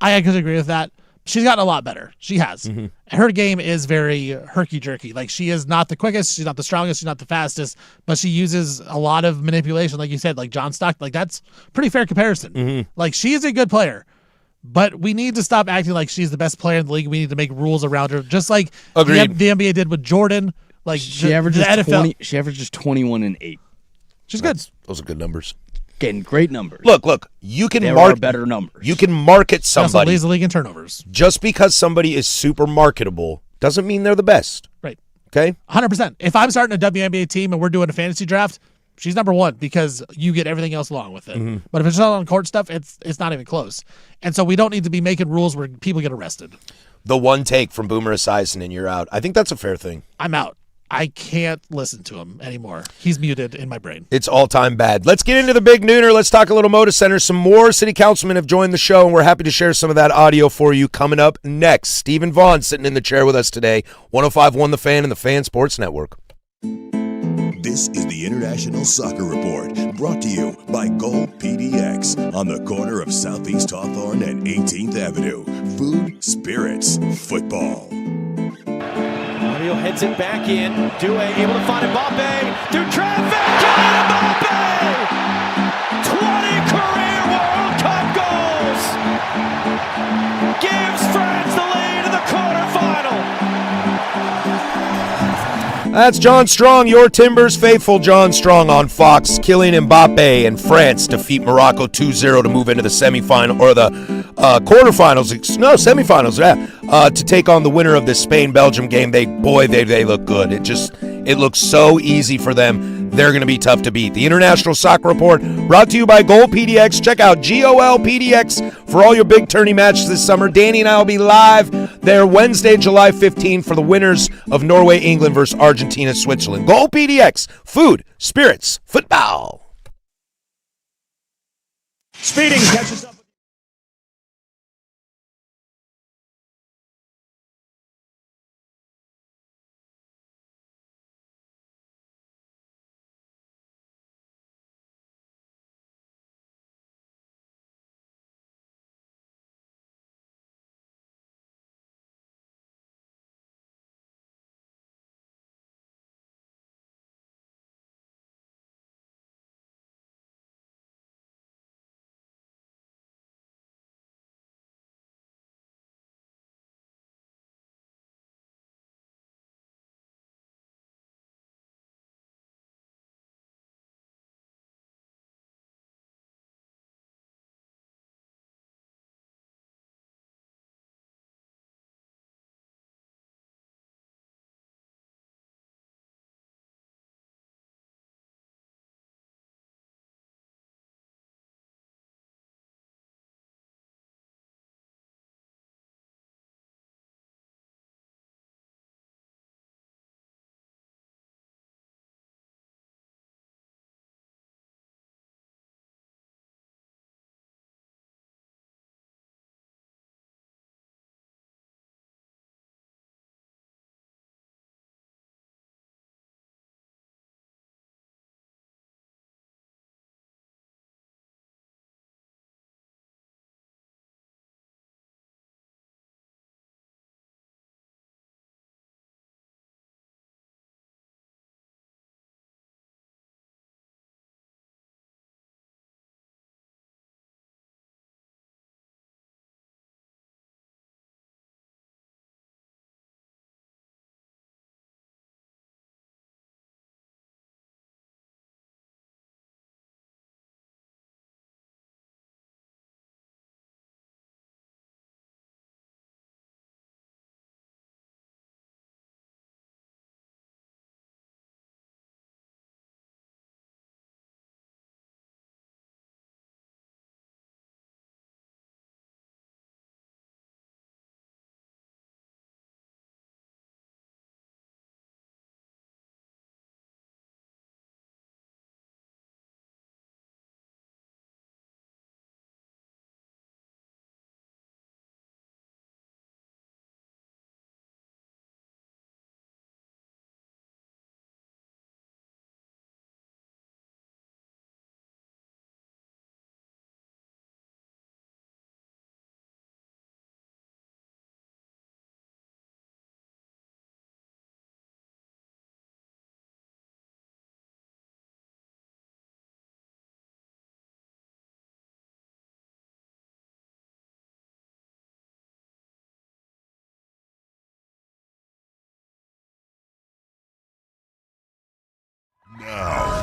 I could agree with that. She's gotten a lot better. She has. Her game is very herky-jerky. Like, she is not the quickest. She's not the strongest. She's not the fastest. But she uses a lot of manipulation, like you said, like John Stockton. Like, that's pretty fair comparison. Like, she is a good player. But we need to stop acting like she's the best player in the league. We need to make rules around her, just like the NBA did with Jordan. Like she averages 20. She averages 21 and 8. She's good. Those are good numbers. Getting great numbers. Look. You can there are better numbers. You can market She also somebody. leads the league in turnovers. Just because somebody is super marketable doesn't mean they're the best. Right. Okay. 100%. If I'm starting a WNBA team and we're doing a fantasy draft, she's number one because you get everything else along with it. But if it's not on court stuff, it's not even close. And so we don't need to be making rules where people get arrested. The one take from Boomer Esiason and you're out. I think that's a fair thing. I'm out. I can't listen to him anymore. He's muted in my brain. It's all-time bad. Let's get into the big nooner. Let's talk a little Moda Center. Some more city councilmen have joined the show, and we're happy to share some of that audio for you coming up next. Stephen Vaughn sitting in the chair with us today. 105.1 The Fan and the Fan Sports Network. This is the International Soccer Report, brought to you by Gold PDX on the corner of Southeast Hawthorne and 18th Avenue. Food, spirits, football. Mario heads it back in. Due able to find Mbappe through traffic. Kylian Mbappe! 20 career World Cup goals! Gives France the lead in the quarterfinal. That's John Strong, your Timbers faithful John Strong on Fox. Kylian Mbappe and France defeat Morocco 2-0 to move into the semifinal, or the quarterfinals, semifinals, to take on the winner of the Spain-Belgium game. They look good. It looks so easy for them. They're going to be tough to beat. The International Soccer Report brought to you by Gold PDX. Check out GOL PDX for all your big tourney matches this summer. Danny and I will be live there Wednesday, July 15th for the winners of Norway, England versus Argentina, Switzerland. Gold PDX, food, spirits, football. Speeding catches up.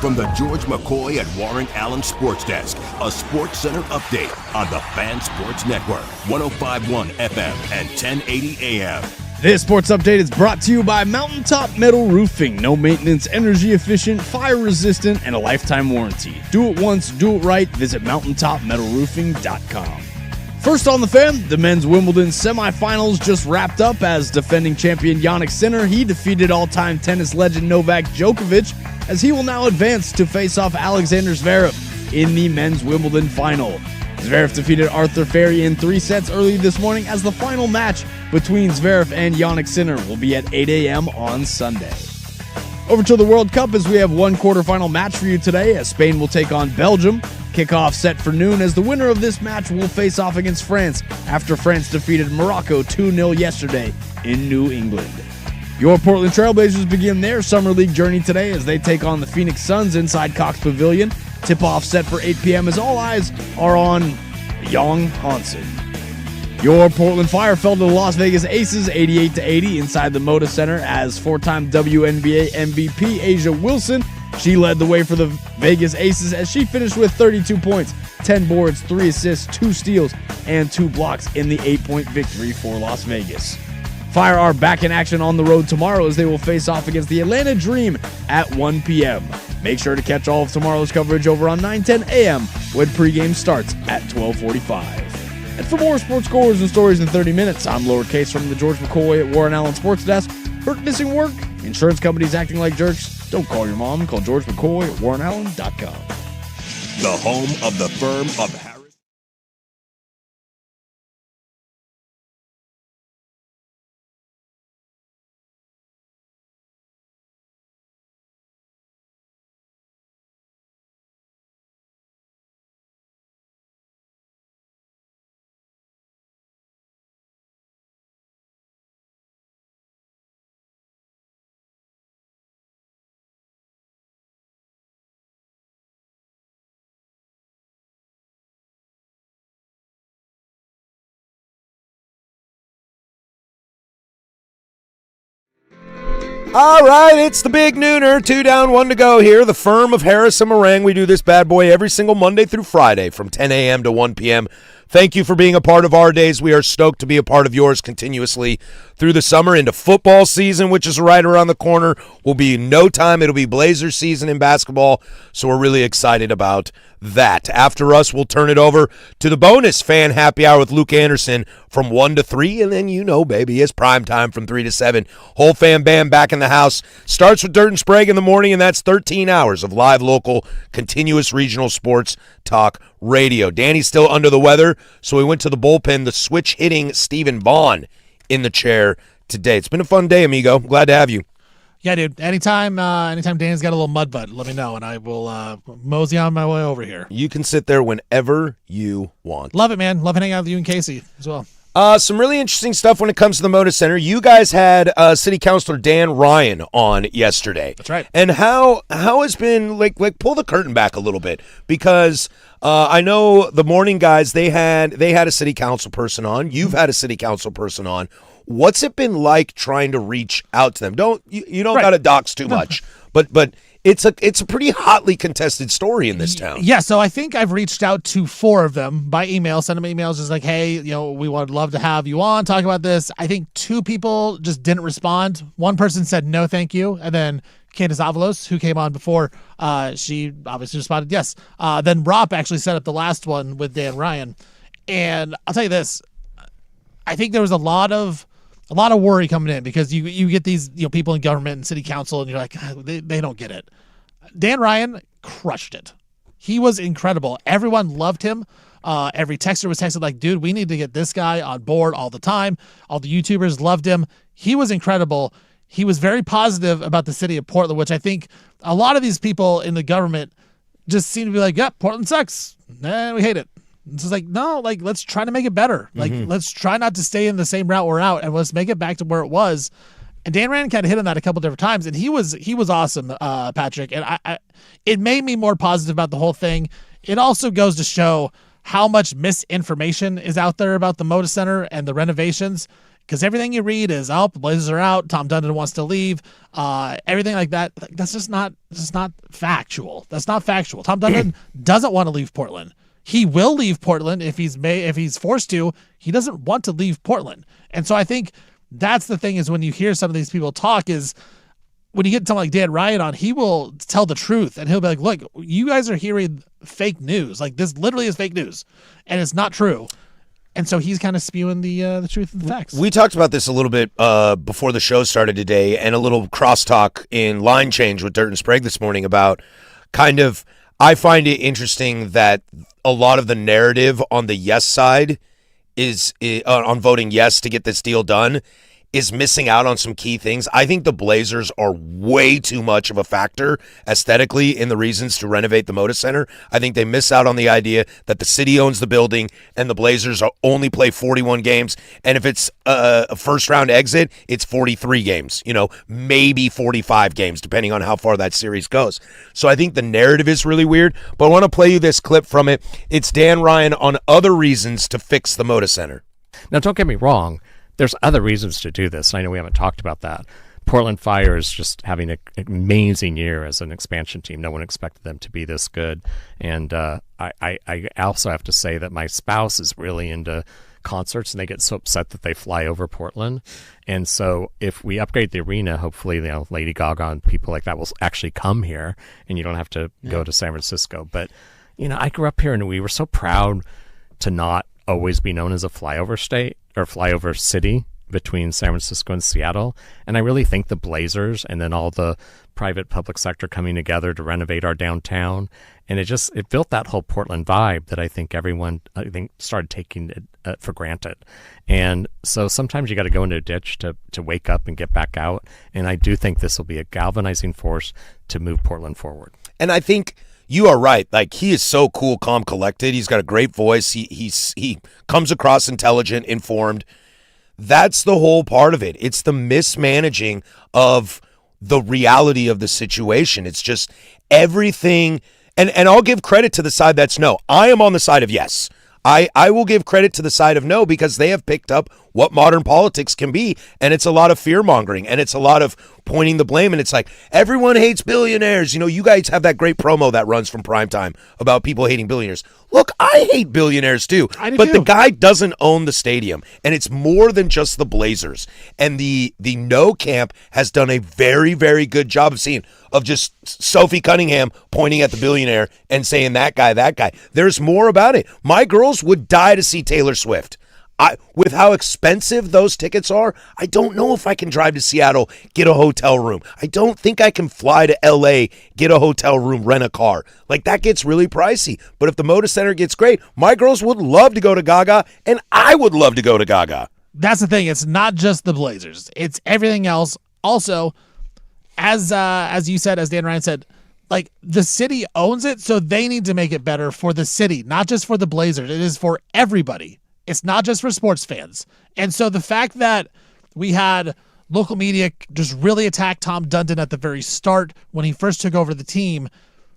From the George McCoy and Warren Allen Sports Desk, a Sports Center update on the Fan Sports Network, 105.1 FM and 1080 AM. This sports update is brought to you by Mountaintop Metal Roofing. No maintenance, energy efficient, fire resistant, and a lifetime warranty. Do it once, do it right. Visit mountaintopmetalroofing.com. First on the Fan, the men's Wimbledon semifinals just wrapped up as defending champion Jannik Sinner. He defeated all-time tennis legend Novak Djokovic as he will now advance to face off Alexander Zverev in the men's Wimbledon final. Zverev defeated Arthur Ferry in 3 sets early this morning as the final match between Zverev and Jannik Sinner will be at 8 a.m. on Sunday. Over to the World Cup as we have one quarterfinal match for you today as Spain will take on Belgium. Kickoff set for noon as the winner of this match will face off against France after France defeated Morocco 2-0 yesterday in New England. Your Portland Trailblazers begin their Summer League journey today as they take on the Phoenix Suns inside Cox Pavilion. Tip-off set for 8 p.m. as all eyes are on Young Hansen. Your Portland Fire fell to the Las Vegas Aces 88-80 inside the Moda Center as four-time WNBA MVP Asia Wilson. She led the way for the Vegas Aces as she finished with 32 points, 10 boards, 3 assists, 2 steals, and 2 blocks in the 8-point victory for Las Vegas. Fire are back in action on the road tomorrow as they will face off against the Atlanta Dream at 1 p.m. Make sure to catch all of tomorrow's coverage over on 9:10 a.m. when pregame starts at 12:45. And for more sports scores and stories in 30 minutes, I'm Lowercase from the George McCoy at Warren Allen Sports Desk. Hurt, missing work? Insurance companies acting like jerks? Don't call your mom. Call George McCoy at warrenallen.com. The home of the firm of Harris. All right, it's the big nooner. 2 down, 1 to go here. The firm of Harris and Marang. We do this bad boy every single Monday through Friday from 10 a.m. to 1 p.m. Thank you for being a part of our days. We are stoked to be a part of yours continuously through the summer into football season, which is right around the corner. Will be in no time. It'll be Blazers season in basketball, so we're really excited about that. After us, we'll turn it over to the bonus fan happy hour with Luke Anderson from 1 to 3, and then you know, baby, it's prime time from 3 to 7. Whole fan band back in the house. Starts with Dirt and Sprague in the morning, and that's 13 hours of live, local, continuous regional sports talk radio. Danny's still under the weather, so we went to the bullpen, the switch hitting Stephen Vaughn in the chair today. It's been a fun day, amigo. Glad to have you. Yeah, dude. Anytime Dan's got a little mud butt, let me know, and I will mosey on my way over here. You can sit there whenever you want. Love it, man. Love hanging out with you and Casey as well. Some really interesting stuff when it comes to the Moda Center. You guys had City Councilor Dan Ryan on yesterday. That's right. And how has been like pull the curtain back a little bit, because I know the morning guys they had a city council person on. You've had a city council person on. What's it been like trying to reach out to them? You don't got to dox too much, but it's a pretty hotly contested story in this town. Yeah, so I think I've reached out to 4 of them by email, sent them emails just like, hey, we would love to have you on, talk about this. I think 2 people just didn't respond. One person said no, thank you, and then Candace Avalos, who came on before, she obviously responded yes. Then Rob actually set up the last one with Dan Ryan, and I'll tell you this, I think there was a lot of worry coming in because you get these people in government and city council and you're like, they don't get it. Dan Ryan crushed it. He was incredible. Everyone loved him. Every texter was texted like, dude, we need to get this guy on board all the time. All the YouTubers loved him. He was incredible. He was very positive about the city of Portland, which I think a lot of these people in the government just seem to be like, yeah, Portland sucks. Nah, we hate it. It's just like, no, like, let's try to make it better. Like, let's try not to stay in the same route we're out, and let's make it back to where it was. And Dan Rand kind of hit on that a couple different times, and he was awesome, Patrick. And it made me more positive about the whole thing. It also goes to show how much misinformation is out there about the Moda Center and the renovations. Because everything you read is, the Blazers are out, Tom Dundon wants to leave, everything like that. That's just not factual. That's not factual. Tom Dundon doesn't want to leave Portland. He will leave Portland if he's forced to. He doesn't want to leave Portland. And so I think that's the thing, is when you hear some of these people talk, is when you get someone like Dan Ryan on, he will tell the truth, and he'll be like, look, you guys are hearing fake news. Like, this literally is fake news, and it's not true. And so he's kind of spewing the truth and the facts. We talked about this a little bit before the show started today, and a little crosstalk in line change with Dirt and Sprague this morning about kind of, I find it interesting that a lot of the narrative on the yes side is on voting yes to get this deal done is missing out on some key things. I think the Blazers are way too much of a factor aesthetically in the reasons to renovate the Moda Center. I think they miss out on the idea that the city owns the building and the Blazers only play 41 games. And if it's a first-round exit, it's 43 games, maybe 45 games, depending on how far that series goes. So I think the narrative is really weird. But I want to play you this clip from it. It's Dan Ryan on other reasons to fix the Moda Center. Now, don't get me wrong. There's other reasons to do this. I know we haven't talked about that. Portland Fire is just having an amazing year as an expansion team. No one expected them to be this good. And I also have to say that my spouse is really into concerts, and they get so upset that they fly over Portland. And so if we upgrade the arena, hopefully, Lady Gaga and people like that will actually come here, and you don't have to go to San Francisco. But, I grew up here, and we were so proud to not always be known as a flyover state or flyover city between San Francisco and Seattle. And I really think the Blazers and then all the private public sector coming together to renovate our downtown, and it built that whole Portland vibe that I think everyone started taking it for granted. And so sometimes you got to go into a ditch to wake up and get back out. And I do think this will be a galvanizing force to move Portland forward. And I think you are right. Like, he is so cool, calm, collected. He's got a great voice. He comes across intelligent, informed. That's the whole part of it. It's the mismanaging of the reality of the situation. It's just everything. And I'll give credit to the side that's no. I am on the side of yes. I will give credit to the side of no, because they have picked up what modern politics can be, and it's a lot of fear-mongering, and it's a lot of pointing the blame, and it's like, everyone hates billionaires. You guys have that great promo that runs from primetime about people hating billionaires. Look, I hate billionaires too, but the guy doesn't own the stadium, and it's more than just the Blazers. And the no camp has done a very, very good job of just Sophie Cunningham pointing at the billionaire and saying, that guy. There's more about it. My girls would die to see Taylor Swift. With how expensive those tickets are, I don't know if I can drive to Seattle, get a hotel room. I don't think I can fly to LA, get a hotel room, rent a car. Like, that gets really pricey. But if the Moda Center gets great, my girls would love to go to Gaga, and I would love to go to Gaga. That's the thing. It's not just the Blazers. It's everything else. Also, as you said, as Dan Ryan said, like, the city owns it, so they need to make it better for the city, not just for the Blazers. It is for everybody. It's not just for sports fans. And so the fact that we had local media just really attack Tom Dundon at the very start when he first took over the team,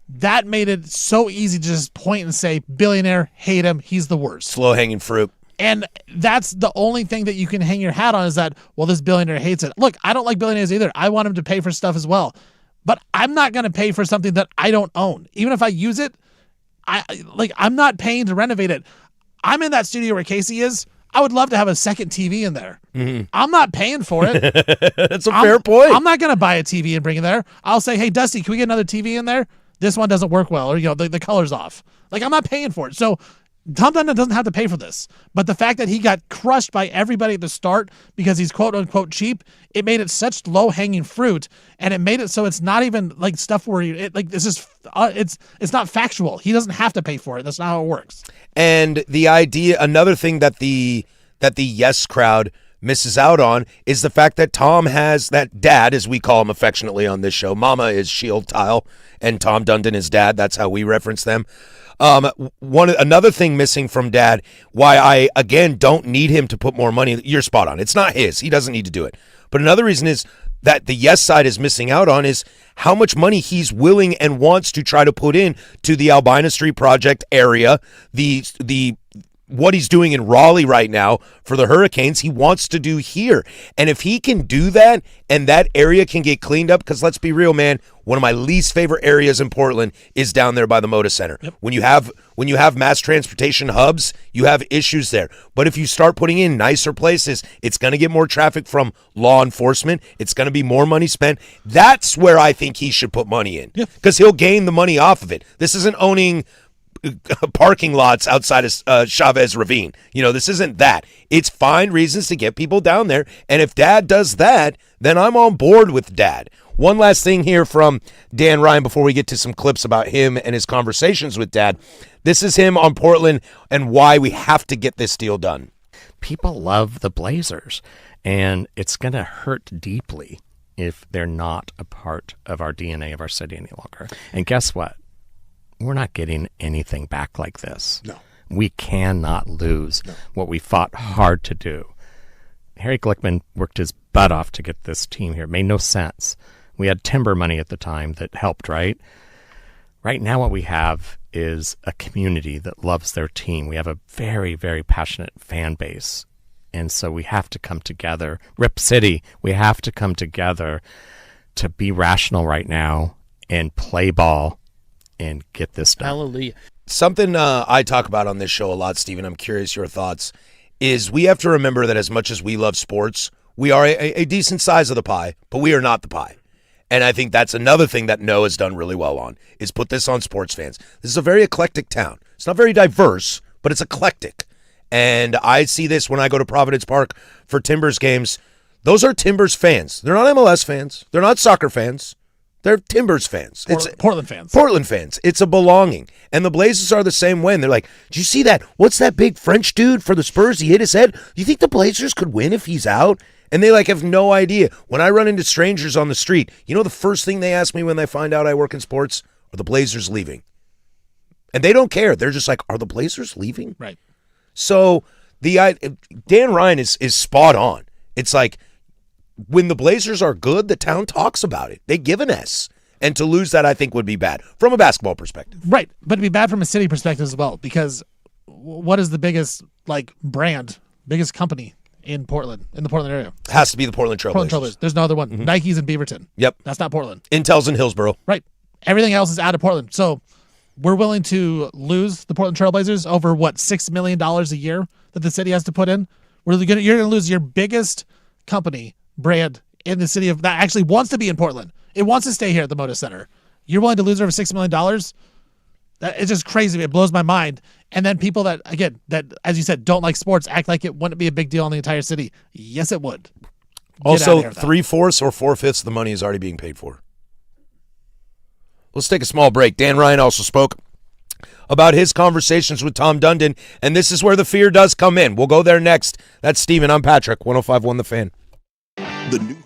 that made it so easy to just point and say, billionaire, hate him, he's the worst. Slow-hanging fruit. And that's the only thing that you can hang your hat on, is that, well, this billionaire hates it. Look, I don't like billionaires either. I want him to pay for stuff as well. But I'm not going to pay for something that I don't own. Even if I use it, I'm not paying to renovate it. I'm in that studio where Casey is. I would love to have a second TV in there. Mm-hmm. I'm not paying for it. That's a fair point. I'm not going to buy a TV and bring it there. I'll say, hey, Dusty, can we get another TV in there? This one doesn't work well, or the color's off. Like, I'm not paying for it. So Tom Dundon doesn't have to pay for this. But the fact that he got crushed by everybody at the start because he's quote unquote cheap, it made it such low hanging fruit, and it made it so it's not even like stuff where it's not factual. He doesn't have to pay for it. That's not how it works. And the idea, another thing that the yes crowd misses out on is the fact that Tom has that dad, as we call him affectionately on this show. Mama is Shield Tile, and Tom Dundon is dad. That's how we reference them. Another thing missing from Dad, why I again don't need him to put more money. You're spot on. It's not his. He doesn't need to do it. But another reason is that the yes side is missing out on is how much money he's willing and wants to try to put in to the Albina Street project area, the what he's doing in Raleigh right now for the Hurricanes, he wants to do here. And if he can do that and that area can get cleaned up, because let's be real, man, one of my least favorite areas in Portland is down there by the Moda Center. Yep. When you have mass transportation hubs, you have issues there. But if you start putting in nicer places, it's going to get more traffic from law enforcement. It's going to be more money spent. That's where I think he should put money in, because he'll gain the money off of it. This isn't owning parking lots outside of Chavez Ravine. This isn't that. It's find reasons to get people down there. And if Dad does that, then I'm on board with Dad. One last thing here from Dan Ryan before we get to some clips about him and his conversations with Dad. This is him on Portland and why we have to get this deal done. People love the Blazers, and it's going to hurt deeply if they're not a part of our DNA of our city any longer. And guess what? We're not getting anything back like this. No. We cannot lose what we fought hard to do. Harry Glickman worked his butt off to get this team here. It made no sense. We had timber money at the time that helped, right? Right now what we have is a community that loves their team. We have a very, very passionate fan base. And so we have to come together. Rip City, we have to come together to be rational right now and play ball and get this done. Hallelujah. Something I talk about on this show a lot, Stephen, I'm curious your thoughts, is we have to remember that as much as we love sports, we are a decent size of the pie, but we are not the pie. And I think that's another thing that Noah has done really well on, is put this on sports fans. This is a very eclectic town. It's not very diverse, but it's eclectic. And I see this when I go to Providence Park for Timbers games. Those are Timbers fans. They're not MLS fans. They're not soccer fans. They're Timbers fans. Portland fans. Portland fans. It's a belonging. And the Blazers are the same way. And they're like, did you see that? What's that big French dude for the Spurs? He hit his head. Do you think the Blazers could win if he's out? And they have no idea. When I run into strangers on the street, the first thing they ask me when they find out I work in sports? Are the Blazers leaving? And they don't care. They're just like, are the Blazers leaving? Right. So Dan Ryan is spot on. It's like, when the Blazers are good, the town talks about it. They give an S. And to lose that, I think, would be bad from a basketball perspective. Right. But it'd be bad from a city perspective as well, because what is the biggest brand, biggest company in Portland, in the Portland area? It has to be the Portland Trailblazers. There's no other one. Nike's in Beaverton. Yep. That's not Portland. Intel's in Hillsboro. Right. Everything else is out of Portland. So we're willing to lose the Portland Trailblazers over, $6 million a year that the city has to put in? You're going to lose your biggest company brand in the city that actually wants to be in Portland. It wants to stay here at the Moda Center. You're willing to lose over $6 million? That it's just crazy. It blows my mind. And then people that, again, that, as you said, don't like sports, act like it wouldn't be a big deal in the entire city. Yes, it would. Also, 3/4 or 4/5 of the money is already being paid for. Let's take a small break. Dan Ryan also spoke about his conversations with Tom Dundon, and this is where the fear does come in. We'll go there next. That's Steven. I'm Patrick, 105.1 The Fan. The new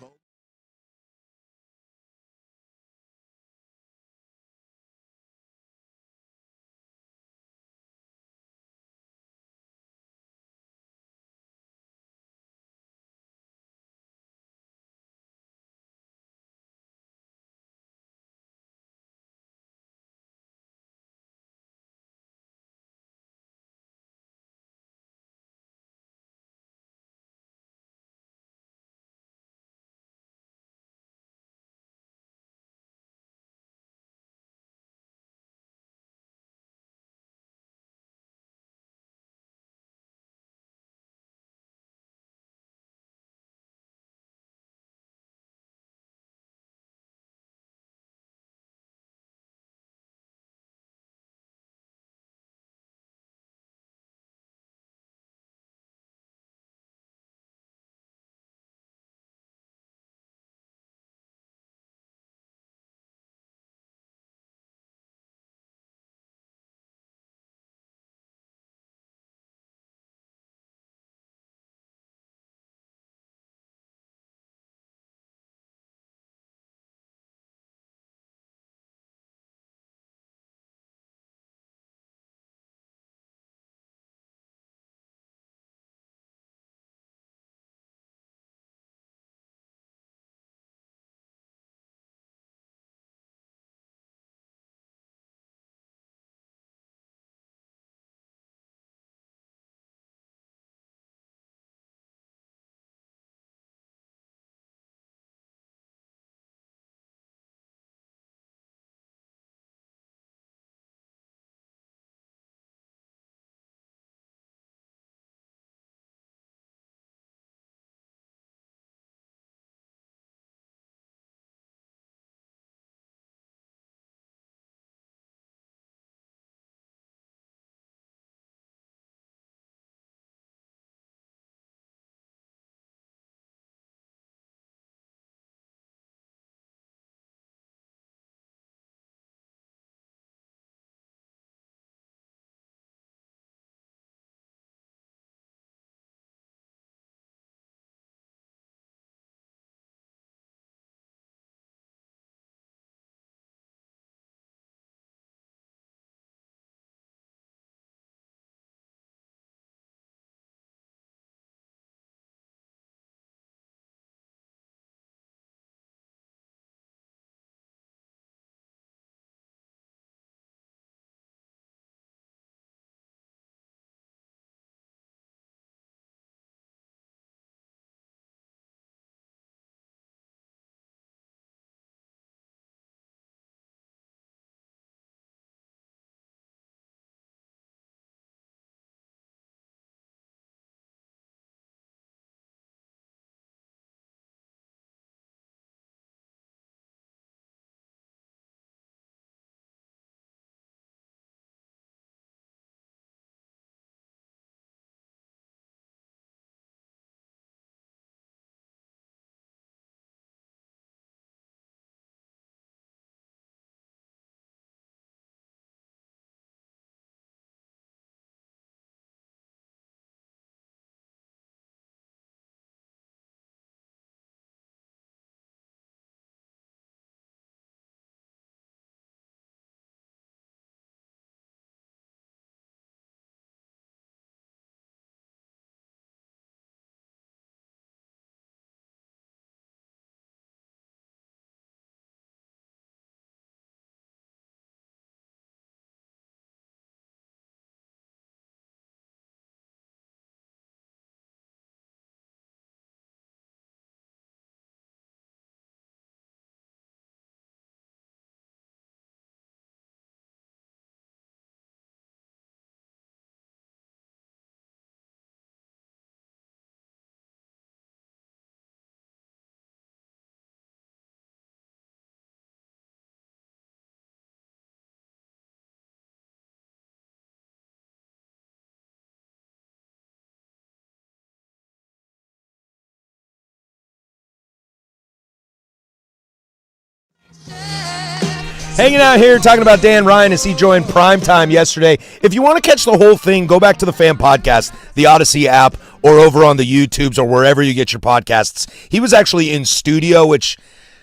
Hanging out here talking about Dan Ryan as he joined Primetime yesterday. If you want to catch the whole thing, go back to the Fan Podcast, the Odyssey app, or over on the YouTubes or wherever you get your podcasts. He was actually in studio, which,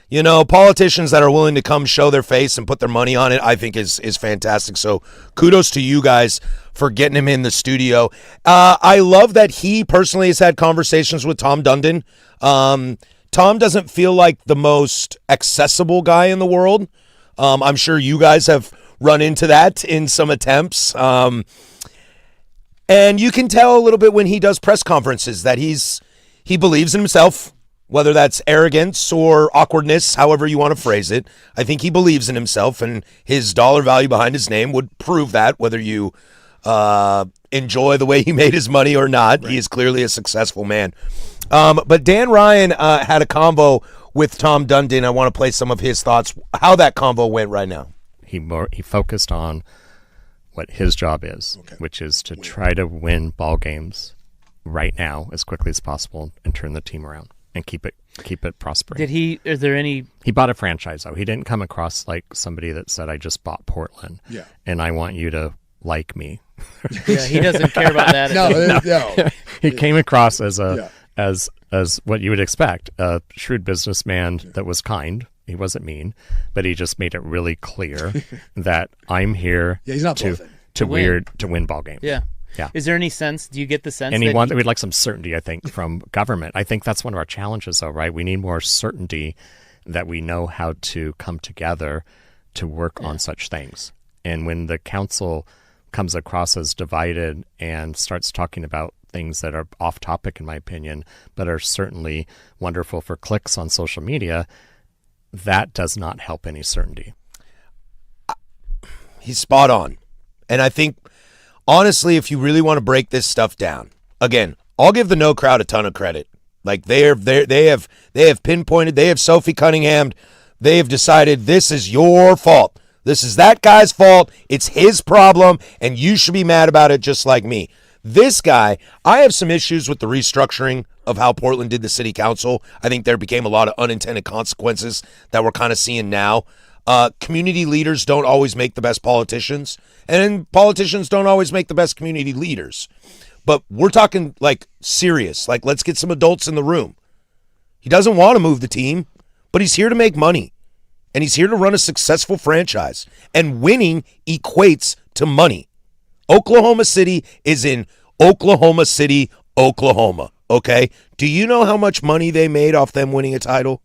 you know, politicians that are willing to come show their face and put their money on it, I think is fantastic. So kudos to you guys for getting him in the studio. I love that he personally has had conversations with Tom Dundon. Tom doesn't feel like the most accessible guy in the world. I'm sure you guys have run into that in some attempts. And you can tell a little bit when he does press conferences that he believes in himself, whether that's arrogance or awkwardness, however you want to phrase it. I think he believes in himself, and his dollar value behind his name would prove that, whether you enjoy the way he made his money or not. Right. He is clearly a successful man. But Dan Ryan had a convo with Tom Dundon. I want to play some of his thoughts, how that convo went right now. He focused on what his job is, which is to try to win ball games right now as quickly as possible and turn the team around and keep it prospering. Is there any... He bought a franchise, though. He didn't come across like somebody that said, I just bought Portland, and I want you to like me. Yeah, he doesn't care about that. No. He came across as as what you would expect, a shrewd businessman that was kind. He wasn't mean, but he just made it really clear that I'm here he's not to win ball games. Yeah. Yeah. Is there any sense? Do you get the sense? And we'd like some certainty, I think, from government. I think that's one of our challenges, though, right? We need more certainty that we know how to come together to work on such things. And when the council comes across as divided and starts talking about things that are off topic, in my opinion, but are certainly wonderful for clicks on social media, that does not help any certainty. He's spot on. And I think, honestly, if you really want to break this stuff down, again, I'll give the No Crowd a ton of credit. Like they have pinpointed, they have Sophie Cunningham, they have decided this is your fault. This is that guy's fault. It's his problem, and you should be mad about it just like me. This guy, I have some issues with the restructuring of how Portland did the city council. I think there became a lot of unintended consequences that we're kind of seeing now. Community leaders don't always make the best politicians, and politicians don't always make the best community leaders. But we're talking like serious, like let's get some adults in the room. He doesn't want to move the team, but he's here to make money, and he's here to run a successful franchise, and winning equates to money. Oklahoma City is in Oklahoma City, Oklahoma, okay? Do you know how much money they made off them winning a title?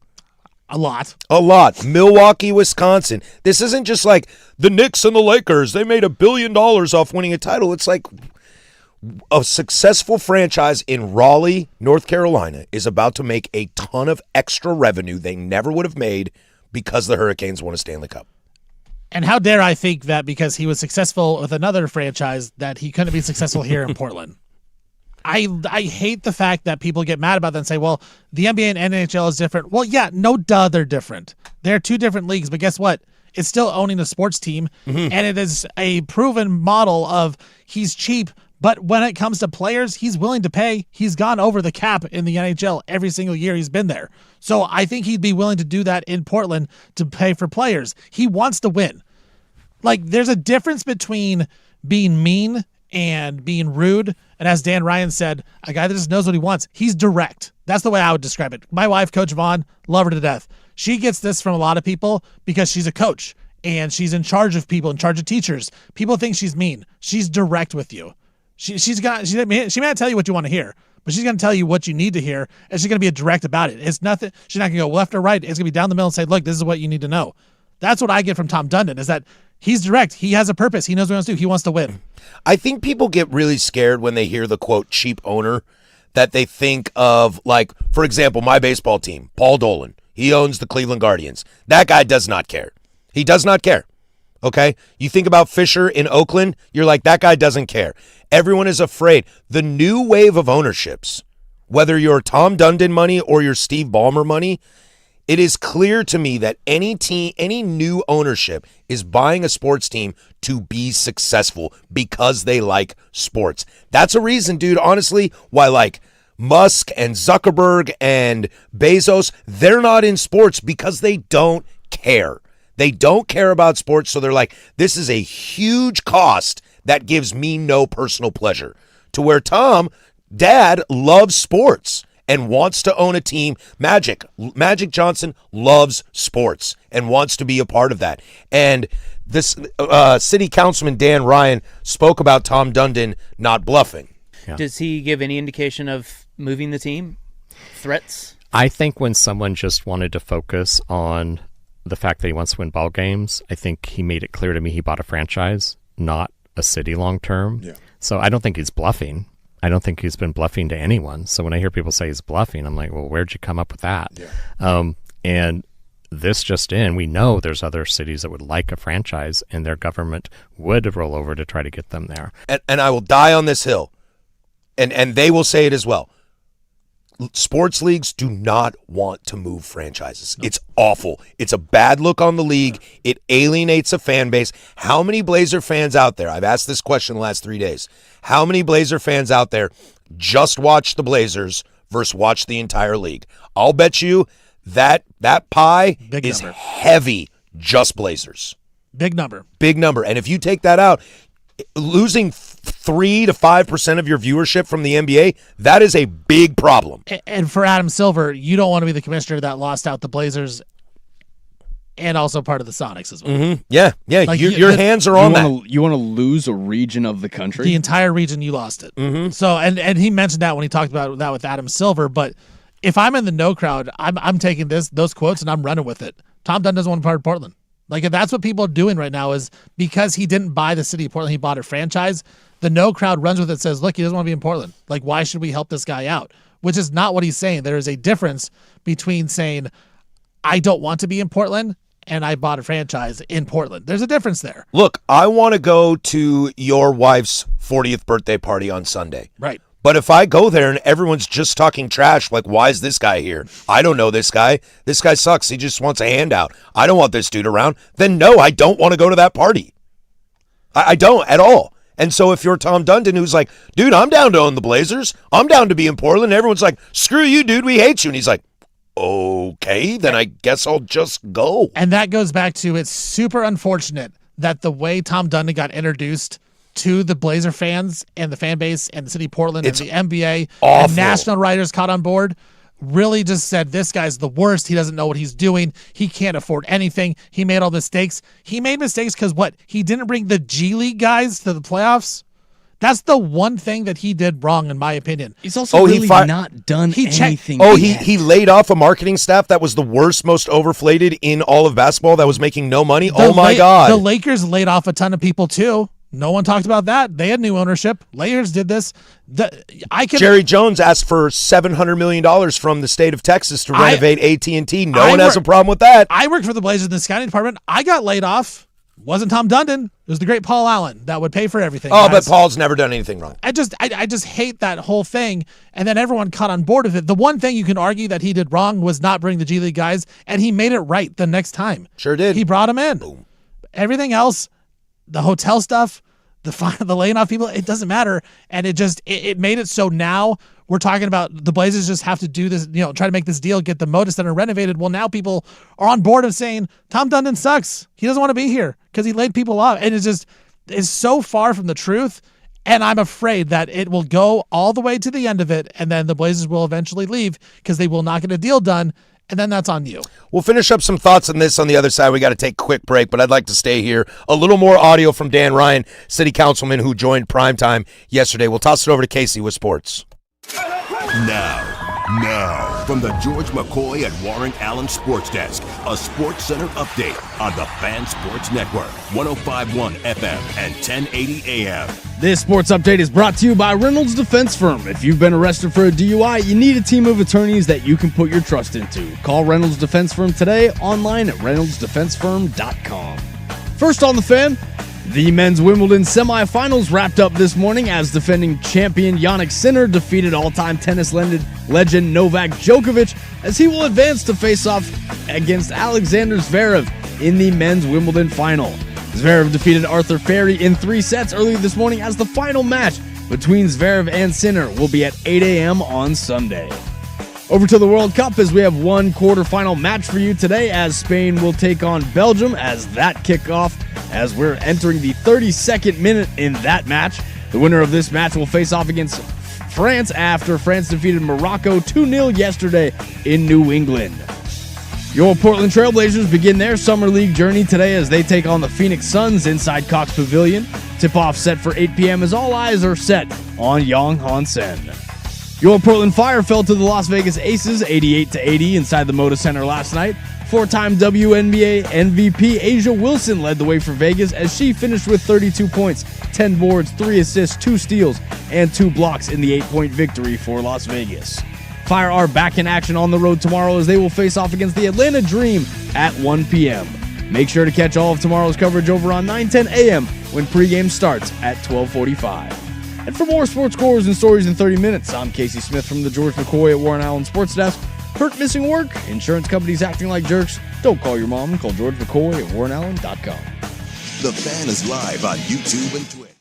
A lot. A lot. Milwaukee, Wisconsin. This isn't just like the Knicks and the Lakers. They made $1 billion off winning a title. It's like a successful franchise in Raleigh, North Carolina is about to make a ton of extra revenue they never would have made because the Hurricanes won a Stanley Cup. And how dare I think that because he was successful with another franchise that he couldn't be successful here in Portland. I hate the fact that people get mad about that and say, well, the NBA and NHL is different. Well, yeah, no duh, they're different. They're two different leagues, but guess what? It's still owning a sports team, and it is a proven model of he's cheap, but when it comes to players, he's willing to pay. He's gone over the cap in the NHL every single year he's been there. So I think he'd be willing to do that in Portland to pay for players. He wants to win. Like, there's a difference between being mean and being rude. And as Dan Ryan said, a guy that just knows what he wants. He's direct. That's the way I would describe it. My wife, Coach Vaughn, love her to death. She gets this from a lot of people because she's a coach and she's in charge of people, in charge of teachers. People think she's mean. She's direct with you. She may not tell you what you want to hear, but she's going to tell you what you need to hear, and she's going to be direct about it. It's nothing. She's not going to go left or right. It's going to be down the middle and say, look, this is what you need to know. That's what I get from Tom Dundon, is that he's direct. He has a purpose. He knows what he wants to do. He wants to win. I think people get really scared when they hear the, quote, cheap owner, that they think of, like, for example, my baseball team, Paul Dolan. He owns the Cleveland Guardians. That guy does not care. He does not care. Okay? You think about Fisher in Oakland, you're like, that guy doesn't care. Everyone is afraid. The new wave of ownerships, whether you're Tom Dundon money or you're Steve Ballmer money, it is clear to me that any team, any new ownership is buying a sports team to be successful because they like sports. That's a reason, dude, honestly, why like Musk and Zuckerberg and Bezos, they're not in sports because they don't care. They don't care about sports, so they're like, this is a huge cost that gives me no personal pleasure. To where Tom, Dad, loves sports and wants to own a team. Magic Johnson loves sports and wants to be a part of that. And this city councilman Dan Ryan spoke about Tom Dundon not bluffing. Yeah. Does he give any indication of moving the team? Threats? I think when someone just wanted to focus on the fact that he wants to win ball games, I think he made it clear to me he bought a franchise, not a city long term. Yeah. So I don't think he's bluffing. I don't think he's been bluffing to anyone. So when I hear people say he's bluffing, I'm like, well, where'd you come up with that? Yeah. And this just in, we know there's other cities that would like a franchise, and their government would roll over to try to get them there. And I will die on this hill, and they will say it as well. Sports leagues do not want to move franchises. It's awful. It's a bad look on the league. It alienates a fan base. How many Blazer fans out there, I've asked this question the last 3 days, how many Blazer fans out there just watch the Blazers versus watch the entire league? I'll bet you that pie is heavy just Blazers. Big number. Big number. And if you take that out, losing 3 to 5% of your viewership from the NBA, that is a big problem. And for Adam Silver, you don't want to be the commissioner that lost out the Blazers and also part of the Sonics as well. Mm-hmm. Yeah. Like, your hands are on that. You want to lose a region of the country? The entire region, you lost it. Mm-hmm. So, and he mentioned that when he talked about that with Adam Silver. But if I'm in the no crowd, I'm taking those quotes and I'm running with it. Tom Dunn doesn't want to be part of Portland. Like, if that's what people are doing right now, is because he didn't buy the city of Portland, he bought a franchise. The no crowd runs with it, says, look, he doesn't want to be in Portland. Like, why should we help this guy out? Which is not what he's saying. There is a difference between saying, I don't want to be in Portland, and I bought a franchise in Portland. There's a difference there. Look, I want to go to your wife's 40th birthday party on Sunday. Right. But if I go there and everyone's just talking trash, like, why is this guy here? I don't know this guy. This guy sucks. He just wants a handout. I don't want this dude around. Then no, I don't want to go to that party. I don't at all. And so if you're Tom Dundon, who's like, dude, I'm down to own the Blazers. I'm down to be in Portland. Everyone's like, screw you, dude. We hate you. And he's like, okay, then I guess I'll just go. And that goes back to, it's super unfortunate that the way Tom Dundon got introduced to the Blazer fans and the fan base and the city of Portland and the NBA and national writers caught on board really just said, this guy's the worst. He doesn't know what he's doing. He can't afford anything. He made all mistakes. He made mistakes because what? He didn't bring the G League guys to the playoffs. That's the one thing that he did wrong, in my opinion. He's also not done anything. He laid off a marketing staff that was the worst, most overflated in all of basketball that was making no money. God. The Lakers laid off a ton of people too. No one talked about that. They had new ownership. Lakers did this. Jerry Jones asked for $700 million from the state of Texas to renovate AT&T. No one has a problem with that. I worked for the Blazers in the scouting department. I got laid off. Wasn't Tom Dundon. It was the great Paul Allen that would pay for everything. Oh, guys. But Paul's never done anything wrong. I just hate that whole thing. And then everyone caught on board with it. The one thing you can argue that he did wrong was not bring the G League guys, and he made it right the next time. Sure did. He brought them in. Boom. Everything else, the hotel stuff, the laying off people, it doesn't matter. And it made it so now we're talking about the Blazers just have to do this, try to make this deal, get the Moda Center renovated. Well, now people are on board of saying Tom Dundon sucks. He doesn't want to be here because he laid people off. And it's so far from the truth. And I'm afraid that it will go all the way to the end of it. And then the Blazers will eventually leave because they will not get a deal done. And then that's on you. We'll finish up some thoughts on this on the other side. We got to take a quick break, but I'd like to stay here. A little more audio from Dan Ryan, city councilman who joined Primetime yesterday. We'll toss it over to Casey with sports. Now, from the George McCoy and Warren Allen Sports Desk, a Sports Center update on the Fan Sports Network, 105.1 FM and 1080 AM. This sports update is brought to you by Reynolds Defense Firm. If you've been arrested for a DUI, you need a team of attorneys that you can put your trust into. Call Reynolds Defense Firm today, online at reynoldsdefensefirm.com. First on the Fan, the men's Wimbledon semifinals wrapped up this morning as defending champion Jannik Sinner defeated all-time tennis legend Novak Djokovic as he will advance to face off against Alexander Zverev in the men's Wimbledon final. Zverev defeated Arthur Ferry in 3 sets earlier this morning as the final match between Zverev and Sinner will be at 8 a.m. on Sunday. Over to the World Cup as we have one quarterfinal match for you today as Spain will take on Belgium as that kickoff as we're entering the 32nd minute in that match. The winner of this match will face off against France after France defeated Morocco 2-0 yesterday in New England. Your Portland Trailblazers begin their Summer League journey today as they take on the Phoenix Suns inside Cox Pavilion. Tip-off set for 8 p.m. as all eyes are set on Yang Hansen. Your Portland Fire fell to the Las Vegas Aces 88-80 inside the Moda Center last night. Four-time WNBA MVP Asia Wilson led the way for Vegas as she finished with 32 points, 10 boards, 3 assists, 2 steals, and 2 blocks in the 8-point victory for Las Vegas. Fire are back in action on the road tomorrow as they will face off against the Atlanta Dream at 1 p.m. Make sure to catch all of tomorrow's coverage over on 9:10 a.m. when pregame starts at 12:45. And for more sports scores and stories in 30 minutes, I'm Casey Smith from the George McCoy at Warren Allen Sports Desk. Hurt, missing work? Insurance companies acting like jerks? Don't call your mom. Call George McCoy at WarrenAllen.com. The Fan is live on YouTube and Twitch.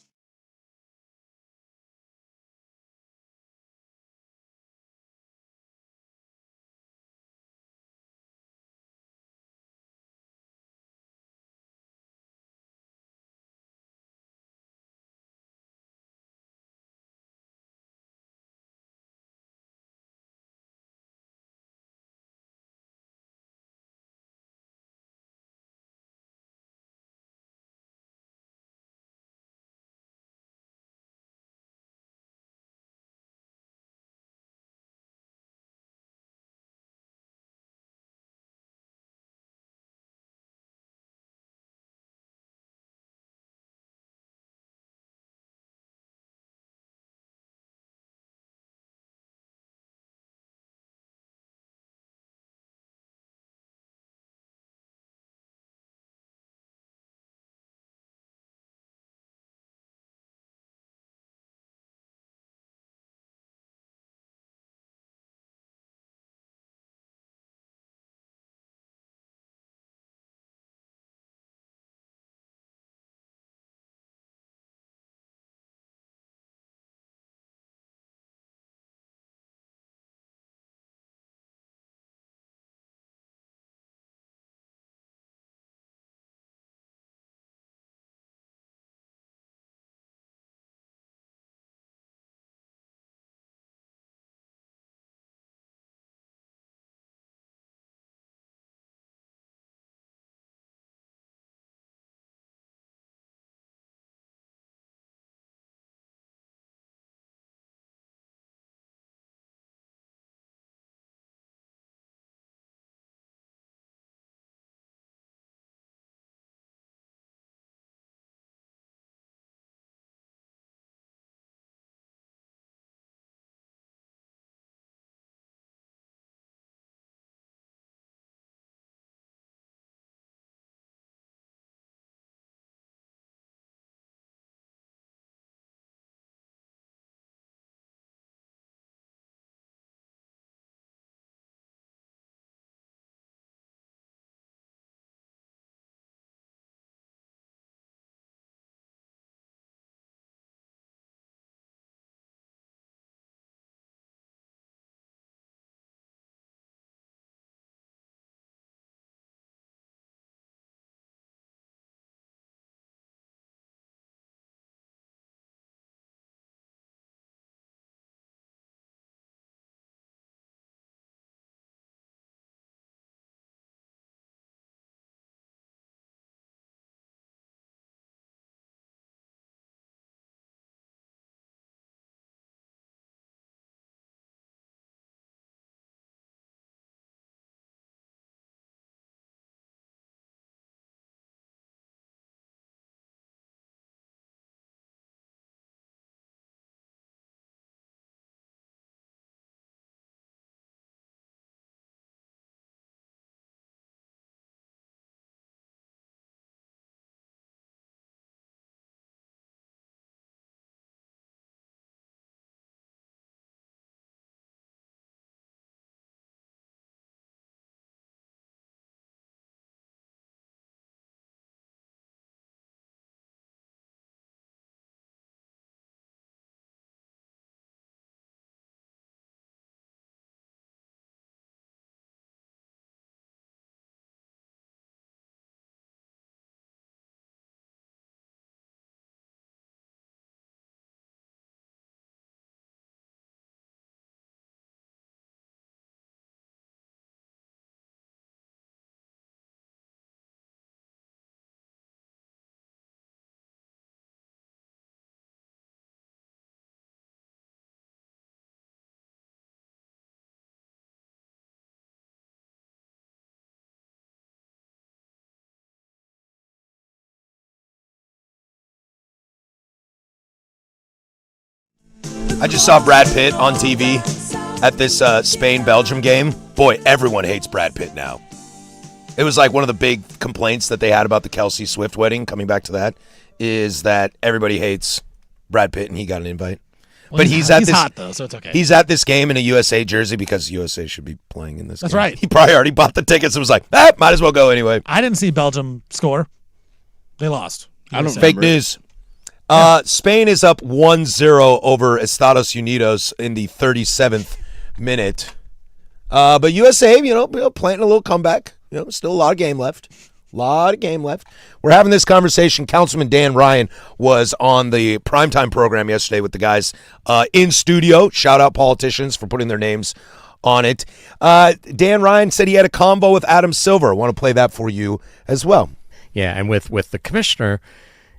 I just saw Brad Pitt on TV at this Spain-Belgium game. Boy, everyone hates Brad Pitt now. It was like one of the big complaints that they had about the Kelsey Swift wedding, coming back to that, is that everybody hates Brad Pitt and he got an invite. Well, but he's at this, hot, though, so it's okay. He's at this game in a USA jersey because USA should be playing in this That's game. right. He probably already bought the tickets and was like, might as well go anyway. I didn't see Belgium score. They lost. I don't Fake news. Spain is up 1-0 over Estados Unidos in the 37th minute. But USA, planting a little comeback. Still a lot of game left. We're having this conversation. Councilman Dan Ryan was on the primetime program yesterday with the guys in studio. Shout out politicians for putting their names on it. Dan Ryan said he had a combo with Adam Silver. I want to play that for you as well. Yeah, and with the commissioner,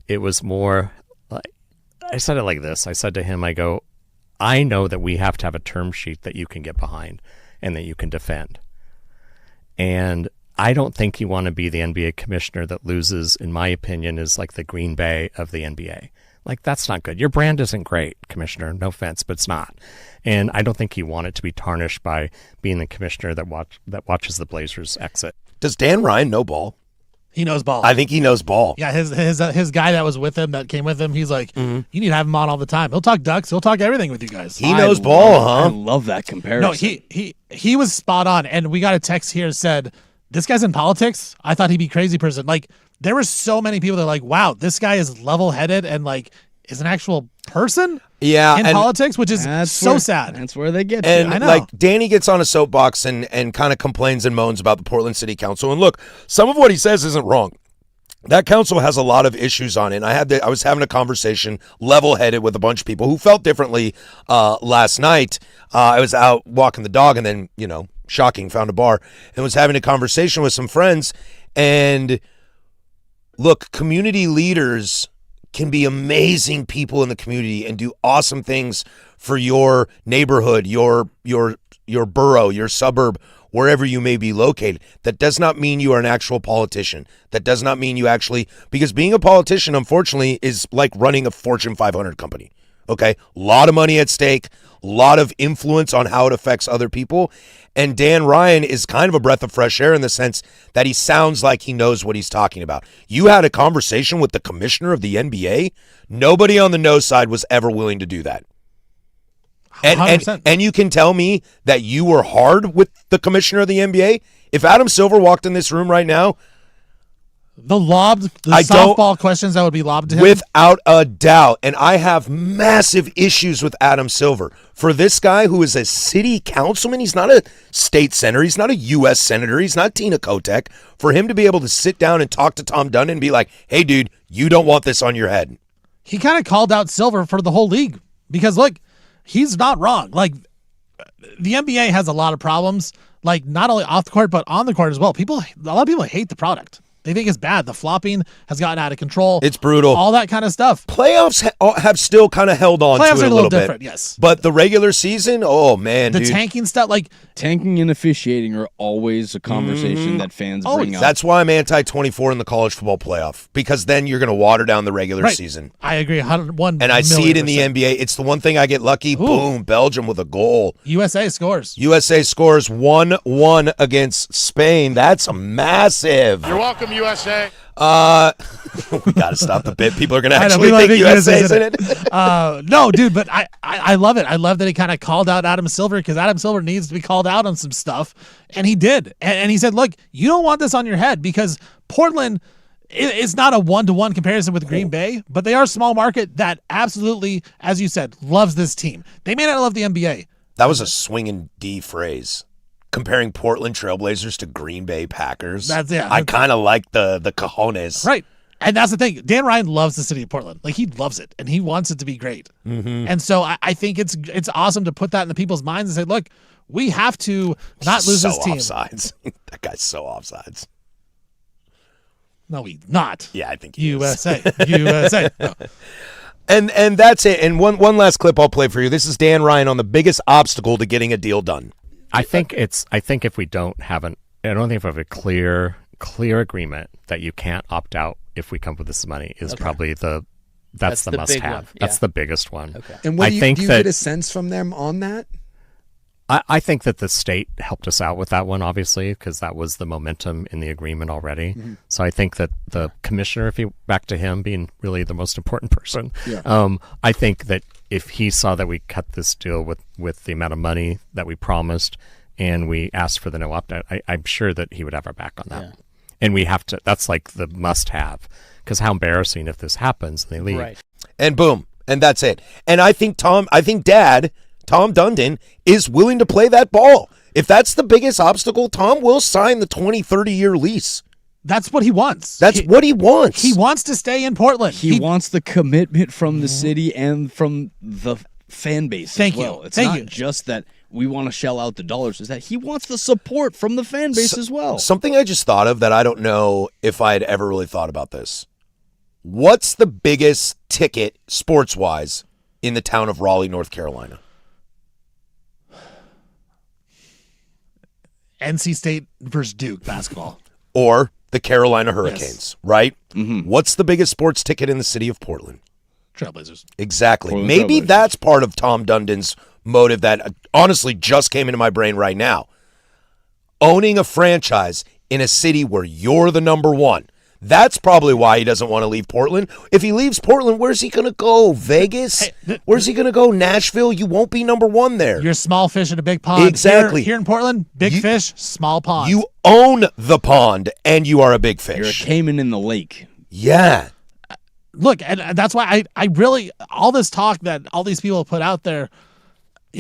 it was more like, I said it like this. I said to him, I go, I know that we have to have a term sheet that you can get behind and that you can defend. And I don't think you want to be the NBA commissioner that loses, in my opinion, is like the Green Bay of the NBA. Like, that's not good. Your brand isn't great, commissioner. No offense, but it's not. And I don't think you want it to be tarnished by being the commissioner that watches the Blazers exit. Does Dan Ryan know ball? He knows ball. I think he knows ball. Yeah, his guy that was with him, that came with him, he's like, you need to have him on all the time. He'll talk Ducks. He'll talk everything with you guys. He knows ball, huh? I love that comparison. No, he was spot on. And we got a text here that said, this guy's in politics. I thought he'd be a crazy person. Like, there were so many people that are like, wow, this guy is level-headed and like is an actual person in politics, which is so sad. That's where they get and to. I know. Like, Danny gets on a soapbox and kind of complains and moans about the Portland City Council. And look, some of what he says isn't wrong. That council has a lot of issues on it. And I was having a conversation level-headed with a bunch of people who felt differently last night. I was out walking the dog and then, shocking, found a bar and was having a conversation with some friends. And look, community leaders can be amazing people in the community and do awesome things for your neighborhood, your borough, your suburb, wherever you may be located. That does not mean you are an actual politician. That does not mean you actually, because being a politician, unfortunately, is like running a Fortune 500 company. Okay? A lot of money at stake, a lot of influence on how it affects other people. And Dan Ryan is kind of a breath of fresh air in the sense that he sounds like he knows what he's talking about. You had a conversation with the commissioner of the NBA. Nobody on the no side was ever willing to do that. And you can tell me that you were hard with the commissioner of the NBA? If Adam Silver walked in this room right now, the softball questions that would be lobbed to him? Without a doubt. And I have massive issues with Adam Silver. For this guy who is a city councilman, he's not a state senator, he's not a U.S. senator, he's not Tina Kotek. For him to be able to sit down and talk to Tom Dunn and be like, hey, dude, you don't want this on your head. He kind of called out Silver for the whole league because, look, he's not wrong. Like, the NBA has a lot of problems, like not only off the court, but on the court as well. A lot of people hate the product. They think it's bad. The flopping has gotten out of control. It's brutal. All that kind of stuff. Playoffs have still kind of held on to it a little bit. Different, yes. But the regular season, oh, man, dude. Tanking stuff, like... Tanking and officiating are always a conversation that fans bring up. That's why I'm anti-24 in the college football playoff, because then you're going to water down the regular season. I agree, 101. And I see it in the NBA. It's the one thing I get lucky. Ooh. Boom, Belgium with a goal. USA scores. USA scores 1-1 against Spain. That's massive. You're welcome, USA. We got to stop the bit. People are going to actually think USA's in it. No, dude, but I love it. I love that he kind of called out Adam Silver because Adam Silver needs to be called out on some stuff. And he did. And he said, look, you don't want this on your head because Portland is not a one-to-one comparison with Green Bay, but they are a small market that absolutely, as you said, loves this team. They may not love the NBA. That was a swinging D phrase. Comparing Portland Trailblazers to Green Bay Packers. I kind of like the cojones. Right. And that's the thing. Dan Ryan loves the city of Portland. Like, he loves it, and he wants it to be great. Mm-hmm. And so I think it's awesome to put that in the people's minds and say, look, we have to not lose this team. Offsides. That guy's so offsides. No, he's not. Yeah, I think he USA. USA. No. And that's it. And one last clip I'll play for you. This is Dan Ryan on the biggest obstacle to getting a deal done. I think if we don't have I don't think if we have a clear agreement that you can't opt out if we come with this money is probably the that's the must big have. one. That's Yeah. the biggest one. Okay. And what I do you, think do you that, get a sense from them on that? I think that the state helped us out with that one, obviously, because that was the momentum in the agreement already. Mm-hmm. So I think that the commissioner, if you back to him being really the most important person, Yeah. I think that if he saw that we cut this deal with the amount of money that we promised and we asked for the no opt-out, I'm sure that he would have our back on that. Yeah. And we have to, that's like the must have, because how embarrassing if this happens and they leave. Right. And boom, and that's it. And I think Tom Dundon is willing to play that ball. If that's the biggest obstacle, Tom will sign the 20, 30-year lease. That's what he wants. That's what he wants. He wants to stay in Portland. He wants the commitment from the city and from the fan base Thank as well. you. It's Thank not you. just that we want to shell out the dollars. It's that he wants the support from the fan base as well. Something I just thought of that I don't know if I had ever really thought about this. What's the biggest ticket, sports-wise, in the town of Raleigh, North Carolina? NC State versus Duke basketball. Or the Carolina Hurricanes, right? Mm-hmm. What's the biggest sports ticket in the city of Portland? Trailblazers. Exactly. Portland Maybe Trailblazers. that's part of Tom Dundon's motive that honestly just came into my brain right now. Owning a franchise in a city where you're the number one. That's probably why he doesn't want to leave Portland. If he leaves Portland, where's he going to go? Vegas? Where's he going to go? Nashville? You won't be number one there. You're small fish in a big pond. Exactly. Here in Portland, big fish, small pond. You own the pond, and you are a big fish. You're a caiman in the lake. Yeah. Look, and that's why I really, all this talk that all these people put out there,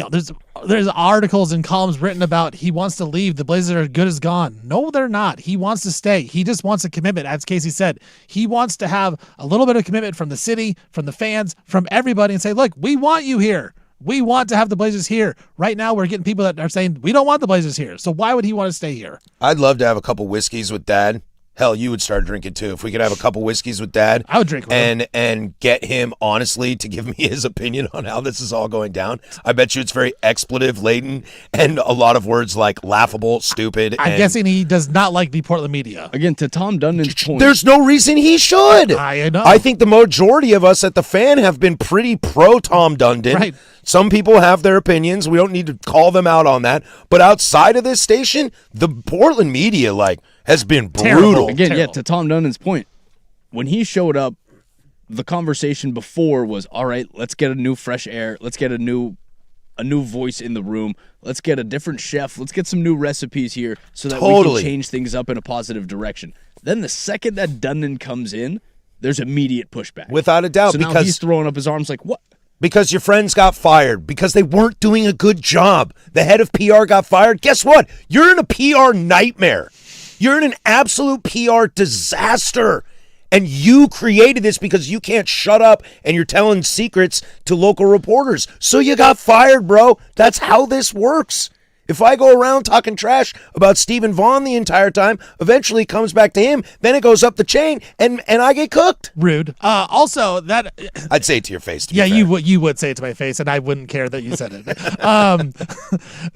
there's articles and columns written about he wants to leave. The Blazers are good as gone. No, they're not. He wants to stay. He just wants a commitment. As Casey said, he wants to have a little bit of commitment from the city, from the fans, from everybody and say, look, we want you here. We want to have the Blazers here. Right now, we're getting people that are saying, we don't want the Blazers here. So why would he want to stay here? I'd love to have a couple whiskeys with Dad. Hell, you would start drinking too. If we could have a couple whiskeys with Dad, I would drink with him. and get him honestly to give me his opinion on how this is all going down. I bet you it's very expletive laden and a lot of words like laughable, stupid. I'm guessing he does not like the Portland media. Again, to Tom Dundon's point, There's no reason he should. I know. I think the majority of us at the Fan have been pretty pro Tom Dundon. Right. Some people have their opinions. We don't need to call them out on that. But outside of this station, the Portland media has been brutal. Again, yeah, to Tom Dundon's point, when he showed up, the conversation before was, all right, let's get a new fresh air. Let's get a new voice in the room. Let's get a different chef. Let's get some new recipes here so that we can change things up in a positive direction. Then the second that Dundon comes in, there's immediate pushback. Without a doubt. So now because he's throwing up his arms like, what? Because your friends got fired. Because they weren't doing a good job. The head of PR got fired. Guess what? You're in a PR nightmare. You're in an absolute PR disaster. And you created this because you can't shut up and you're telling secrets to local reporters. So you got fired, bro. That's how this works. If I go around talking trash about Stephen Vaughn the entire time, eventually it comes back to him, then it goes up the chain, and I get cooked. Rude. Also, that I'd say it to your face. To be yeah, fair. you would say it to my face, and I wouldn't care that you said it.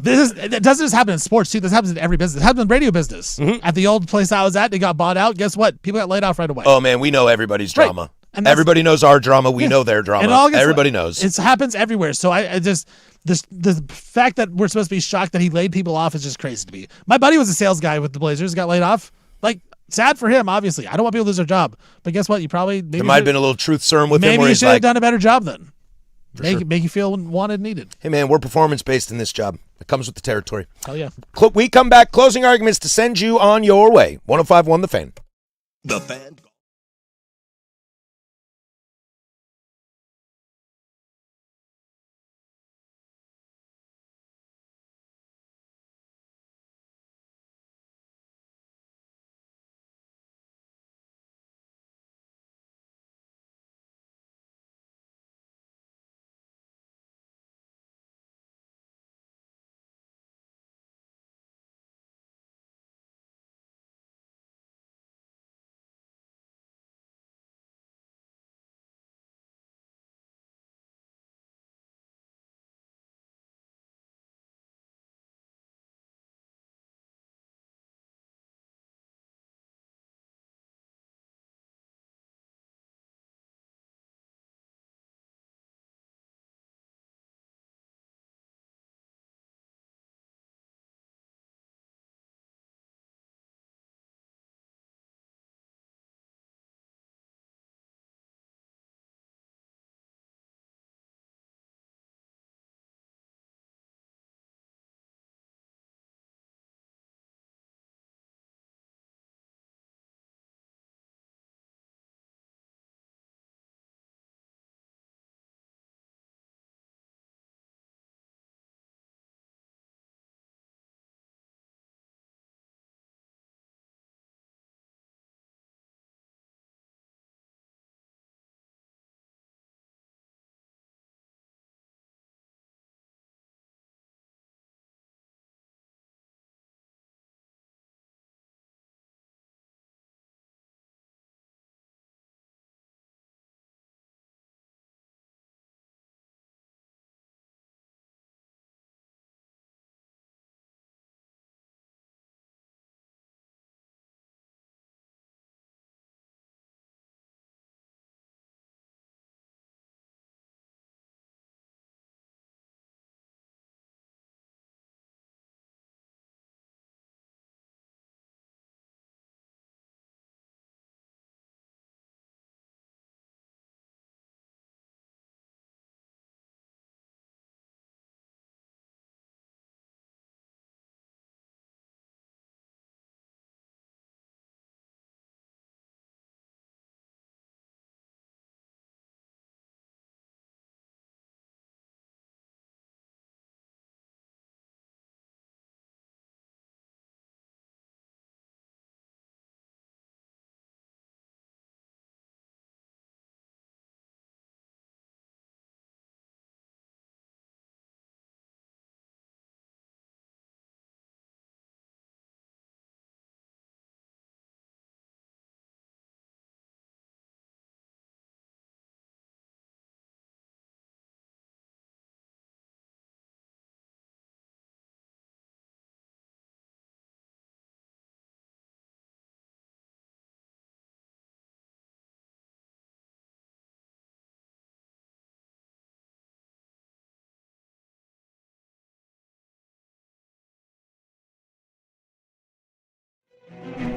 It doesn't just happen in sports too. This happens in every business. It happens in radio business. At the old place I was at, they got bought out. Guess what? People got laid off right away. Oh man, we know everybody's Right. drama. And that's- Everybody knows our drama. We know their drama. And it all gets- Everybody knows. It happens everywhere. So I just the fact that we're supposed to be shocked that he laid people off is just crazy to me. My buddy was a sales guy with the Blazers, got laid off. Sad for him, obviously. I don't want people to lose their job. But guess what? You probably There might have been a little truth serum with him maybe where you he's should have like, done a better job then. Make sure. make you feel wanted, needed. hey man, we're performance-based in this job. It comes with the territory. Hell yeah. We come back, closing arguments to send you on your way. 105.1 The Fan. The Fan.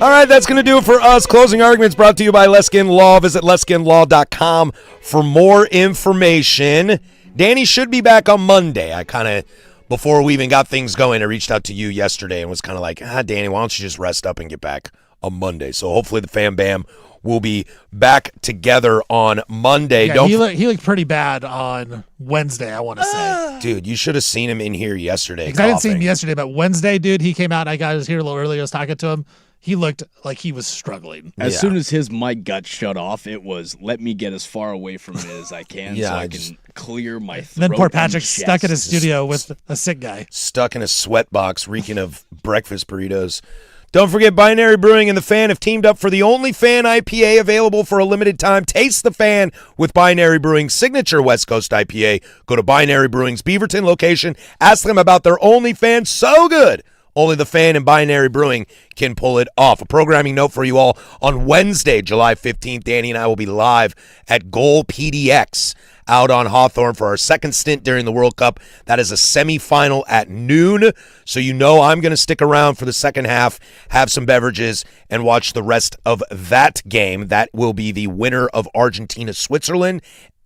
All right, that's going to do it for us. Closing Arguments brought to you by Leskin Law. Visit leskinlaw.com for more information. Danny should be back on Monday. I kind of, before we even got things going, I reached out to you yesterday and was kind of like, Danny, why don't you just rest up and get back on Monday? So hopefully the Fam Bam will be back together on Monday. Yeah, he looked pretty bad on Wednesday, I want to say. Dude, you should have seen him in here yesterday. I didn't see him yesterday, but Wednesday, dude, he came out. I was here a little early. I was talking to him. He looked like he was struggling. As soon as his mic got shut off, it was, let me get as far away from it as I can so I can clear my throat. Then poor Patrick stuck in his studio with a sick guy. Stuck in a sweatbox reeking of breakfast burritos. Don't forget, Binary Brewing and The Fan have teamed up for the only Fan IPA available for a limited time. Taste The Fan with Binary Brewing's signature West Coast IPA. Go to Binary Brewing's Beaverton location. Ask them about their only Fan. So good. Only The Fan and Binary Brewing can pull it off. A programming note for you all. On Wednesday, July 15th, Danny and I will be live at Goal PDX out on Hawthorne for our second stint during the World Cup. That is a semifinal at noon. So you know I'm going to stick around for the second half, have some beverages, and watch the rest of that game. That will be the winner of Argentina-Switzerland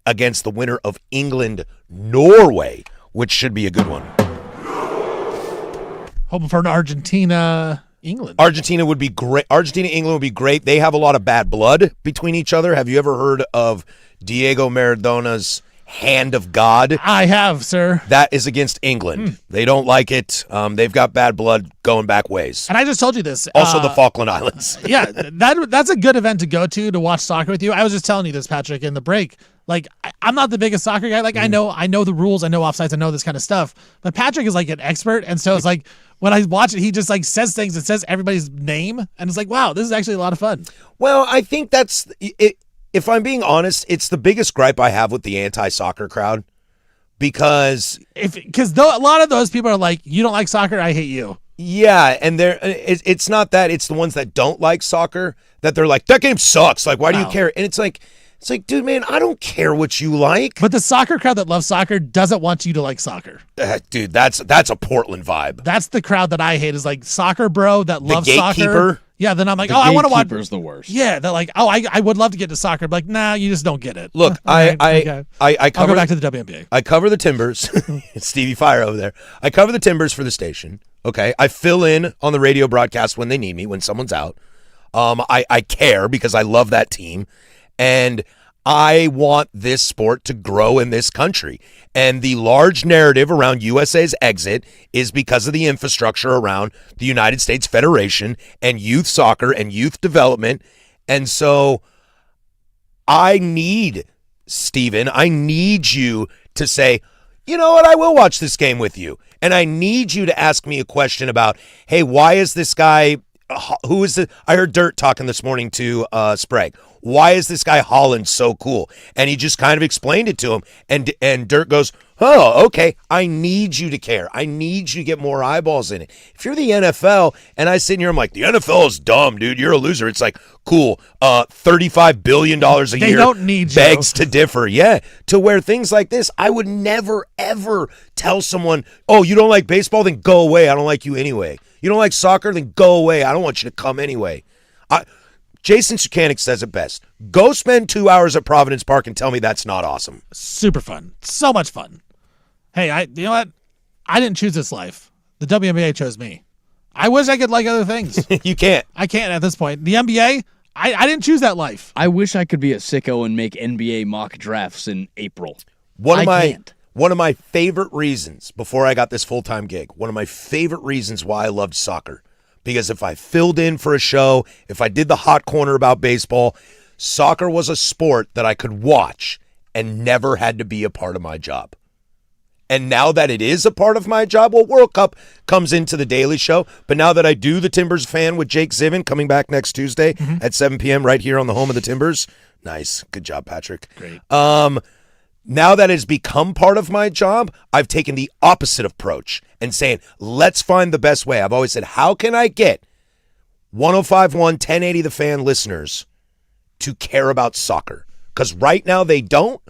against the winner of England-Norway, which should be a good one. Hoping for an Argentina-England. Argentina would be great. Argentina-England would be great. They have a lot of bad blood between each other. Have you ever heard of Diego Maradona's hand of God? I have, sir. That is against England. They don't like it. They've got bad blood going back ways. And I just told you this. Also the Falkland Islands. Yeah, that's a good event to go to watch soccer with you. I was just telling you this, Patrick, in the break. Like, I'm not the biggest soccer guy. Like, I know the rules. I know offsides. I know this kind of stuff. But Patrick is like an expert. And so it's like, when I watch it, he just like says things and says everybody's name. And it's like, wow, this is actually a lot of fun. Well, I think that's it. If I'm being honest, it's the biggest gripe I have with the anti-soccer crowd because a lot of those people are like, you don't like soccer, I hate you. Yeah, and it's not that. It's the ones that don't like soccer that they're like, that game sucks. Like, why do you care? And it's like, dude, man, I don't care what you like. But the soccer crowd that loves soccer doesn't want you to like soccer. Dude, that's a Portland vibe. That's the crowd that I hate is like soccer bro that loves gatekeeper. Soccer. Yeah, then I'm like, I want to watch. Gatekeeper's the worst. Yeah, they're like, I would love to get to soccer. But like, nah, you just don't get it. Look, I cover, I'll go back to the WNBA. I cover the Timbers. Stevie Fire over there. I cover the Timbers for the station. Okay, I fill in on the radio broadcast when they need me, when someone's out. I care because I love that team, and I want this sport to grow in this country. And the large narrative around USA's exit is because of the infrastructure around the United States Federation and youth soccer and youth development. And so I need, Steven, I need you to say, you know what, I will watch this game with you. And I need you to ask me a question about, hey, why is this guy, who is it? I heard Dirt talking this morning to Sprague. Why is this guy Holland so cool? And he just kind of explained it to him. And Dirt goes, oh, okay, I need you to care. I need you to get more eyeballs in it. If you're the NFL and I sit here, I'm like, the NFL is dumb, dude. You're a loser. It's like, cool, $35 billion a year. They don't need you. Begs to differ. Yeah, to where things like this, I would never, ever tell someone, oh, you don't like baseball? Then go away. I don't like you anyway. You don't like soccer? Then go away. I don't want you to come anyway. Jason Sukanik says it best. Go spend 2 hours at Providence Park and tell me that's not awesome. Super fun. So much fun. Hey, you know what? I didn't choose this life. The WNBA chose me. I wish I could like other things. You can't. I can't at this point. The NBA, I didn't choose that life. I wish I could be a sicko and make NBA mock drafts in April. One of my favorite reasons, before I got this full-time gig, one of my favorite reasons why I loved soccer, because if I filled in for a show, if I did the hot corner about baseball, soccer was a sport that I could watch and never had to be a part of my job. And now that it is a part of my job, well, World Cup comes into the Daily Show, but now that I do the Timbers Fan with Jake Zivin coming back next Tuesday at 7 p.m. right here on the home of the Timbers. Nice. Good job, Patrick. Great. Now that it's become part of my job, I've taken the opposite approach and saying, let's find the best way. I've always said, how can I get 105.1, 1080 The Fan listeners to care about soccer? Because right now they don't,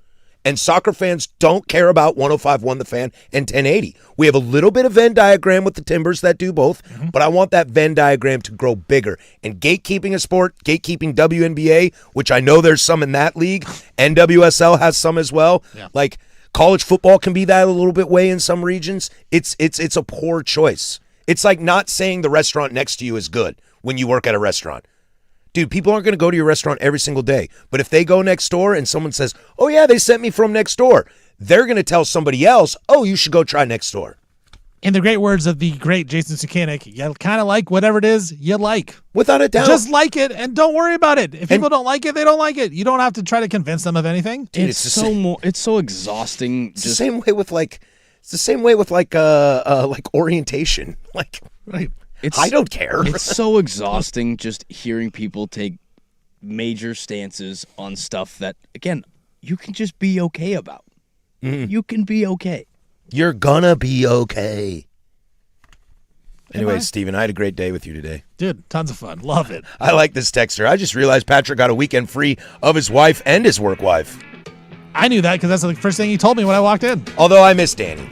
And soccer fans don't care about 105.1 The Fan and 1080. We have a little bit of Venn diagram with the Timbers that do both, but I want that Venn diagram to grow bigger. And gatekeeping a sport, gatekeeping WNBA, which I know there's some in that league, NWSL has some as well. Yeah. Like college football can be that a little bit way in some regions. It's a poor choice. It's like not saying the restaurant next to you is good when you work at a restaurant. Dude, people aren't going to go to your restaurant every single day. But if they go next door and someone says, oh, yeah, they sent me from next door, they're going to tell somebody else, oh, you should go try next door. In the great words of the great Jason Sukanik, you kind of like whatever it is you like. Without a doubt. Just like it and don't worry about it. If people don't like it, they don't like it. You don't have to try to convince them of anything. Dude, it's so exhausting. It's the same way with orientation. Like, right. I don't care. It's so exhausting just hearing people take major stances on stuff that, again, you can just be okay about. You can be okay. You're gonna be okay. Anyway, Steven, I had a great day with you today. Dude, tons of fun. Love it. I like this texter. I just realized Patrick got a weekend free of his wife and his work wife. I knew that because that's the first thing he told me when I walked in. Although I miss Danny.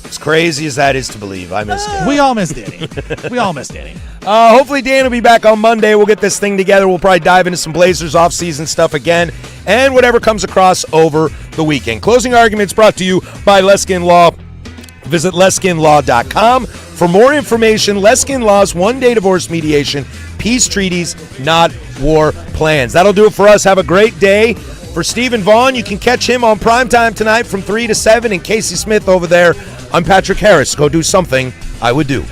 As crazy as that is to believe, I miss Danny. We all miss Danny. We all miss Danny. Hopefully Dan will be back on Monday. We'll get this thing together. We'll probably dive into some Blazers off-season stuff again and whatever comes across over the weekend. Closing arguments brought to you by Leskin Law. Visit leskinlaw.com for more information. Leskin Law's one-day divorce mediation, peace treaties, not war plans. That'll do it for us. Have a great day. For Stephen Vaughn, you can catch him on primetime tonight from 3 to 7, and Casey Smith over there. I'm Patrick Harris. Go do something I would do.